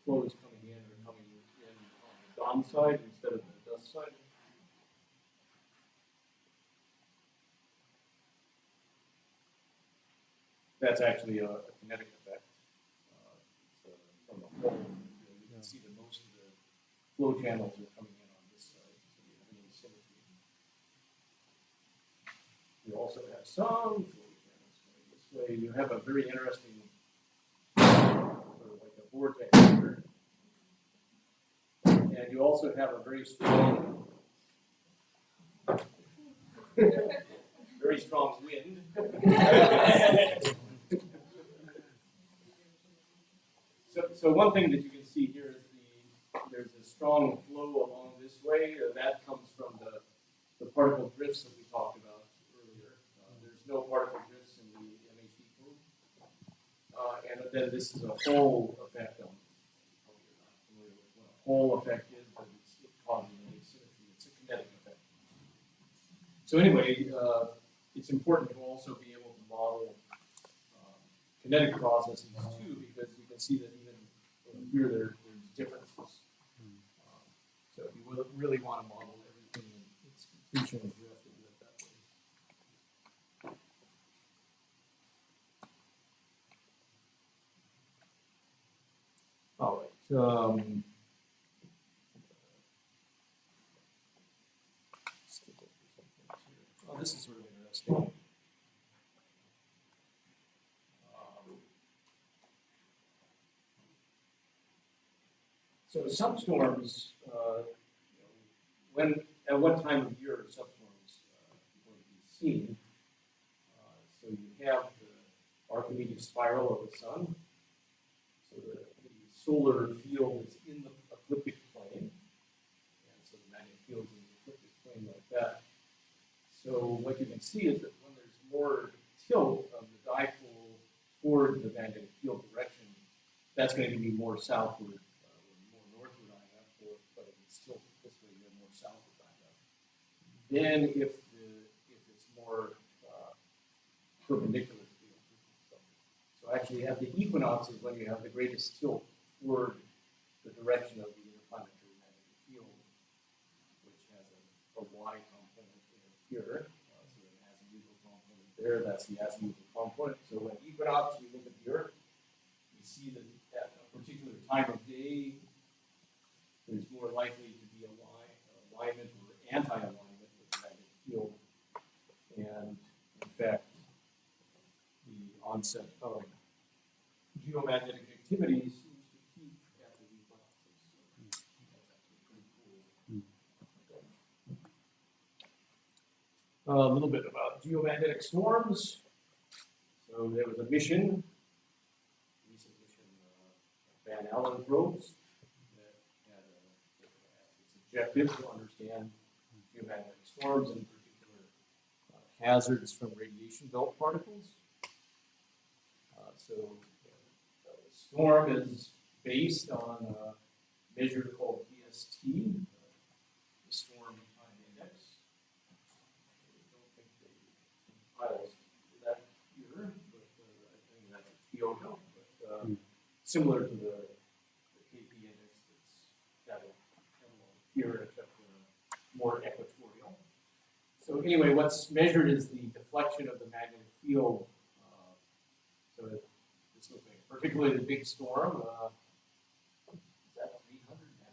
flows coming in are coming in on the dawn side instead of the dusk side. That's actually a kinetic effect. So from the whole, you can see that most of the flow channels are coming in on this side. So you have an asymmetry. You also have some flow channels going this way. You have a very interesting sort of like a vortex here. And you also have a very strong wind. So one thing that you can see here is there's a strong flow along this way. That comes from the particle drifts that we talked about earlier. There's no particle drifts in the MHD flow. And then this is a Hall effect. I'm probably not familiar with what a Hall effect is, but it causes an asymmetry. It's a kinetic effect. So anyway, it's important to also be able to model kinetic processes too, because you can see that even here there's differences. So if you really want to model everything in its completion, you have to do it that way. All right. Oh, this is sort of interesting. So some storms, at what time of year are some storms going to be seen? So you have the Archimedes spiral of the sun. So the solar field is in the ecliptic plane, and so the magnetic field is in the ecliptic plane like that. So what you can see is that when there's more tilt of the dipole toward the magnetic field direction, that's going to be more southward. Then if it's more perpendicular to the ecliptic. So actually you have the equinoxes when you have the greatest tilt toward the direction of the interplanetary magnetic field, which has a y component in here. So an azimuthal component there, that's the azimuthal component. So when equinox, you look at the Earth, you see that at a particular time of day, there's more likely to be alignment or anti-alignment field, and in fact, the onset of geomagnetic activity seems to peak at the equinoxes. So that's actually pretty cool. A little bit about geomagnetic storms. So there was a mission, recent mission, Van Allen probes, that had its objective to understand geomagnetic storms and hazards from radiation belt particles. So the storm is based on a measure called PST, the storm time index. I don't think they compiled that here, but I think that's a Kyoto, but similar to the KP index that's here, except more equatorial. So anyway, what's measured is the deflection of the magnetic field. So this particularly the big storm, is that 300 now?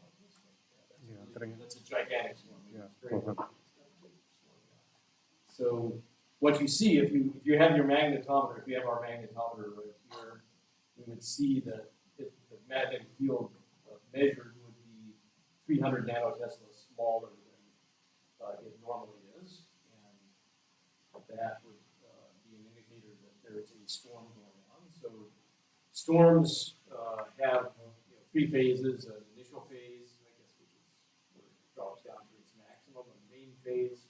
Yeah, 300.
That's a gigantic storm.
Yeah,
It's very
400.
large. So what you see, if you have your magnetometer, if you have our magnetometer right here, we would see that the magnetic field measured would be 300 nanotesla smaller than it normally is, and that would be an indicator that there is a storm going on. So storms have three phases: an initial phase, I guess, which is where it drops down to its maximum, a main phase.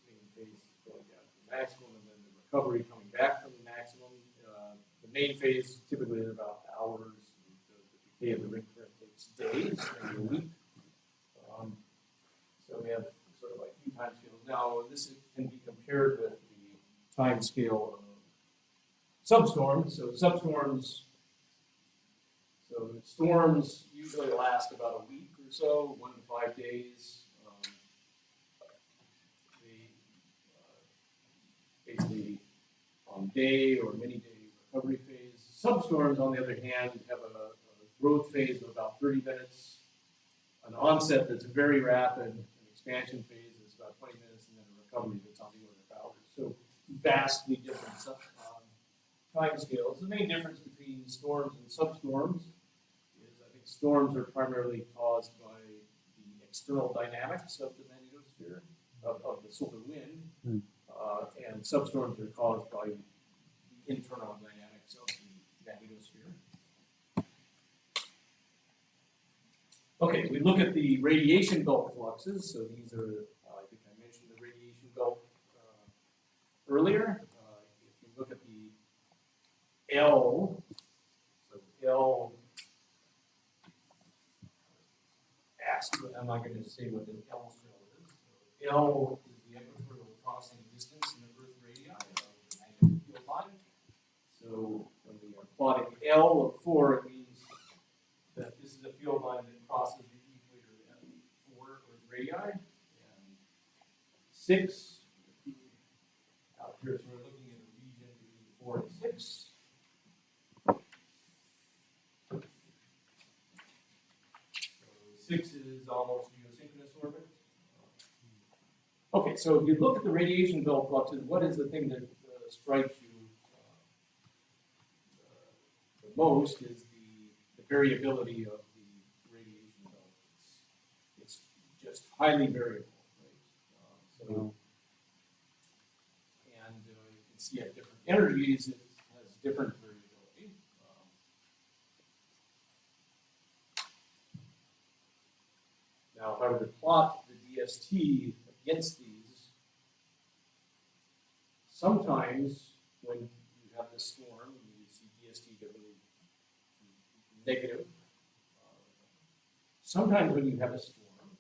Main phase going down to the maximum, and then the recovery coming back from the maximum. The main phase typically is about hours. The decay of the ring current takes days, maybe a week. So we have sort of like two time scales. Now, this can be compared with the time scale of substorms. So substorms, so storms usually last about a week or so, 1 to 5 days. Basically on day or many day recovery phase. Substorms, on the other hand, have a growth phase of about 30 minutes, an onset that's very rapid, an expansion phase that's about 20 minutes, and then a recovery that's on the order of hours. So vastly different time scales. The main difference between storms and substorms is I think storms are primarily caused by the external dynamics of the magnetosphere, of the solar wind. And substorms are caused by the internal dynamics of the magnetosphere. Okay, we look at the radiation belt fluxes. So these are, I think I mentioned the radiation belt earlier. If you look at the L, so L, I'm not going to say what the L shell is. So L is the equatorial crossing distance in the Earth radii of the magnetic field line. So when we are plotting L of 4, it means that this is a field line that crosses the equator at 4 Earth radii. And 6, out here, so we're looking at a region between 4 and 6. So 6 is almost geosynchronous orbit. Okay, so if you look at the radiation belt fluxes, what is the thing that strikes you the most is the variability of the radiation belt. It's just highly variable, right? And you can see at different energies, it has different variability. Now, if I were to plot the DST against these, sometimes when you have this storm, you see DST get really negative. Sometimes when you have a storm,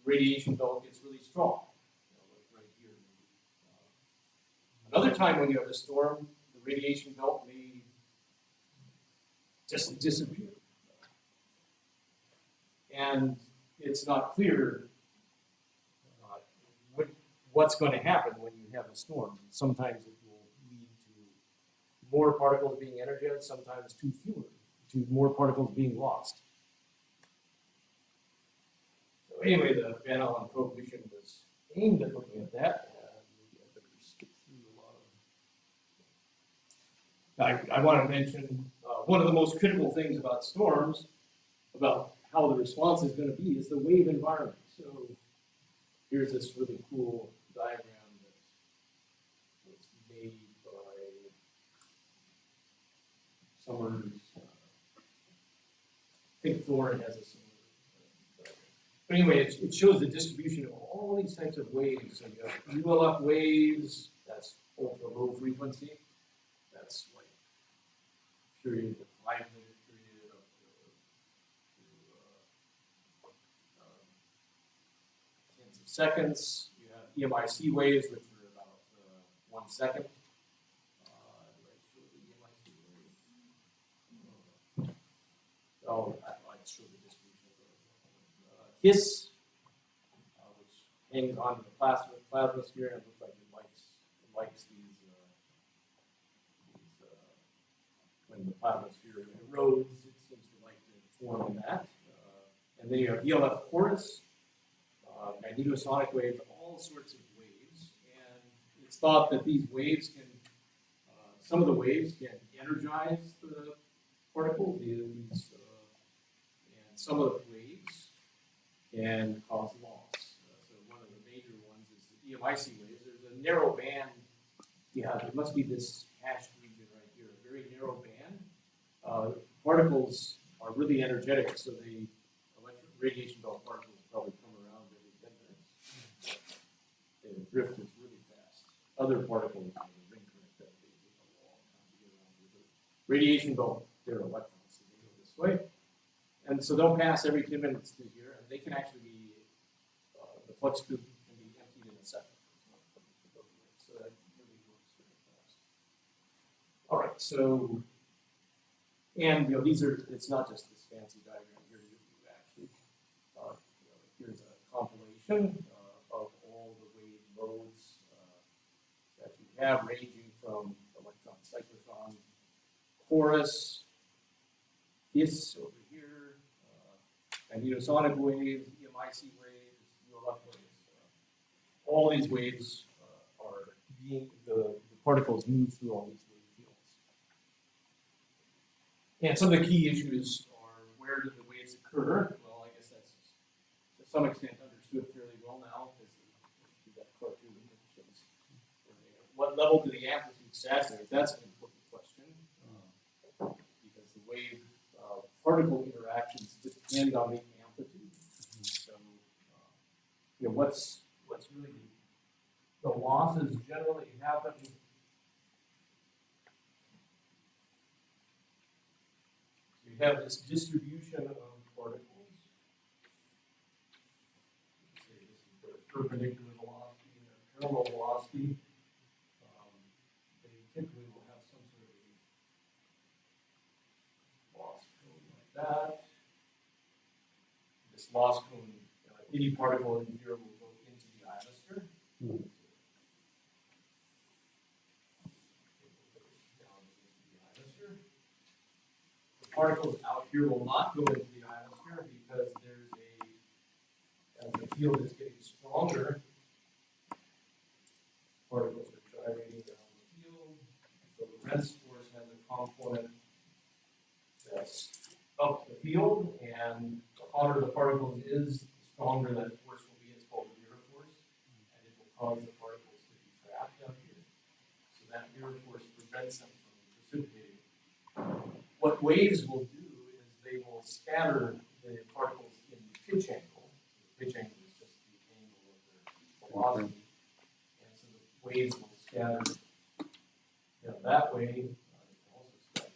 radiation belt gets really strong, like right here. Another time when you have a storm, the radiation belt may just disappear. And it's not clear what's going to happen when you have a storm. Sometimes it will lead to more particles being energized, sometimes to more particles being lost. So anyway, the Van Allen probe mission was aimed at looking at that. Maybe I better skip through a lot of. I want to mention one of the most critical things about storms, about how the response is going to be, is the wave environment. So here's this really cool diagram that was made by Summers. I think Thorne has a similar diagram. But anyway, it shows the distribution of all these types of waves. So you have ULF waves, that's ultra low frequency. That's like period of 5-minute period up to tens of seconds. You have EMIC waves, which are about 1 second. Oh, I'd show the distribution of HIS, which hangs onto the plasma sphere and looks like it likes likes when the plasmasphere erodes, it seems to like to form in that. And then you have ELF chorus, magnetosonic waves, all sorts of waves. And it's thought that these waves can, some of the waves can energize the particles, and some of the waves can cause loss. So one of the major ones is the EMIC waves. There's a narrow band. Yeah, there must be this hashed region right here, a very narrow band. Particles are really energetic, so the radiation belt particles probably come around every 10 minutes. They drift this really fast. Other particles, the ring current, that they take a long time to get around here. But radiation belt, they're electrons, so they go this way. And so they'll pass every 10 minutes through here, and they can actually be, the flux group can be emptied in a second. So that really works very fast. All right, so, and these are, it's not just this fancy diagram here, you actually, here's a compilation of all the wave modes that you have, ranging from electron cyclotron, chorus, hiss over here, magnetosonic waves, EMIC waves, ULF waves. All these waves are being, the particles move through all these wave fields. And some of the key issues are, where do the waves occur? Well, I guess that's to some extent understood fairly well now, because we got cartoon that shows what level do the amplitude saturate? That's an important question, because the wave particle interactions depend on the amplitude. So, what's really the losses generally happen. So you have this distribution of particles. Say this is the perpendicular velocity and their parallel velocity. They typically will have some sort of loss cone like that. This loss cone, any particle in here will go into the ionosphere. The particles out here will not go into the ionosphere because there's as the field is getting stronger, particles are gyrating around the field. So the Lorentz force has a component that's up the field, and the hotter the particles is, the stronger that force will be. It's called mirror force, and it will cause the particles to be trapped up here. So that mirror force prevents them from precipitating. What waves will do is they will scatter the particles in pitch angle. So the pitch angle is just the angle of their velocity, and so the waves will scatter that way. Also scatter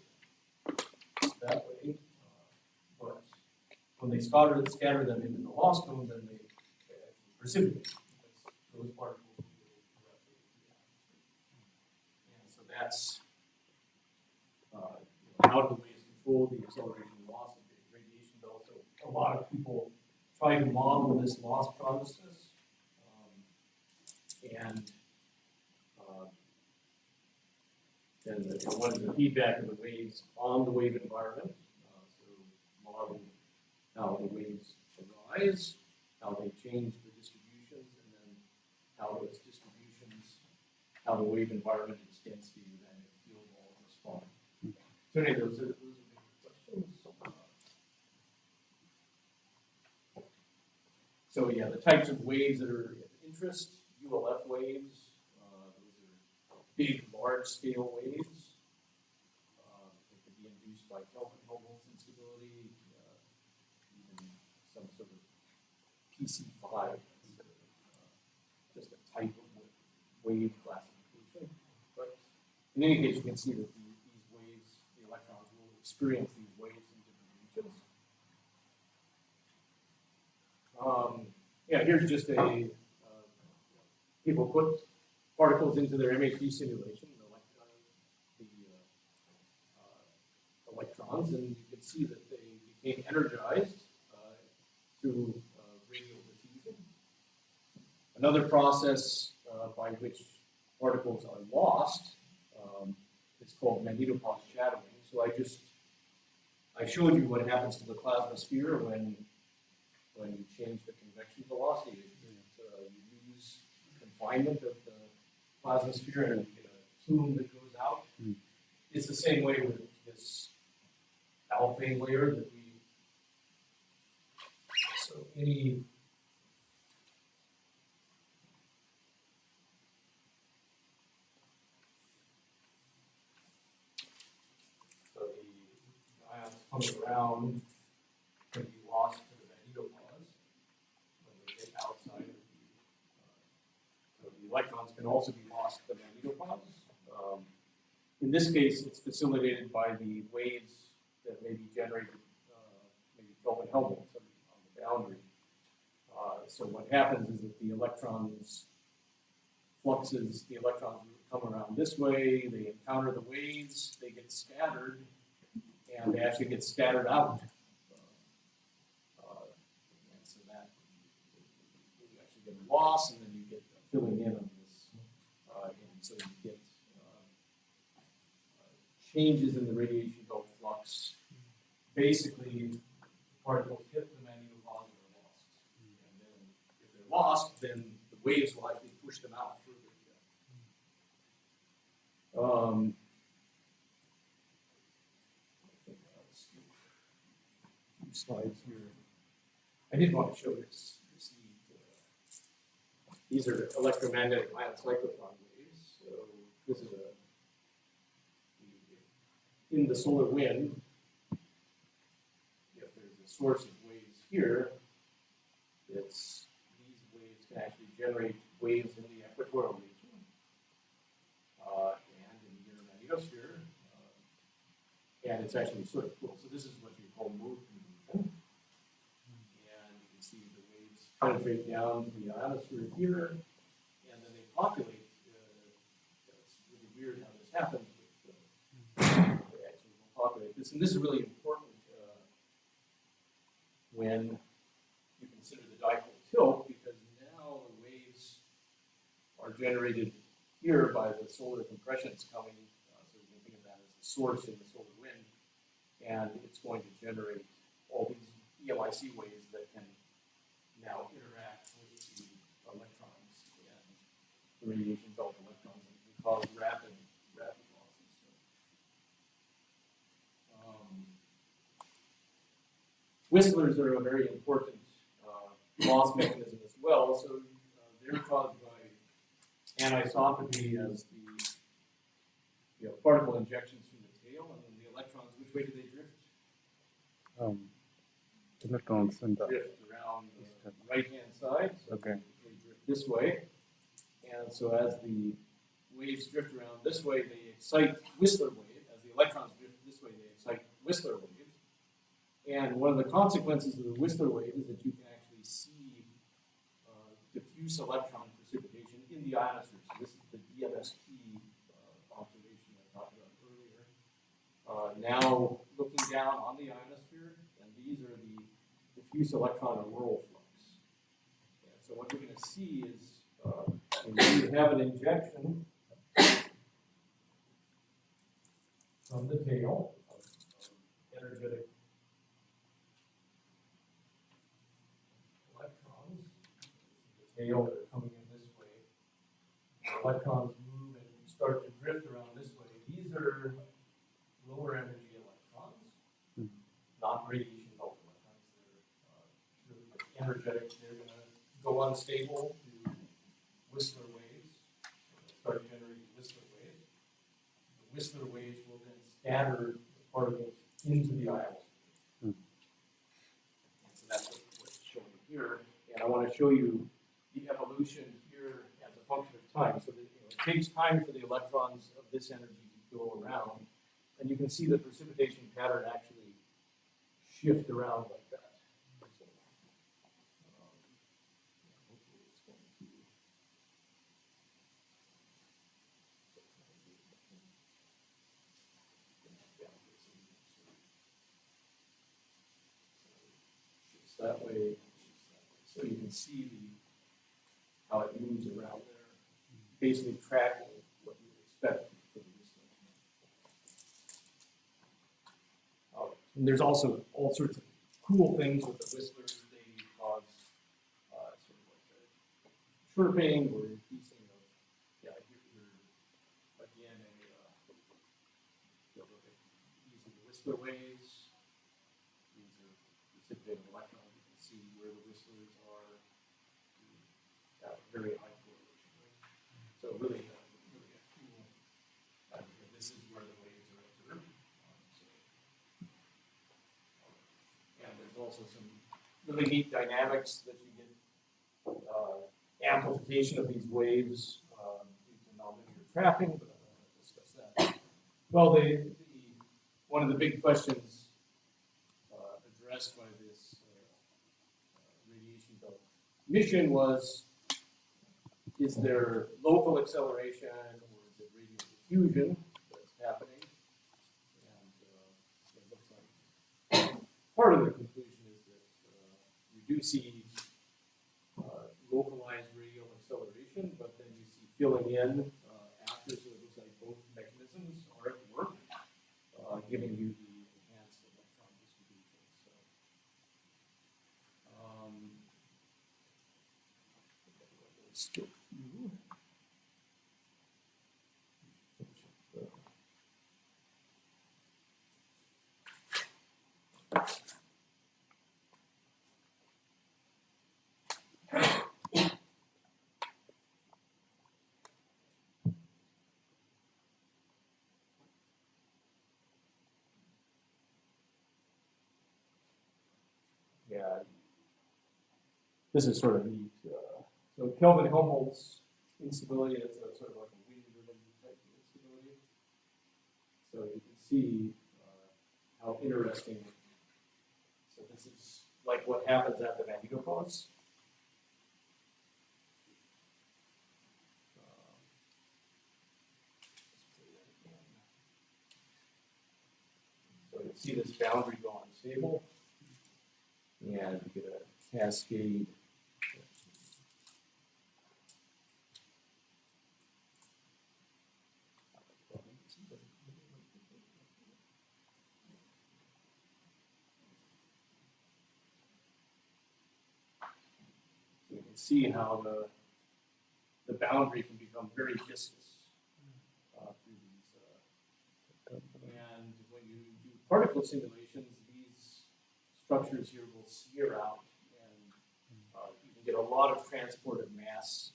that way. But when they scatter them into the loss cone, then they actually precipitate, because those particles will go directly into the atmosphere. And so that's how do the waves control the acceleration and loss of the radiation belt. So a lot of people try to model this loss process, and what is the feedback of the waves on the wave environment. So model how the waves arise, how they change the distributions, and then how those distributions, how the wave environment is density and magnetic field all respond. So anyway, those are the questions. So yeah, the types of waves that are of interest, ULF waves, those are big, large-scale waves. They could be induced by Kelvin-Helmholtz instability, even some sort of PC5, just a type of wave classification. But in any case, you can see that these waves, the electrons will experience these waves in different regions. Here's just people put particles into their MHD simulation, the electrons, and you can see that they became energized through radial diffusion. Another process by which particles are lost, it's called magnetopause shadowing. So I showed you what happens to the plasma sphere when you change the convection velocity. You lose confinement of the plasma sphere and you get a plume that goes out. It's the same way with this alphane layer that so any the ions coming around can be lost to the magnetopause when they get outside of so the electrons can also be lost to the magnetopause. In this case, it's facilitated by the waves that may be generated, maybe Kelvin-Helmholtz on the boundary. So what happens is that the electrons come around this way, they encounter the waves, they get scattered, and they actually get scattered out. And so that you actually get a loss, and then you get filling in on this. And so you get changes in the radiation belt flux. Basically, particles hit the magnetopause and are lost. And then if they're lost, then the waves will actually push them out further. I think I'll skip a few slides here. I did want to show this these are electromagnetic ion cyclotron waves. So this is in the solar wind. If there's a source of waves here, these waves can actually generate waves in the equatorial region and in the inner magnetosphere. And it's actually sort of cool. So this is what you call mode conversion. And you can see the waves penetrate down to the ionosphere here, and then they populate. It's really weird how this happens, but they actually will populate this. And this is really important when you consider the dipole tilt, because now the waves are generated here by the solar compressions coming. So you can think of that as the source in the solar wind, and it's going to generate all these EMIC waves that can now interact with the electrons and the radiation belt electrons and can cause rapid losses. Whistlers are a very important loss mechanism as well. So they're caused by anisotropy as the particle injections from the tail, and then the electrons, which way do they drift?
Electrons in the
Drift around the right-hand side. So
okay.
they drift this way. And so as the waves drift around this way, they excite Whistler wave. As the electrons drift this way, they excite Whistler wave. And one of the consequences of the Whistler wave is that you can actually see diffuse electron precipitation in the ionosphere. So this is the DMSP observation I talked about earlier. Now looking down on the ionosphere, and these are the diffuse electron auroral flux. And so what you're going to see is when you have an injection from the tail of energetic electrons, the tail that are coming in this way, the electrons move and start to drift around this way. These are lower energy electrons, not radiation belt electrons. They're energetic. They're going to go unstable to Whistler waves. Start generating Whistler waves. The Whistler waves will then scatter the particles into the ionosphere. And so that's what's shown here. And I want to show you the evolution here as a function of time. So that it takes time for the electrons of this energy to go around. And you can see the precipitation pattern actually shift around like that. So, hopefully it's going to shifts that way, so you can see how it moves around there, basically tracking expect for the Whistler.
And there's also all sorts of cool things with the whistlers. They cause sort of like a chirping or increasing of, yeah, here again, using the whistler waves. These are precipitating electrons. You can see where the whistlers are. Very high correlation rate. So really, really a cool. This is where the waves are observed. And there's also some really neat dynamics that you get amplification of these waves due to nonlinear trapping, but I'm not going to discuss that. Well, one of the big questions addressed by this radiation belt mission was, is there local acceleration or is it radial diffusion that's happening? And it looks like part of the conclusion is that you do see localized radial acceleration, but then you see filling in after, so it looks like both mechanisms are at work, giving you the enhanced electron distribution. So, skip through. Yeah, this is sort of neat. So Kelvin-Helmholtz instability is sort of like a wind-driven type of instability. So you can see how interesting. So this is like what happens at the magnetopause. So you see this boundary go unstable, and you get a cascade. You can see how the boundary can become very viscous through these. And when you do particle simulations, these structures here will sear out, and you can get a lot of transported mass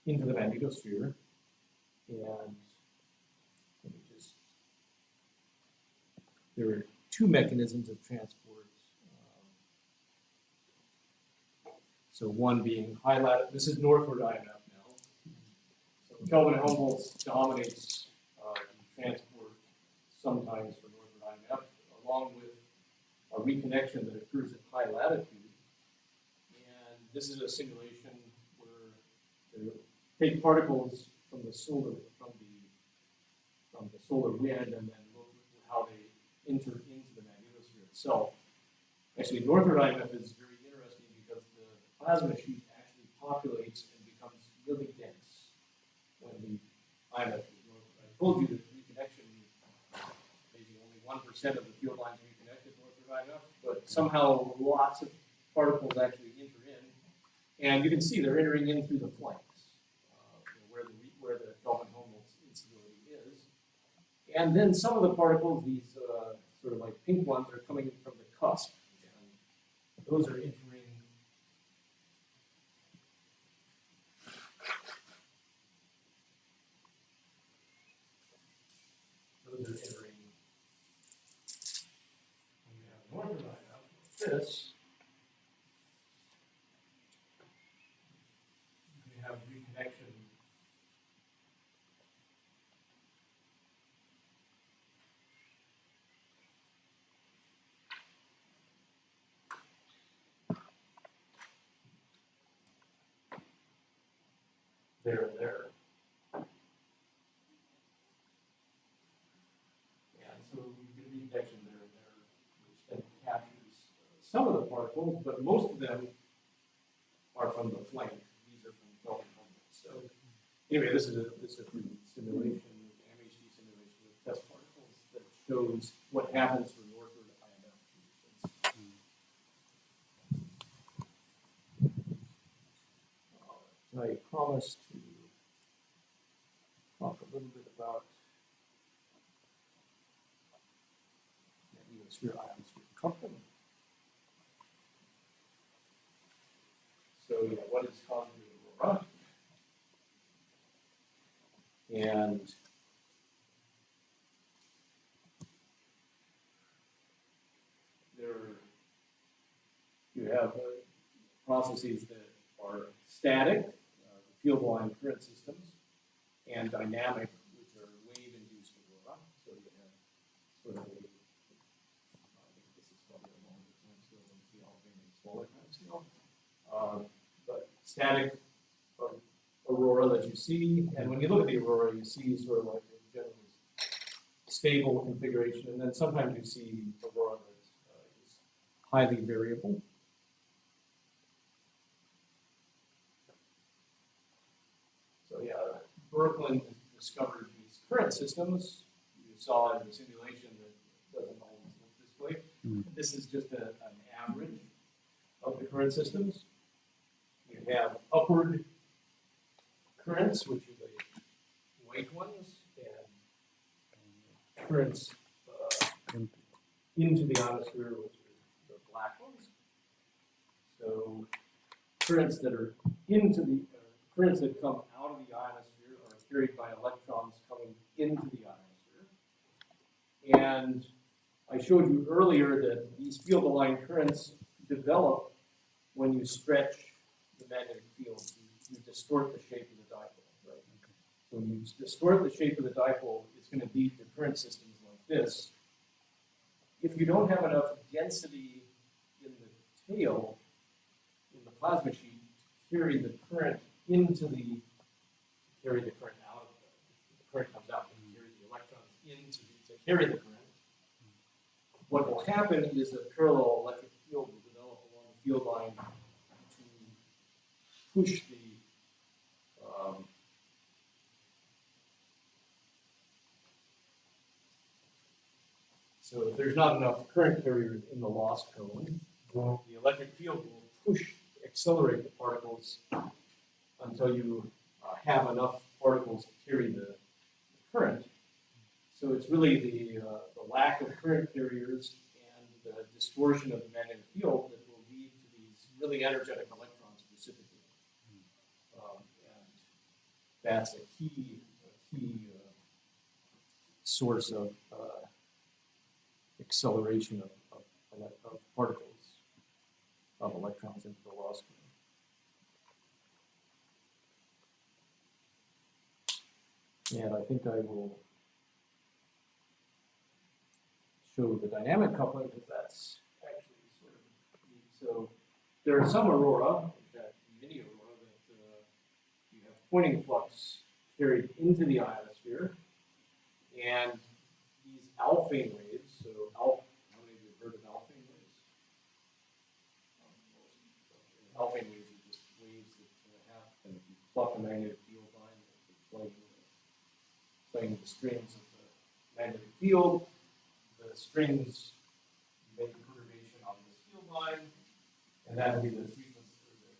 into the magnetosphere. And let me just, there are two mechanisms of transport. So one being high latitude, this is northward IMF now. So Kelvin-Helmholtz dominates the transport sometimes for northward IMF, along with a reconnection that occurs at high latitude. And this is a simulation where they take particles from the solar wind and then look at how they enter into the magnetosphere itself. Actually, northward IMF is very interesting because the plasma sheet actually populates and becomes really dense when the IMF is northward. I told you that reconnection, maybe only 1% of the field lines reconnected northward IMF, but somehow lots of particles actually enter in, and you can see they're entering in through the flanks, where the Kelvin-Helmholtz instability is. And then some of the particles, these sort of like pink ones, are coming in from the cusp, and those are entering. Those are entering. When you have northern IMF like this, you have reconnection. There. And so you get a reconnection there, which then captures some of the particles, but most of them are from the flank. These are from Kelvin-Helmholtz. So anyway, this is a simulation
shows what happens for northward IMF conditions. I promised to talk a little bit about magnetosphere-ionosphere coupling. So, yeah, what is causing the aurora? And there you have processes that are static, the field line current systems, and dynamic, which are wave-induced aurora. So you have sort of a, I think this is probably a longer time scale than the alpha and smaller time scale. But static aurora that you see, and when you look at the aurora, you see sort of like a generally stable configuration, and then sometimes you see aurora that is highly variable. So yeah, Brooklyn discovered these current systems. You saw in the simulation that doesn't always look this way. This is just an average of the current systems. You have upward currents, which are the white ones, and currents into the ionosphere, which are the black ones. So currents that are into the currents that come out of the ionosphere are carried by electrons coming into the ionosphere. And I showed you earlier that these field-aligned currents develop when you stretch the magnetic field. You distort the shape of the dipole, right? So when you distort the shape of the dipole, it's going to lead to current systems like this. If you don't have enough density in the tail, in the plasma sheet, to carry the current into the, carry the current out, the current comes out and carry the electrons into to carry the current. What will happen is a parallel electric field will develop along the field line to push the so if there's not enough current carriers in the lost cone, the electric field will push, accelerate the particles until you have enough particles to carry the current. So it's really the lack of current carriers and the distortion of the magnetic field that will lead to these really energetic electrons precipitating. And that's a key source of acceleration of particles, of electrons into the lost cone. And I think I will show the dynamic coupling because that's actually sort of neat. So there are some aurora, in fact, many aurora, that you have pointing flux carried into the ionosphere, and these Alfvén waves, so how many of you have heard of Alfvén waves? Alfvén waves are just waves that happen if you pluck a magnetic field line, playing the strings of the magnetic field. The strings make a perturbation on this field line, and that will be the frequency or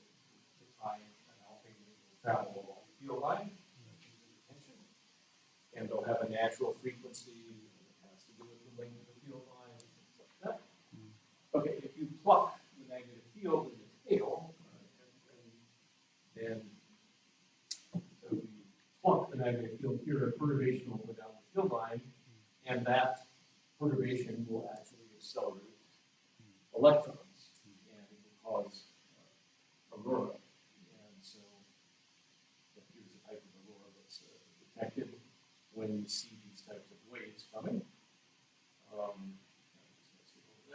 the time an Alfvén wave will travel along the field line. And they'll have a natural frequency that has to do with the length of the field line, things like that. Okay, if you pluck the magnetic field in the tail, then so if you pluck the magnetic field here, a perturbation will go down the field line, and that perturbation will actually accelerate electrons, and it will cause aurora. And so here's a type of aurora that's detected when you see these types of waves coming.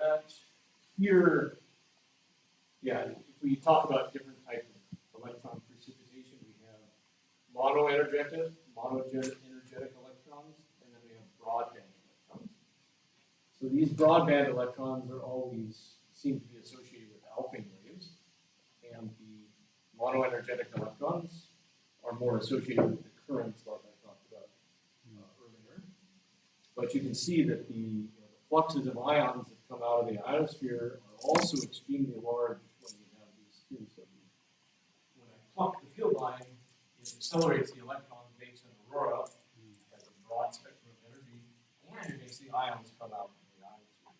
That here, yeah, if we talk about different types of electron precipitation, we have monoenergetic electrons, and then we have broadband electrons. So these broadband electrons are always seem to be associated with Alfvén waves, and the monoenergetic electrons are more associated with the currents like I talked about earlier. But you can see that the fluxes of ions that come out of the ionosphere are also extremely large when you have these spheres. So when I pluck the field line, it accelerates the electrons, makes an aurora, has a broad spectrum of energy, and it makes the ions come out from the ionosphere.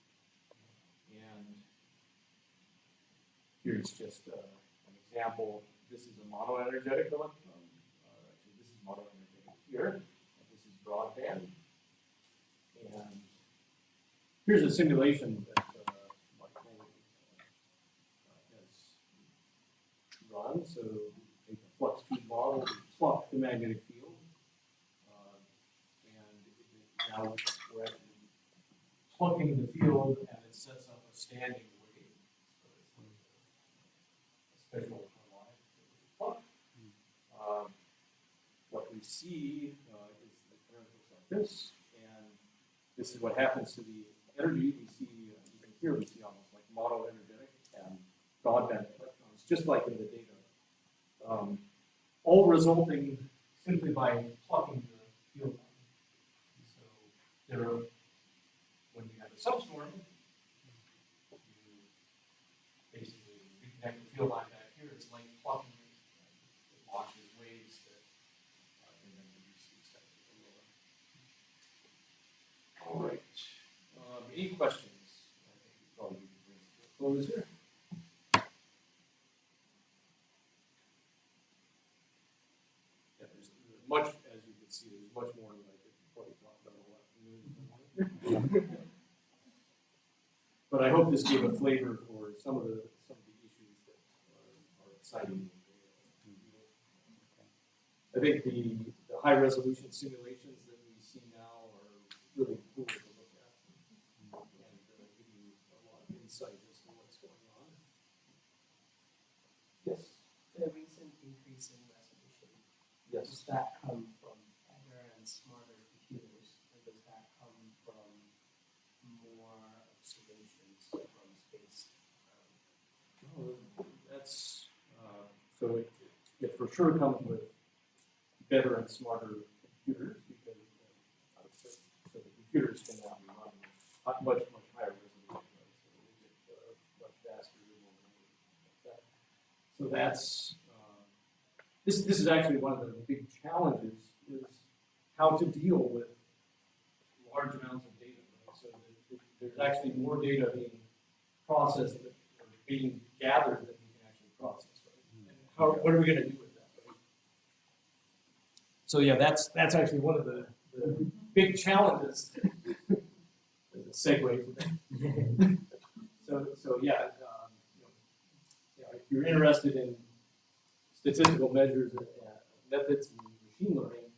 And here's just an example. This is a monoenergetic electron. Actually, this is monoenergetic here. This is broadband. And here's a simulation that Michael has run. So take a flux tube model, we pluck the magnetic field, and now we're actually plucking the field, and it sets up a standing wave. So it's like a special harmonic pluck. What we see is the current looks like this, and this is what happens to the energy. We see, even here, we see almost like monoenergetic and broadband electrons, just like in the data. All resulting simply by plucking the field line. So there are, when you have a substorm, you basically reconnect the field line back here. It's like plucking it. It launches waves that can then produce the expected aurora. All right. Any questions? I think we probably need to bring it to a close here. Yeah, there's much, as you can see, there's much more than I could probably talk about all afternoon. But I hope this gave a flavor for some of the issues that are exciting. I think the high resolution simulations that we see now are really cool to look at and give you a lot of insight as to what's going on. Yes.
The recent increase in resolution,
Yes.
does that come from better and smarter computers, or does that come from more observations from space?
That's so it for sure comes with better and smarter computers because so the computers can now be run at much higher resolution, right? So they get much faster and more like that. So that's this is actually one of the big challenges is how to deal with large amounts of data. Right? So there's actually more data being processed or being gathered than we can actually process. Right? And what are we going to do with that? Right? So yeah, that's actually one of the big challenges. As a segue. So yeah, if you're interested in statistical measures and methods in machine learning,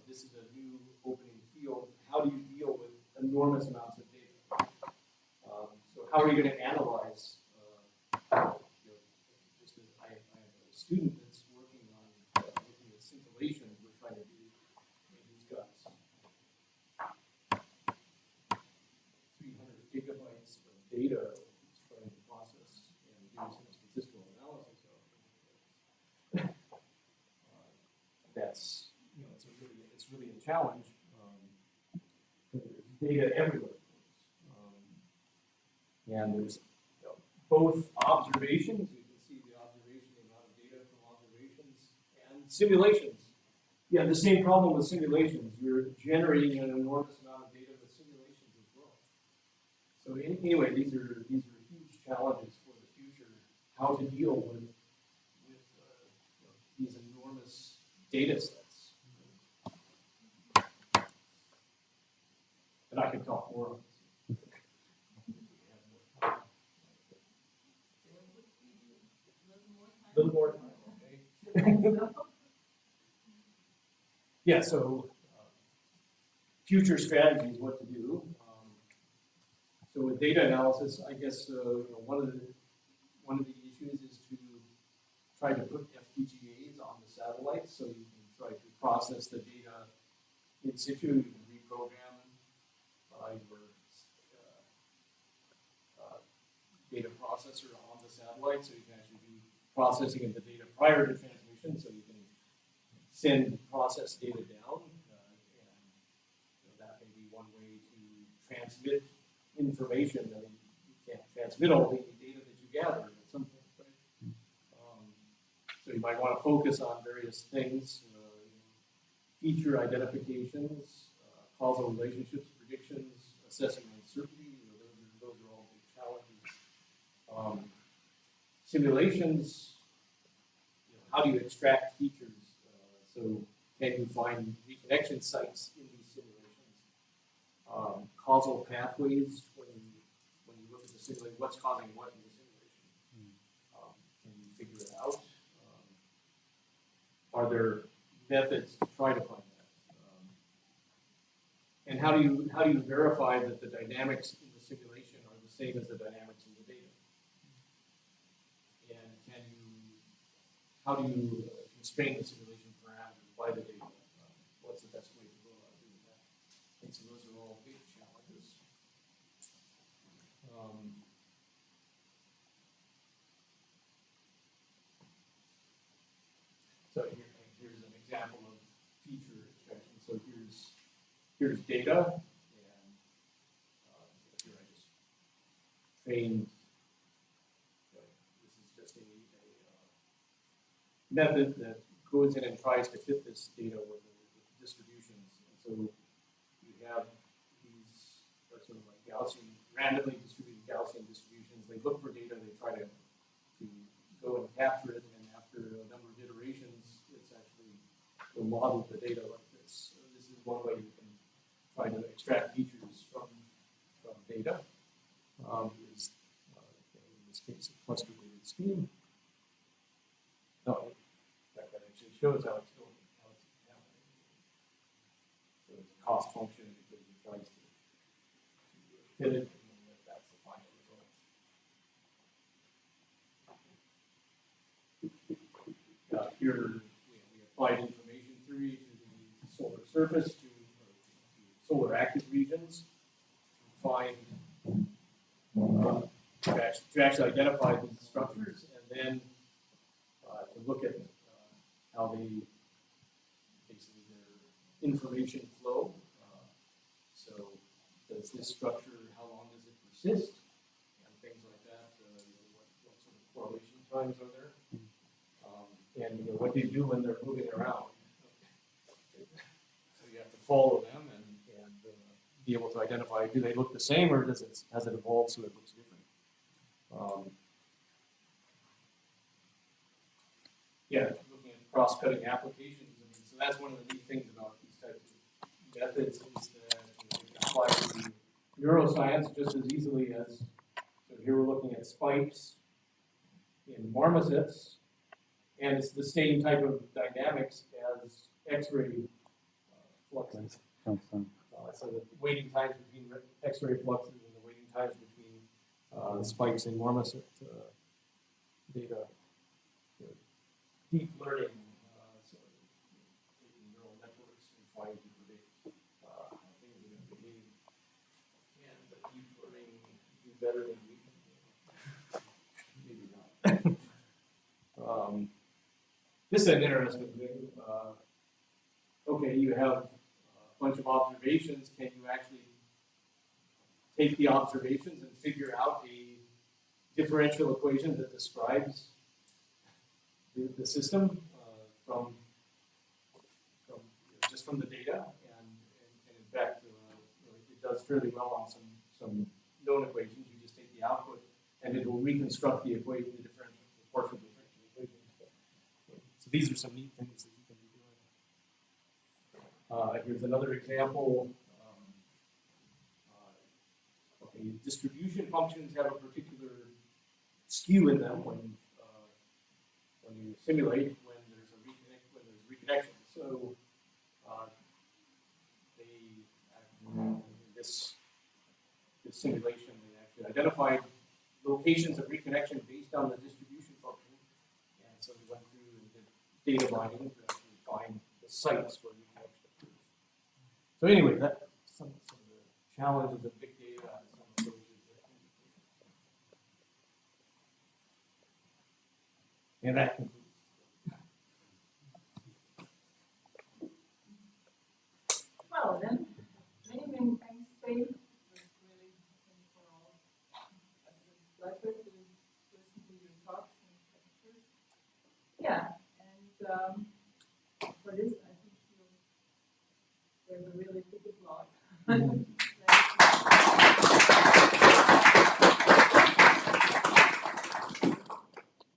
this is a new opening field. How do you deal with enormous amounts of data? So how are you going to analyze? I have a student that's working on looking at scintillations. We're trying to do. He's got 300 gigabytes of data he's trying to process and do some statistical analysis of. That's it's really a challenge. There's data everywhere. And there's both observations. You can see the observation, the amount of data from observations, and simulations. Yeah, the same problem with simulations. You're generating an enormous amount of data with simulations as well. So anyway, these are huge challenges for the future. How to deal with these enormous data sets. And I can talk more on this. A little more time, okay? Yeah, so future strategies, what to do. So with data analysis, I guess one of the issues is to try to put FPGAs on the satellites so you can try to process the data in situ. You can reprogram your data processor on the satellite so you can actually do processing of the data prior to transmission so you can send process data down. And that may be one way
transmit information. I mean, you can't transmit all the data that you gather at some point, right? So you might want to focus on various things, feature identifications, causal relationships, predictions, assessing uncertainty. Those are all big challenges. Simulations, how do you extract features? So can you find reconnection sites in these simulations? Causal pathways, when you look at the simulation, what's causing what in the simulation? Can you figure it out? Are there methods to try to find that? And how do you verify that the dynamics in the simulation are the same as the dynamics in the data? And how do you constrain the simulation parameters by the data? What's the best way to go about doing that? And so those are all big challenges. So here's an example of feature extraction. So here's data, and here I just trained. This is just a method that goes in and tries to fit this data with the distributions. And so you have these are sort of like Gaussian, randomly distributed Gaussian distributions. They look for data, they try to go and capture it, and after a number of iterations, it's actually will model the data like this. So this is one way you can try to extract features from data. Is in this case a cluster-weighted scheme. No, in fact, that actually shows how it's going, how it's happening. So it's a cost function because it tries to fit it, and then that's the final result. Here we applied information theory to the solar surface, to solar active regions, to find, to actually identify these structures, and then to look at how they, basically their information flow. So does this structure, how long does it persist, and things like that, what sort of correlation times are there? And what do you do when they're moving around? So you have to follow them and be able to identify, do they look the same, or has it evolved so it looks different? Yeah, looking at cross-cutting applications. I mean, so that's one of the neat things about these types of methods is that they can apply to neuroscience just as easily as, so here we're looking at spikes in marmosets, and it's the same type of dynamics as X-ray fluxes. So the waiting times between X-ray fluxes and the waiting times between spikes in marmoset data. Deep learning, so taking neural networks and trying to predict how things are going to behave. Can the deep learning do better than we can do? Maybe not. This is an interesting thing. Okay, you have a bunch of observations. Can you actually take the observations and figure out a differential equation that describes the system just from the data, and in fact, it does fairly well on some known equations. You just take the output, and it will reconstruct the equation, the partial differential equation. So these are some neat things that you can be doing. Here's another example. Okay, distribution functions have a particular skew in them when you simulate when there's reconnection. So in this simulation, they actually identified locations of reconnection based on the distribution function, and so we went through and did data mining to actually find the sites where reconnection occurs. So anyway, that's some of the challenges of big data and some approaches that can be taken. And that concludes.
Well then, many thanks, Dave. It was pleasure to listen to your talks and lectures. Yeah, and for this, I think there's a really good applause.